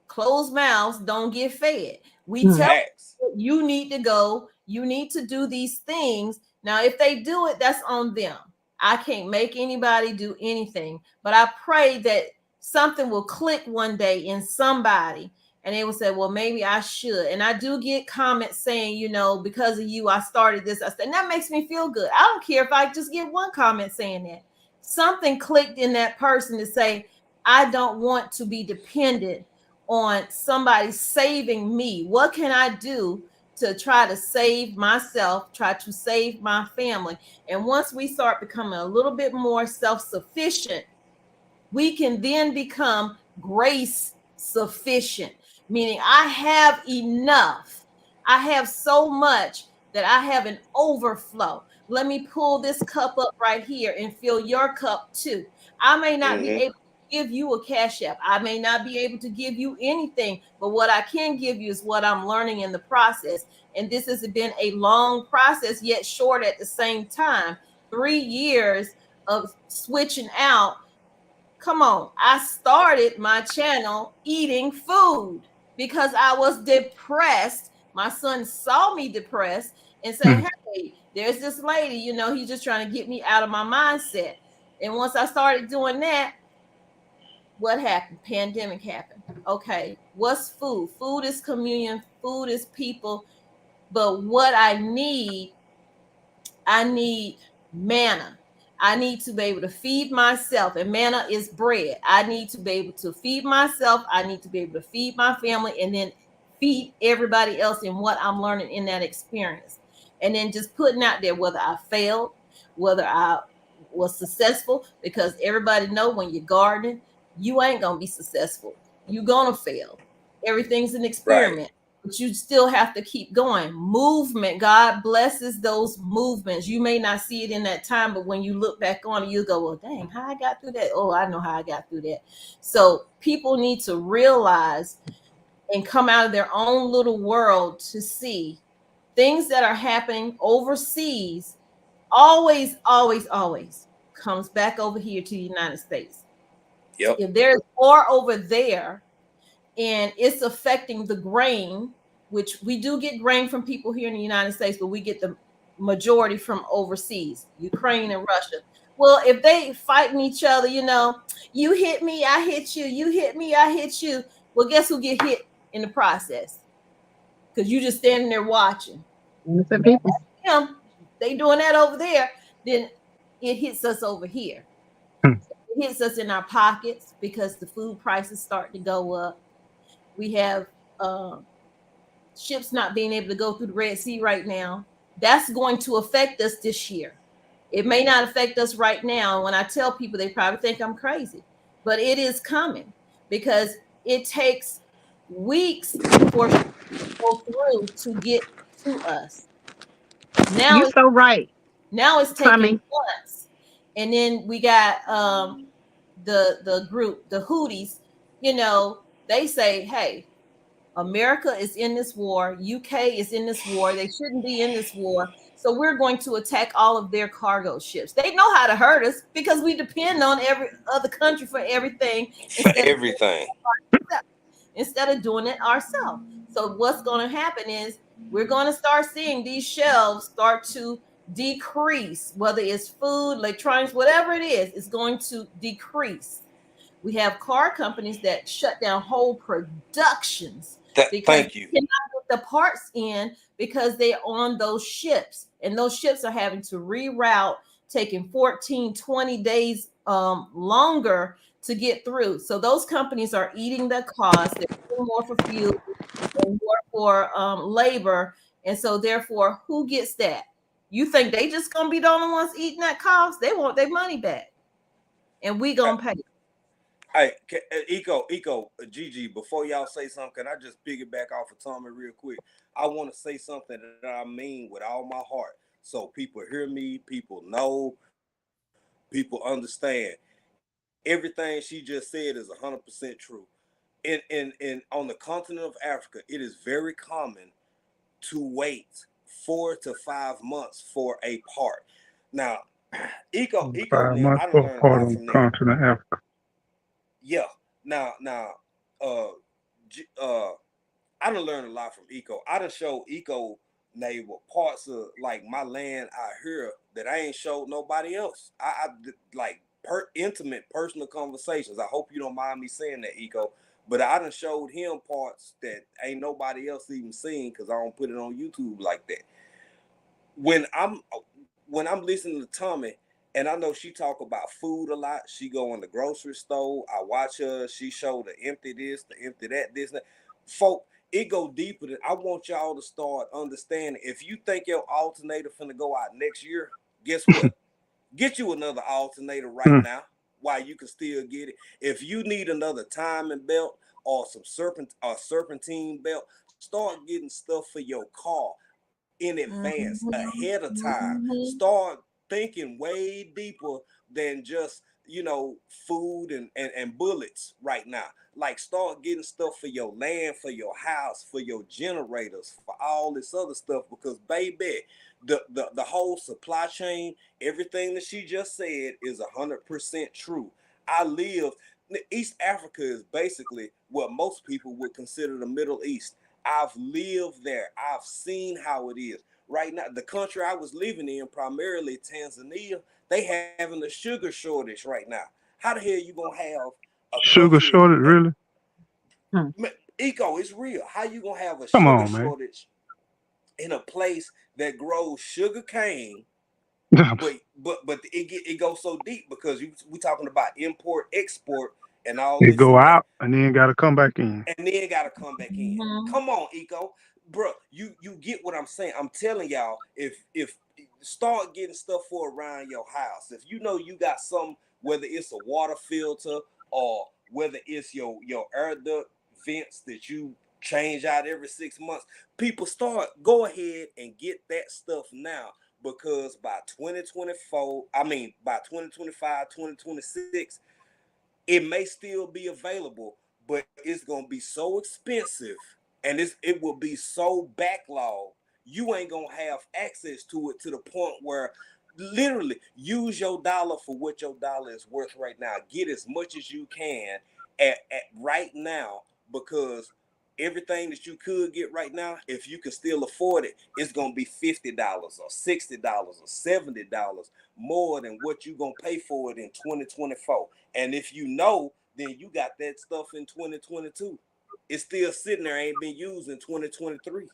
Speaker 3: Closed mouths don't get fed. We tell you need to go. You need to do these things. Now, if they do it, that's on them. I can't make anybody do anything, but I pray that something will click one day in somebody and they will say, well, maybe I should. And I do get comments saying, you know, because of you, I started this. And that makes me feel good. I don't care if I just get one comment saying that. Something clicked in that person to say, I don't want to be dependent on somebody saving me. What can I do to try to save myself, try to save my family? And once we start becoming a little bit more self-sufficient, we can then become grace sufficient, meaning I have enough. I have so much that I have an overflow. Let me pull this cup up right here and fill your cup too. I may not be able to give you a cash app. I may not be able to give you anything, but what I can give you is what I'm learning in the process. And this has been a long process, yet short at the same time. 3 years of switching out. Come on, I started my channel eating food because I was depressed. My son saw me depressed and said, hey, there's this lady, you know, he's just trying to get me out of my mindset. And once I started doing that, what happened? Pandemic happened. Okay, what's food? Food is communion, food is people. But what I need manna. I need to be able to feed myself, and manna is bread. I need to be able to feed myself. I need to be able to feed my family, and then feed everybody else in what I'm learning in that experience. And then just putting out there whether I failed, whether I was successful, because everybody know when you're gardening, you ain't gonna be successful. You're gonna fail. Everything's an
Speaker 4: Right.
Speaker 3: experiment, but you still have to keep going. Movement, God blesses those movements. You may not see it in that time, but when you look back on it, you go, well, dang, how I got through that? Oh, I know how I got through that. So people need to realize and come out of their own little world to see things that are happening overseas always, always, always comes back over here to the United States.
Speaker 4: Yep.
Speaker 3: If there's war over there and it's affecting the grain, which we do get grain from people here in the United States, but we get the majority from overseas, Ukraine and Russia. Well, if they fighting each other, you hit me, I hit you, you hit me, I hit you. Well, guess who get hit in the process? Because you just standing there watching.
Speaker 2: Innocent people.
Speaker 3: Him, they doing that over there, then it hits us over here.
Speaker 1: Hmm.
Speaker 3: It hits us in our pockets because the food prices start to go up. We have ships not being able to go through the Red Sea right now. That's going to affect us this year. It may not affect us right now. When I tell people, they probably think I'm crazy, but it is coming because it takes weeks for ships to go through to get to us. Now
Speaker 2: You
Speaker 3: it's
Speaker 2: so right,
Speaker 3: now it's taking
Speaker 2: Tommy.
Speaker 3: months. And then we got the group, the Houthis, they say, hey, America is in this war, UK is in this war, they shouldn't be in this war. So we're going to attack all of their cargo ships. They know how to hurt us because we depend on every other country for everything
Speaker 4: For
Speaker 3: instead of
Speaker 4: everything.
Speaker 3: doing it ourselves. So what's going to happen is we're going to start seeing these shelves start to decrease, whether it's food, electronics, whatever it is, it's going to decrease. We have car companies that shut down whole productions because
Speaker 4: Thank you.
Speaker 3: they cannot get the parts in because they're on those ships. And those ships are having to reroute, taking 14, 20 days longer to get through. So those companies are eating the cost. They're paying more for fuel and more for labor. And so therefore, who gets that? You think they just gonna be the only ones eating that cost? They want their money back. And we
Speaker 4: Uh,
Speaker 3: gonna pay.
Speaker 4: Hey, Gigi, before y'all say something, can I just piggyback off of Tommy real quick? I want to say something that I mean with all my heart. So people hear me, people know, people understand. Everything she just said is 100% true. In on the continent of Africa, it is very common to wait 4 to 5 months for a part. Now, Eco now, I
Speaker 1: 5 months
Speaker 4: don't
Speaker 1: for
Speaker 4: learn a
Speaker 1: part
Speaker 4: lot
Speaker 1: of the
Speaker 4: from them.
Speaker 1: continent of Africa.
Speaker 4: Yeah. Now, uh, G- uh, I done learned a lot from Eco. I done showed Eco neighbor parts of like my land out here that I ain't showed nobody else. I like intimate personal conversations. I hope you don't mind me saying that, Eco. But I done showed him parts that ain't nobody else even seen because I don't put it on YouTube like that. When I'm when I'm listening to Tommy, and I know she talk about food a lot. She go in the grocery store. I watch her. She show the empty this, the empty that, this, and that. Folk, it go deeper than I want y'all to start understanding. If you think your alternator finna go out next year, guess what? Get you another alternator right
Speaker 1: Hmm.
Speaker 4: now while you can still get it. If you need another timing belt or some serpentine belt, start getting stuff for your car in advance, ahead of time.
Speaker 3: Mhm.
Speaker 4: Start thinking way deeper than just, food and bullets right now. Like start getting stuff for your land, for your house, for your generators, for all this other stuff. Because baby, the whole supply chain, everything that she just said is 100% true. I live East Africa is basically what most people would consider the Middle East. I've lived there. I've seen how it is. Right now, the country I was living in, primarily Tanzania, they having a sugar shortage right now. How the hell you gonna have a
Speaker 1: Sugar
Speaker 4: country
Speaker 1: shortage,
Speaker 4: that
Speaker 1: really?
Speaker 2: Hmm.
Speaker 4: eco is real? How you gonna have a
Speaker 1: Come
Speaker 4: sugar
Speaker 1: on, man.
Speaker 4: shortage in a place that grows sugar cane? But it goes so deep because we talking about import export and all
Speaker 1: It
Speaker 4: this
Speaker 1: go
Speaker 4: and that,
Speaker 1: out and then got to come back in.
Speaker 4: and then got to come back in.
Speaker 3: Mhm.
Speaker 4: Come on, Eco, bro, you get what I'm saying? I'm telling y'all, if start getting stuff for around your house. If you know you got some, whether it's a water filter or whether it's your air duct vents that you change out every 6 months, people go ahead and get that stuff now, because by 2024, I mean by 2025, 2026, it may still be available, but it's gonna be so expensive, and it will be so backlogged. You ain't gonna have access to it to the point where literally use your dollar for what your dollar is worth right now. Get as much as you can at right now, because everything that you could get right now, if you can still afford it, it's gonna be $50 or $60 or $70 more than what you gonna pay for it in 2024. And if you know, then you got that stuff in 2022. It's still sitting there, ain't been used in 2023.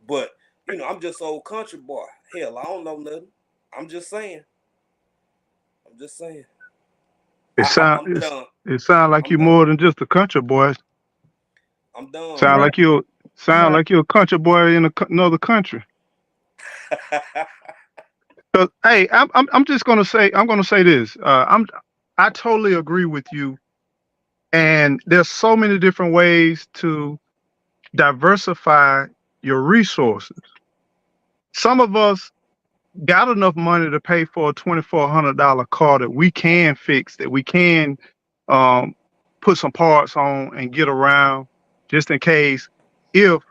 Speaker 4: But I'm just old country boy. Hell, I don't know nothing. I'm just saying. I'm just saying.
Speaker 1: It sound
Speaker 4: I'm done.
Speaker 1: it sound like
Speaker 4: I'm
Speaker 1: you
Speaker 4: done.
Speaker 1: more than just a country boy.
Speaker 4: I'm done,
Speaker 1: Sound
Speaker 4: bro.
Speaker 2: Right.
Speaker 1: like
Speaker 2: Right.
Speaker 1: you're a country boy in another country. 'Cause, hey, I'm just gonna say this. I totally agree with you. And there's so many different ways to diversify your resources. Some of us got enough money to pay for a $2,400 car that we can fix, that we can um, put some parts on and get around, just in case if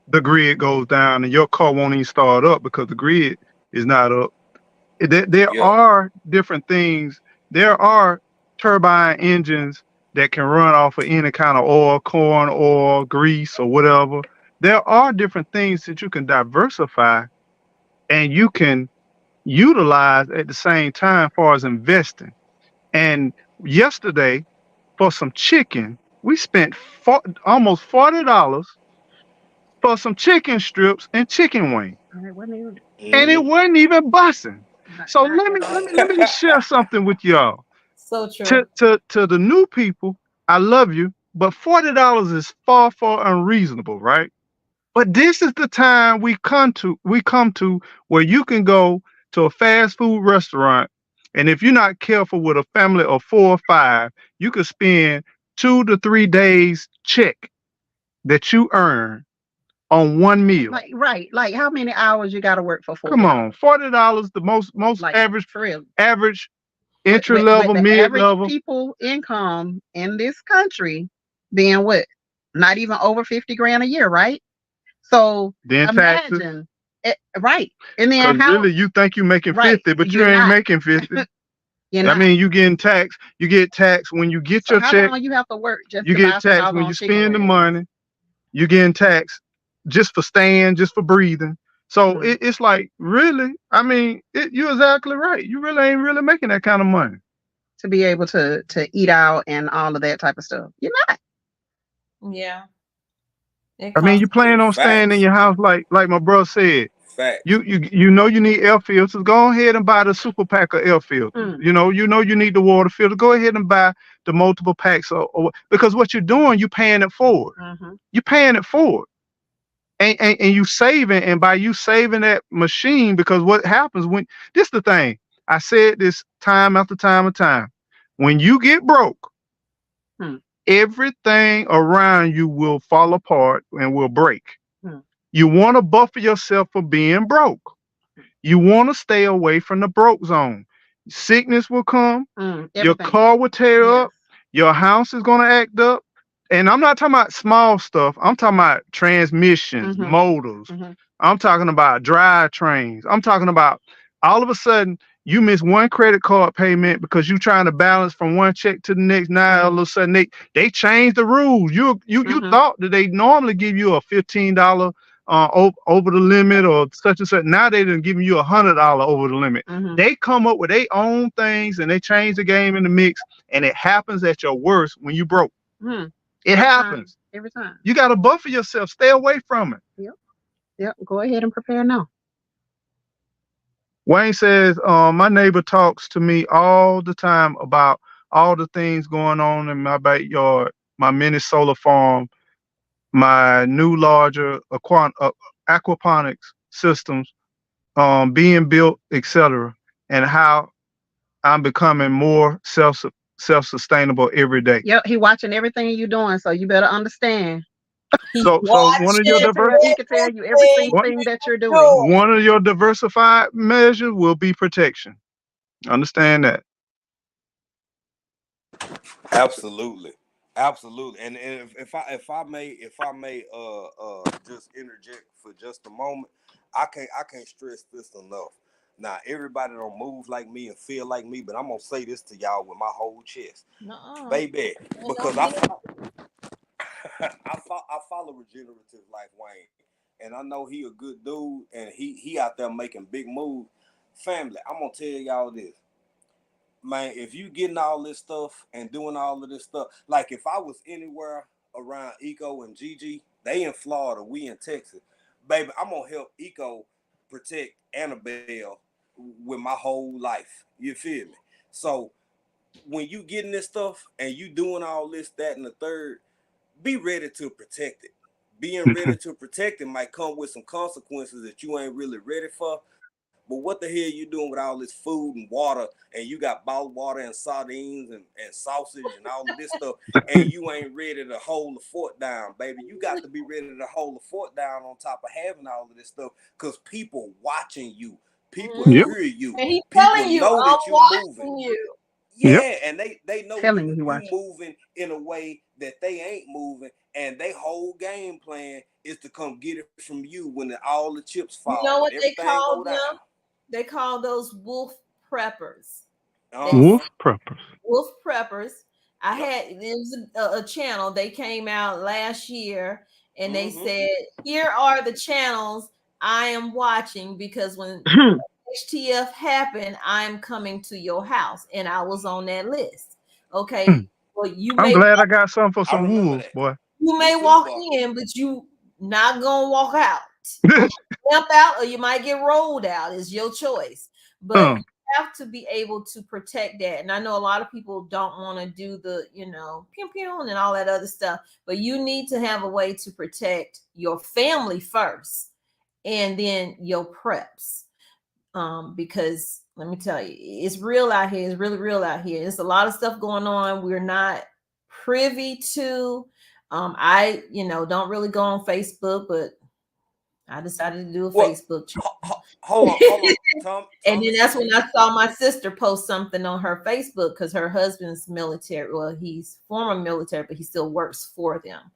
Speaker 1: the grid goes down and your car won't even start up because the grid is not up. There
Speaker 4: Yeah.
Speaker 1: are different things. There are turbine engines that can run off of any kind of oil, corn oil, grease, or whatever. There are different things that you can diversify and you can utilize at the same time, far as investing. And yesterday, for some chicken, we spent almost $40 for some chicken strips and chicken wings,
Speaker 2: And it wasn't even
Speaker 1: and it
Speaker 4: Mm-hmm.
Speaker 1: wasn't even busting. So
Speaker 2: not
Speaker 1: let me
Speaker 2: at
Speaker 1: let
Speaker 2: all.
Speaker 1: me let me just share something with y'all.
Speaker 3: So
Speaker 1: To
Speaker 3: true.
Speaker 1: to to the new people, I love you, but $40 is far unreasonable, right? But this is the time we come to where you can go to a fast food restaurant, and if you're not careful with a family of 4 or 5, you could spend 2 to 3 days check that you earn on one meal.
Speaker 2: Like right. Like how many hours you got to work for
Speaker 1: Come on,
Speaker 2: $40?
Speaker 1: $40, the most
Speaker 2: Like
Speaker 1: average
Speaker 2: for real.
Speaker 1: average
Speaker 2: With,
Speaker 1: entry
Speaker 2: with with
Speaker 1: level,
Speaker 2: the
Speaker 1: mid
Speaker 2: average
Speaker 1: level,
Speaker 2: people income in this country being what? Not even over 50 grand a year, right? So
Speaker 1: then taxes.
Speaker 2: imagine it, right. And then
Speaker 1: Cause
Speaker 2: how
Speaker 1: really you think you're making
Speaker 2: right.
Speaker 1: 50, but you
Speaker 2: You're
Speaker 1: ain't
Speaker 2: not.
Speaker 1: making 50.
Speaker 2: You're
Speaker 1: I
Speaker 2: not.
Speaker 1: mean, you getting taxed. You get taxed when you get
Speaker 2: So
Speaker 1: your
Speaker 2: how
Speaker 1: check.
Speaker 2: long you have to work just
Speaker 1: You
Speaker 2: to buy
Speaker 1: get
Speaker 2: some
Speaker 1: taxed when
Speaker 2: doggone
Speaker 1: you
Speaker 2: chicken
Speaker 1: spend the
Speaker 2: wings?
Speaker 1: money. You getting taxed just for staying, just for breathing. So
Speaker 2: Mm.
Speaker 1: it's like, really, I mean, you're exactly right. You really ain't really making that kind of money.
Speaker 2: To be able to eat out and all of that type of stuff. You're not.
Speaker 3: Yeah. It
Speaker 1: I mean, you
Speaker 3: costs
Speaker 1: plan on staying in
Speaker 4: Facts.
Speaker 1: your house, like my brother said.
Speaker 4: Facts.
Speaker 1: You know you need air filters. Go ahead and buy the super pack of air filters.
Speaker 2: Mm.
Speaker 1: You know you need the water filter. Go ahead and buy the multiple packs, because what you're doing, you're paying it forward.
Speaker 2: Mm-hmm.
Speaker 1: You're paying it forward, and you saving, and by you saving that machine, because what happens when this the thing, I said this time after time and time, when you get broke,
Speaker 2: Mm.
Speaker 1: everything around you will fall apart and will break.
Speaker 2: Mm.
Speaker 1: You want to buffer yourself for being broke. You want to stay away from the broke zone. Sickness will come,
Speaker 2: Mm.
Speaker 1: your
Speaker 2: Everything.
Speaker 1: car will tear
Speaker 2: Yes.
Speaker 1: up, your house is going to act up. And I'm not talking about small stuff. I'm talking about transmissions,
Speaker 2: Mm-hmm.
Speaker 1: motors.
Speaker 2: Mm-hmm.
Speaker 1: I'm talking about drive trains. I'm talking about all of a sudden you miss one credit card payment because you're trying to balance from one check to the next. Now all of a sudden they changed the rules. You
Speaker 2: Mm-hmm.
Speaker 1: thought that they normally give you a $15 over the limit or such and such. Now they done giving you $100 over the limit.
Speaker 2: Mm-hmm.
Speaker 1: They come up with their own things and they change the game in the mix, and it happens at your worst when you broke.
Speaker 2: Mm-hmm.
Speaker 1: It
Speaker 2: Every time.
Speaker 1: happens.
Speaker 2: Every time.
Speaker 1: You got to buffer yourself. Stay away from it.
Speaker 2: Yep. Yep. Go ahead and prepare now.
Speaker 1: Wayne says, my neighbor talks to me all the time about all the things going on in my backyard, my mini solar farm, my new larger aquaponics systems. being built, etc., and how I'm becoming more self-sustainable every day.
Speaker 2: Yep, he watching everything you doing, so you better understand.
Speaker 3: He's
Speaker 1: So one of
Speaker 2: He
Speaker 1: your
Speaker 3: watching
Speaker 2: can tell he can tell you every
Speaker 3: everything
Speaker 2: single
Speaker 1: one,
Speaker 2: thing that you're
Speaker 3: you're
Speaker 2: doing.
Speaker 3: doing.
Speaker 1: one of your diversified measures will be protection. Understand that.
Speaker 4: Absolutely, absolutely. And if I may just interject for just a moment, I can't stress this enough. Now everybody don't move like me and feel like me, but I'm gonna say this to y'all with my whole chest,
Speaker 3: No,
Speaker 4: baby,
Speaker 3: ain't no
Speaker 4: because
Speaker 3: big.
Speaker 4: I follow regenerative life Wayne, and I know he a good dude, and he out there making big moves. Family, I'm gonna tell y'all this, man, if you getting all this stuff and doing all of this stuff, like if I was anywhere around Eco and Gigi, they in Florida, we in Texas, baby, I'm gonna help Eco protect Annabelle with my whole life. You feel me? So when you getting this stuff and you doing all this, that, and the third, be ready to protect it. Being ready to protect it might come with some consequences that you ain't really ready for. But what the hell you doing with all this food and water, and you got bottled water and sardines and sausage and all of this stuff, and you ain't ready to hold the fort down, baby. You got to be ready to hold the fort down on top of having all of this stuff, because people watching you, people
Speaker 3: Mhm.
Speaker 1: Yep.
Speaker 4: hear you,
Speaker 3: And he's
Speaker 4: people
Speaker 3: telling you,
Speaker 4: know
Speaker 3: I'm
Speaker 4: that you moving.
Speaker 3: watching you.
Speaker 1: Yep.
Speaker 4: Yeah, and they know
Speaker 2: Telling you he
Speaker 4: you
Speaker 2: watching.
Speaker 4: moving in a way that they ain't moving, and they whole game plan is to come get it from you when all the chips
Speaker 3: You
Speaker 4: fall
Speaker 3: know
Speaker 4: and
Speaker 3: what they
Speaker 4: everything go
Speaker 3: call
Speaker 4: down.
Speaker 3: them? They call those wolf preppers. They
Speaker 4: Uh huh.
Speaker 1: Wolf preppers.
Speaker 3: wolf preppers. I
Speaker 4: Yep.
Speaker 3: had there was a channel. They came out last year, and they
Speaker 4: Mm-hmm.
Speaker 3: said, "Here are the channels I am watching because when HTF happened, I'm coming to your house," and I was on that list. Okay, well,
Speaker 1: I'm glad I got something for
Speaker 4: I
Speaker 1: some
Speaker 4: remember
Speaker 1: wolves,
Speaker 4: that.
Speaker 1: boy.
Speaker 3: you
Speaker 4: Me
Speaker 3: may
Speaker 4: too,
Speaker 3: walk
Speaker 4: boy.
Speaker 3: in, but you not gonna walk out. You might jump out, or you might get rolled out. It's your choice, but
Speaker 1: uh,
Speaker 3: you have to be able to protect that. And I know a lot of people don't want to do the, pew pew and all that other stuff, but you need to have a way to protect your family first, and then your preps. Because let me tell you, it's real out here. It's really real out here. There's a lot of stuff going on we're not privy to. I, don't really go on Facebook, but I decided to do a
Speaker 4: Well,
Speaker 3: Facebook chat.
Speaker 4: hold on,
Speaker 3: And
Speaker 4: Tommy.
Speaker 3: then that's
Speaker 4: Since
Speaker 3: when
Speaker 4: you,
Speaker 3: I saw my sister post something on her Facebook because her husband's military. Well, he's former military, but he still works for them.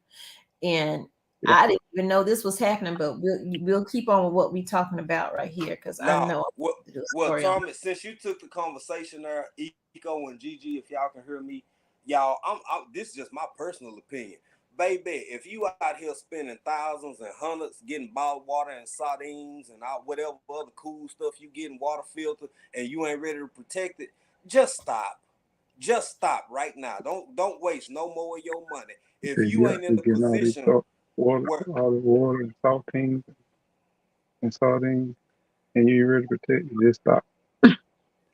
Speaker 3: And
Speaker 1: yeah.
Speaker 3: I didn't even know this was happening, but we'll keep on with what we're talking about right here because I
Speaker 4: now,
Speaker 3: know
Speaker 4: what,
Speaker 3: to do a
Speaker 4: well,
Speaker 3: story on.
Speaker 4: Tommy, since you took the conversation there, Eco and Gigi, if y'all can hear me, y'all, this is just my personal opinion. Baby, if you out here spending thousands and hundreds getting bottled water and sardines and all whatever other cool stuff you getting, water filter, and you ain't ready to protect it, just stop. Just stop right now. Don't waste no more of your money. If
Speaker 1: Said
Speaker 4: you
Speaker 1: you out
Speaker 4: ain't in
Speaker 1: here
Speaker 4: the
Speaker 1: getting all these
Speaker 4: position
Speaker 1: water,
Speaker 4: where
Speaker 1: all the water and saltines and sardines, and you ain't ready to protect it, just stop.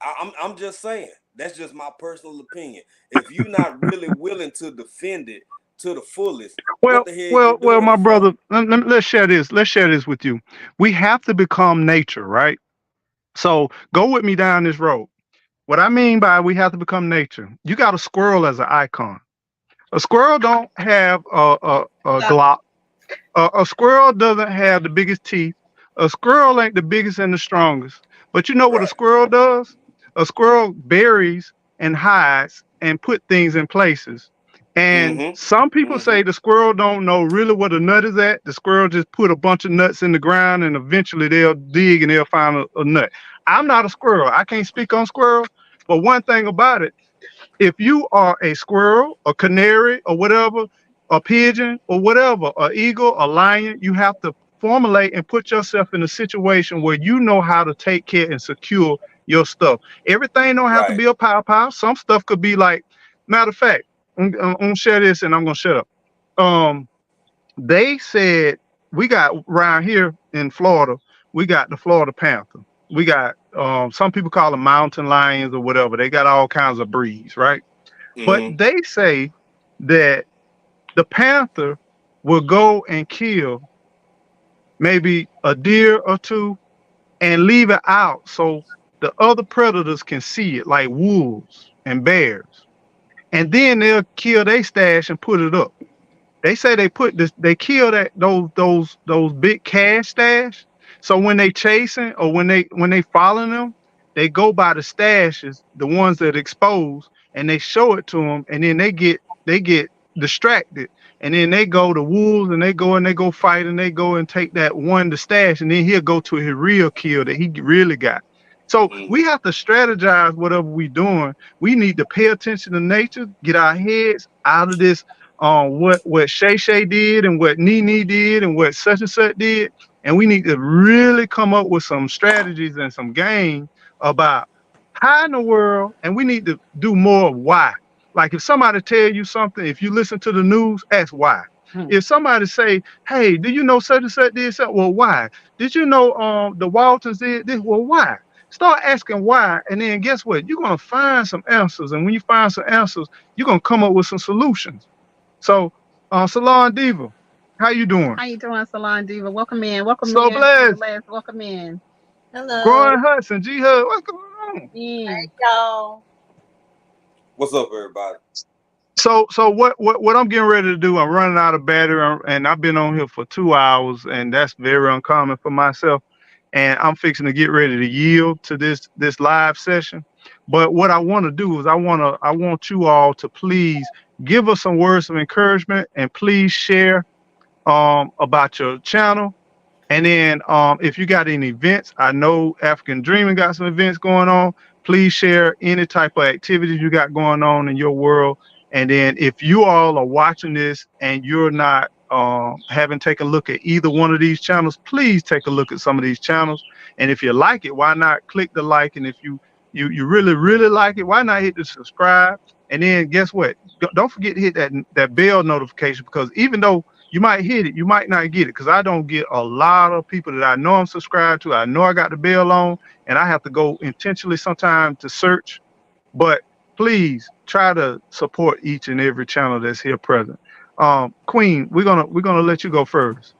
Speaker 4: I'm just saying, that's just my personal opinion. If you're not really willing to defend it to the fullest, what
Speaker 1: Well,
Speaker 4: the hell you
Speaker 1: well,
Speaker 4: doing
Speaker 1: my
Speaker 4: it for?
Speaker 1: brother. Let's share this. Let's share this with you. We have to become nature, right? So go with me down this road. What I mean by we have to become nature, you got a squirrel as an icon. A squirrel don't have a Glock. A squirrel doesn't have the biggest teeth. A squirrel ain't the biggest and the strongest. But you know what a
Speaker 4: Right.
Speaker 1: squirrel does? A squirrel buries and hides and put things in places. And
Speaker 4: Mm-hmm.
Speaker 1: some people
Speaker 4: Mm-hmm.
Speaker 1: say the squirrel don't know really where the nut is at. The squirrel just put a bunch of nuts in the ground and eventually they'll dig and they'll find a nut. I'm not a squirrel. I can't speak on squirrels. But one thing about it, if you are a squirrel, a canary, or whatever, a pigeon, or whatever, a eagle, a lion, you have to formulate and put yourself in a situation where you know how to take care and secure your stuff. Everything don't have to
Speaker 4: Right.
Speaker 1: be a pow. Some stuff could be like, matter of fact, I'm gonna share this and I'm gonna shut up. Um, they said we got around here in Florida, we got the Florida Panther. We got some people call them mountain lions or whatever. They got all kinds of breeds, right? But
Speaker 4: Mm-hmm.
Speaker 1: they say that the panther will go and kill maybe a deer or two and leave it out so the other predators can see it, like wolves and bears. And then they'll kill their stash and put it up. They say they put this, they kill those big cash stash. So when they chasing or when they following them, they go by the stashes, the ones that expose, and they show it to them, and then they get distracted, and then they go to wolves and they go fight and they go and take that one the stash, and then he'll go to his real kill that he really got. So we have to strategize whatever we doing. We need to pay attention to nature, get our heads out of this what Shay Shay did and what Nene did and what such and such did, and we need to really come up with some strategies and some game about how in the world, and we need to do more of why. Like if somebody tell you something, if you listen to the news, ask why. If somebody say, "Hey, do you know such and such did something?" Well, why? Did you know the Waltons did this? Well, why? Start asking why, and then guess what? You're gonna find some answers, and when you find some answers, you're gonna come up with some solutions. So, Salon Diva, how you doing?
Speaker 2: How you doing, Salon Diva? Welcome in. Welcome
Speaker 1: So
Speaker 2: in. So
Speaker 1: blessed.
Speaker 2: blessed. Welcome in.
Speaker 3: Hello,
Speaker 1: Growing Hudson, G Hud, what's going on?
Speaker 2: Yeah.
Speaker 3: y'all.
Speaker 4: What's up, everybody?
Speaker 1: So what I'm getting ready to do? I'm running out of battery, and I've been on here for 2 hours, and that's very uncommon for myself. And I'm fixing to get ready to yield to this live session. But what I want to do is I want you all to please give us some words of encouragement and please share about your channel. And then if you got any events, I know African Dreaming got some events going on. Please share any type of activities you got going on in your world. And then if you all are watching this and you're not haven't taken a look at either one of these channels, please take a look at some of these channels. And if you like it, why not click the like? And if you really really like it, why not hit the subscribe? And then guess what? Don't forget to hit that bell notification, because even though you might hit it, you might not get it, because I don't get a lot of people that I know I'm subscribed to. I know I got the bell on, and I have to go intentionally sometimes to search. But please try to support each and every channel that's here present. Queen, we're gonna let you go first.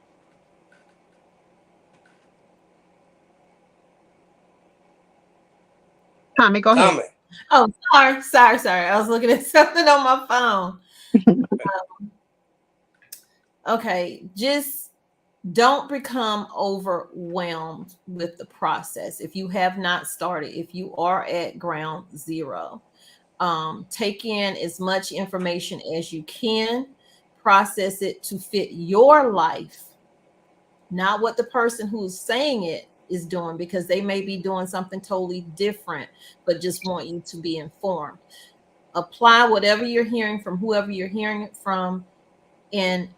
Speaker 2: Tommy, go ahead.
Speaker 4: Tommy.
Speaker 3: Oh, sorry. I was looking at something on my phone. Okay, just don't become overwhelmed with the process. If you have not started, if you are at ground zero, take in as much information as you can, process it to fit your life, not what the person who's saying it is doing, because they may be doing something totally different, but just want you to be informed. Apply whatever you're hearing from whoever you're hearing it from, and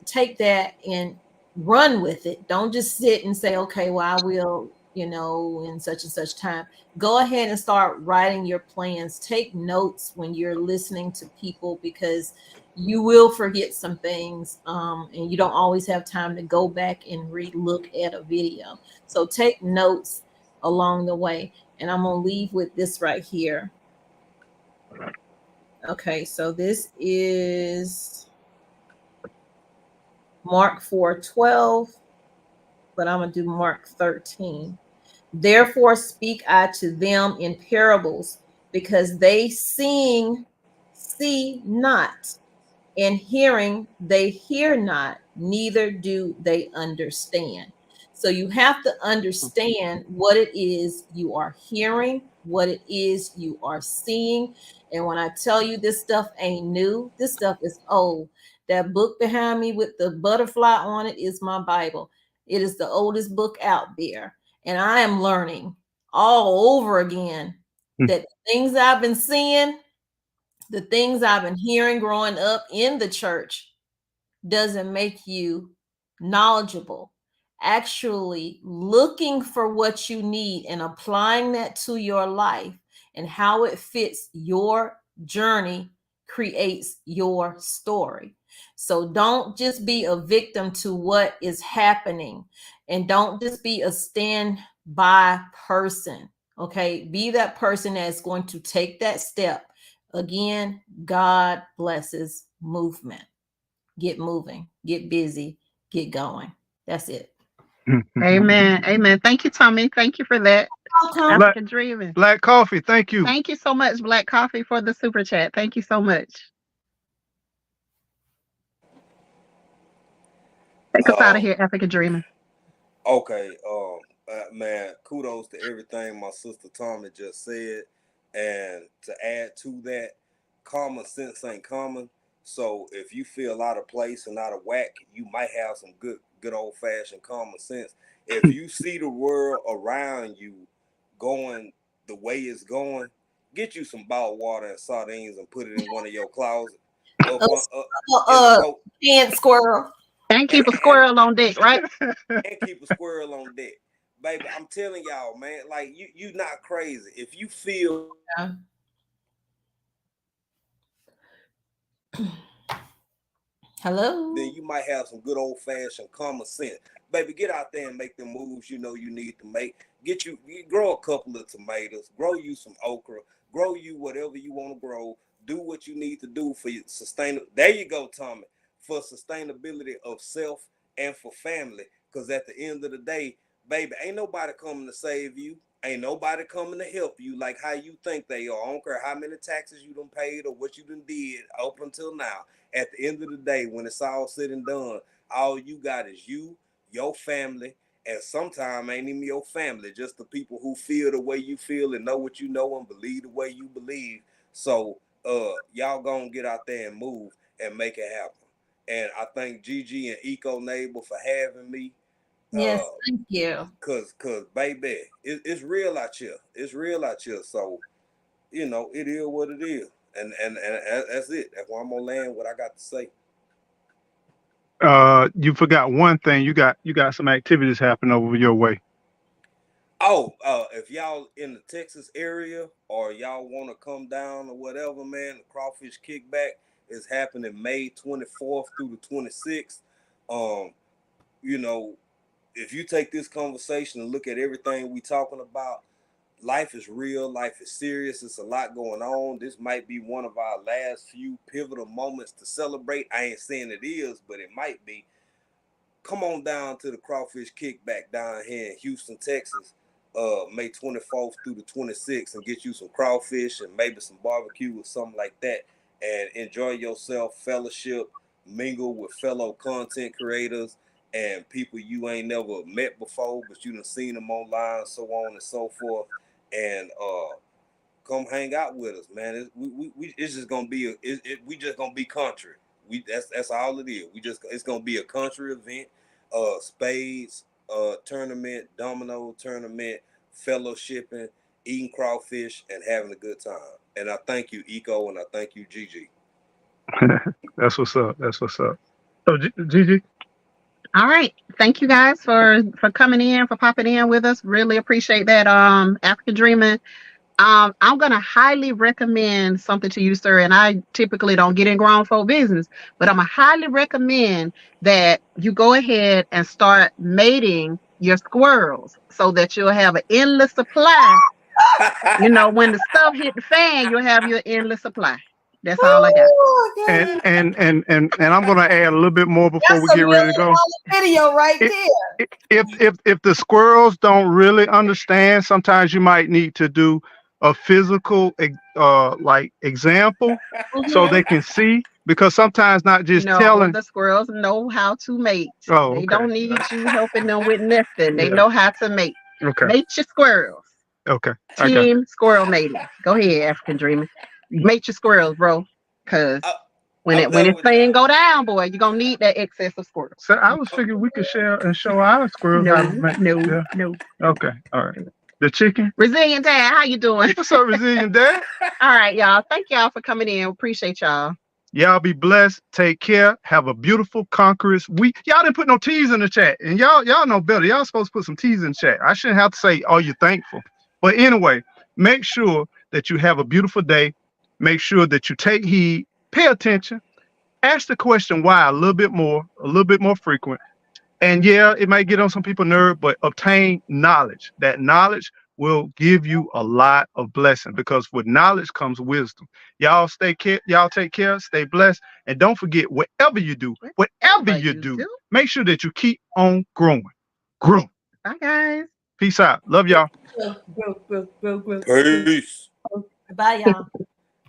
Speaker 3: take that and run with it. Don't just sit and say, okay, well, I will, in such and such time. Go ahead and start writing your plans. Take notes when you're listening to people, because you will forget some things, and you don't always have time to go back and re-look at a video. So take notes along the way. And I'm going to leave with this right here. Okay, so this is Mark 4:12, but I'm going to do Mark 13. Therefore speak I to them in parables, because they seeing see not, and hearing they hear not, neither do they understand. So you have to understand what it is you are hearing, what it is you are seeing. And when I tell you this stuff ain't new, this stuff is old. That book behind me with the butterfly on it is my Bible. It is the oldest book out there. And I am learning all over again that things I've been seeing, the things I've been hearing growing up in the church, doesn't make you knowledgeable. Actually, looking for what you need and applying that to your life and how it fits your journey creates your story. So don't just be a victim to what is happening, and don't just be a standby person. Okay, be that person that's going to take that step. Again, God blesses movement. Get moving, get busy, get going. That's it.
Speaker 2: Amen. Amen. Thank you, Tommy. Thank you for that.
Speaker 3: Welcome.
Speaker 1: Black
Speaker 2: African dreaming.
Speaker 1: Black Coffee, thank you.
Speaker 2: Thank you so much, Black Coffee, for the super chat. Thank you so much. Take us out of
Speaker 4: Uh,
Speaker 2: here, African dreaming.
Speaker 4: okay. Man, kudos to everything my sister Tommy just said, and to add to that, common sense ain't common. So if you feel out of place and out of whack, you might have some good old fashioned common sense. If you see the world around you going the way it's going, get you some bottled water and sardines and put it in one of your closets up on, in the
Speaker 3: Uh,
Speaker 4: coat,
Speaker 3: and squirrel.
Speaker 2: And
Speaker 4: and
Speaker 2: keep a
Speaker 4: and
Speaker 2: squirrel on deck, right?
Speaker 4: and keep a squirrel on deck. Baby, I'm telling y'all, man, like you not crazy. If you feel
Speaker 3: Yeah.
Speaker 4: then
Speaker 3: Hello.
Speaker 4: you might have some good old fashioned common sense. Baby, get out there and make the moves you know you need to make. You grow a couple of tomatoes, grow you some okra, grow you whatever you want to grow. Do what you need to do for your There you go, Tommy. For sustainability of self and for family. Because at the end of the day, baby, ain't nobody coming to save you. Ain't nobody coming to help you like how you think they are. I don't care how many taxes you done paid or what you done did up until now. At the end of the day, when it's all said and done, all you got is you, your family, and sometimes ain't even your family, just the people who feel the way you feel and know what you know and believe the way you believe. So y'all gonna get out there and move and make it happen. And I thank Gigi and Eco Neighbor for having me.
Speaker 3: Yes, thank you.
Speaker 4: Cause baby, it's real out here. It's real out here. So, it is what it is. And that's it. That's why I'm gonna land what I got to say.
Speaker 1: You forgot one thing. You got some activities happening over your way.
Speaker 4: Oh, if y'all in the Texas area or y'all want to come down or whatever, man, the crawfish kickback is happening May 24th through the 26th. Um, you know, if you take this conversation and look at everything we talking about, life is real, life is serious. It's a lot going on. This might be one of our last few pivotal moments to celebrate. I ain't saying it is, but it might be. Come on down to the Crawfish Kickback down here in Houston, Texas, May 24th through the 26th, and get you some crawfish and maybe some barbecue or something like that, and enjoy yourself, fellowship, mingle with fellow content creators and people you ain't never met before, but you done seen them online, so on and so forth, and come hang out with us, man. It's just gonna be we just gonna be country. That's all it is. It's gonna be a country event, spades, tournament, domino tournament, fellowshipping, eating crawfish, and having a good time. And I thank you, Eco, and I thank you, Gigi.
Speaker 1: That's what's up. That's what's up. So, Gigi,
Speaker 2: All right. Thank you guys for coming in, for popping in with us. Really appreciate that. African dreaming. I'm gonna highly recommend something to you, sir. And I typically don't get in grown folk business, but I'm gonna highly recommend that you go ahead and start mating your squirrels so that you'll have an endless supply. When the stuff hit the fan, you'll have your endless supply. That's all I got.
Speaker 3: Oh,
Speaker 1: and
Speaker 3: okay.
Speaker 1: and I'm gonna add a little bit more before
Speaker 3: That's
Speaker 1: we
Speaker 3: a
Speaker 1: get ready to
Speaker 3: million
Speaker 1: go.
Speaker 3: dollar video right
Speaker 1: It,
Speaker 3: there.
Speaker 1: if the squirrels don't really understand, sometimes you might need to do a physical like example so
Speaker 3: Mm-hmm.
Speaker 1: they can see, because sometimes not just
Speaker 2: No,
Speaker 1: telling.
Speaker 2: the squirrels know how to mate.
Speaker 1: Oh,
Speaker 2: They
Speaker 1: okay.
Speaker 2: don't need you helping them with nothing. They
Speaker 1: Yeah.
Speaker 2: know how to mate.
Speaker 1: Okay.
Speaker 2: Mate your squirrels.
Speaker 1: Okay. I got.
Speaker 2: Team squirrel mating. Go ahead, African dreaming. Mate your squirrels, bro. Cause
Speaker 4: I,
Speaker 2: when
Speaker 4: I'm
Speaker 2: it when
Speaker 4: done
Speaker 2: this
Speaker 4: with
Speaker 2: thing
Speaker 4: y'all.
Speaker 2: go down, boy, you're gonna need that excess of squirrels.
Speaker 1: So I was figuring we could share and show our squirrels how to
Speaker 2: No,
Speaker 1: make.
Speaker 2: no,
Speaker 1: Yeah.
Speaker 2: no.
Speaker 1: Okay. All right. The chicken.
Speaker 2: Resilient Dad, how you doing?
Speaker 1: What's up, resilient dad?
Speaker 2: All right, y'all. Thank y'all for coming in. Appreciate y'all.
Speaker 1: Y'all be blessed. Take care. Have a beautiful, conquerous week. Y'all didn't put no T's in the chat, and y'all know better. Y'all supposed to put some T's in the chat. I shouldn't have to say, "Are you thankful?" But anyway, make sure that you have a beautiful day. Make sure that you take heed, pay attention, ask the question why a little bit more frequent. And yeah, it might get on some people's nerve, but obtain knowledge. That knowledge will give you a lot of blessing, because with knowledge comes wisdom. Y'all take care, stay blessed, and don't forget, whatever you do,
Speaker 2: Whatever you do.
Speaker 1: make sure that you keep on growing. grow.
Speaker 2: Bye, guys.
Speaker 1: Peace out. Love y'all.
Speaker 3: Grow.
Speaker 4: Peace.
Speaker 3: Bye, y'all.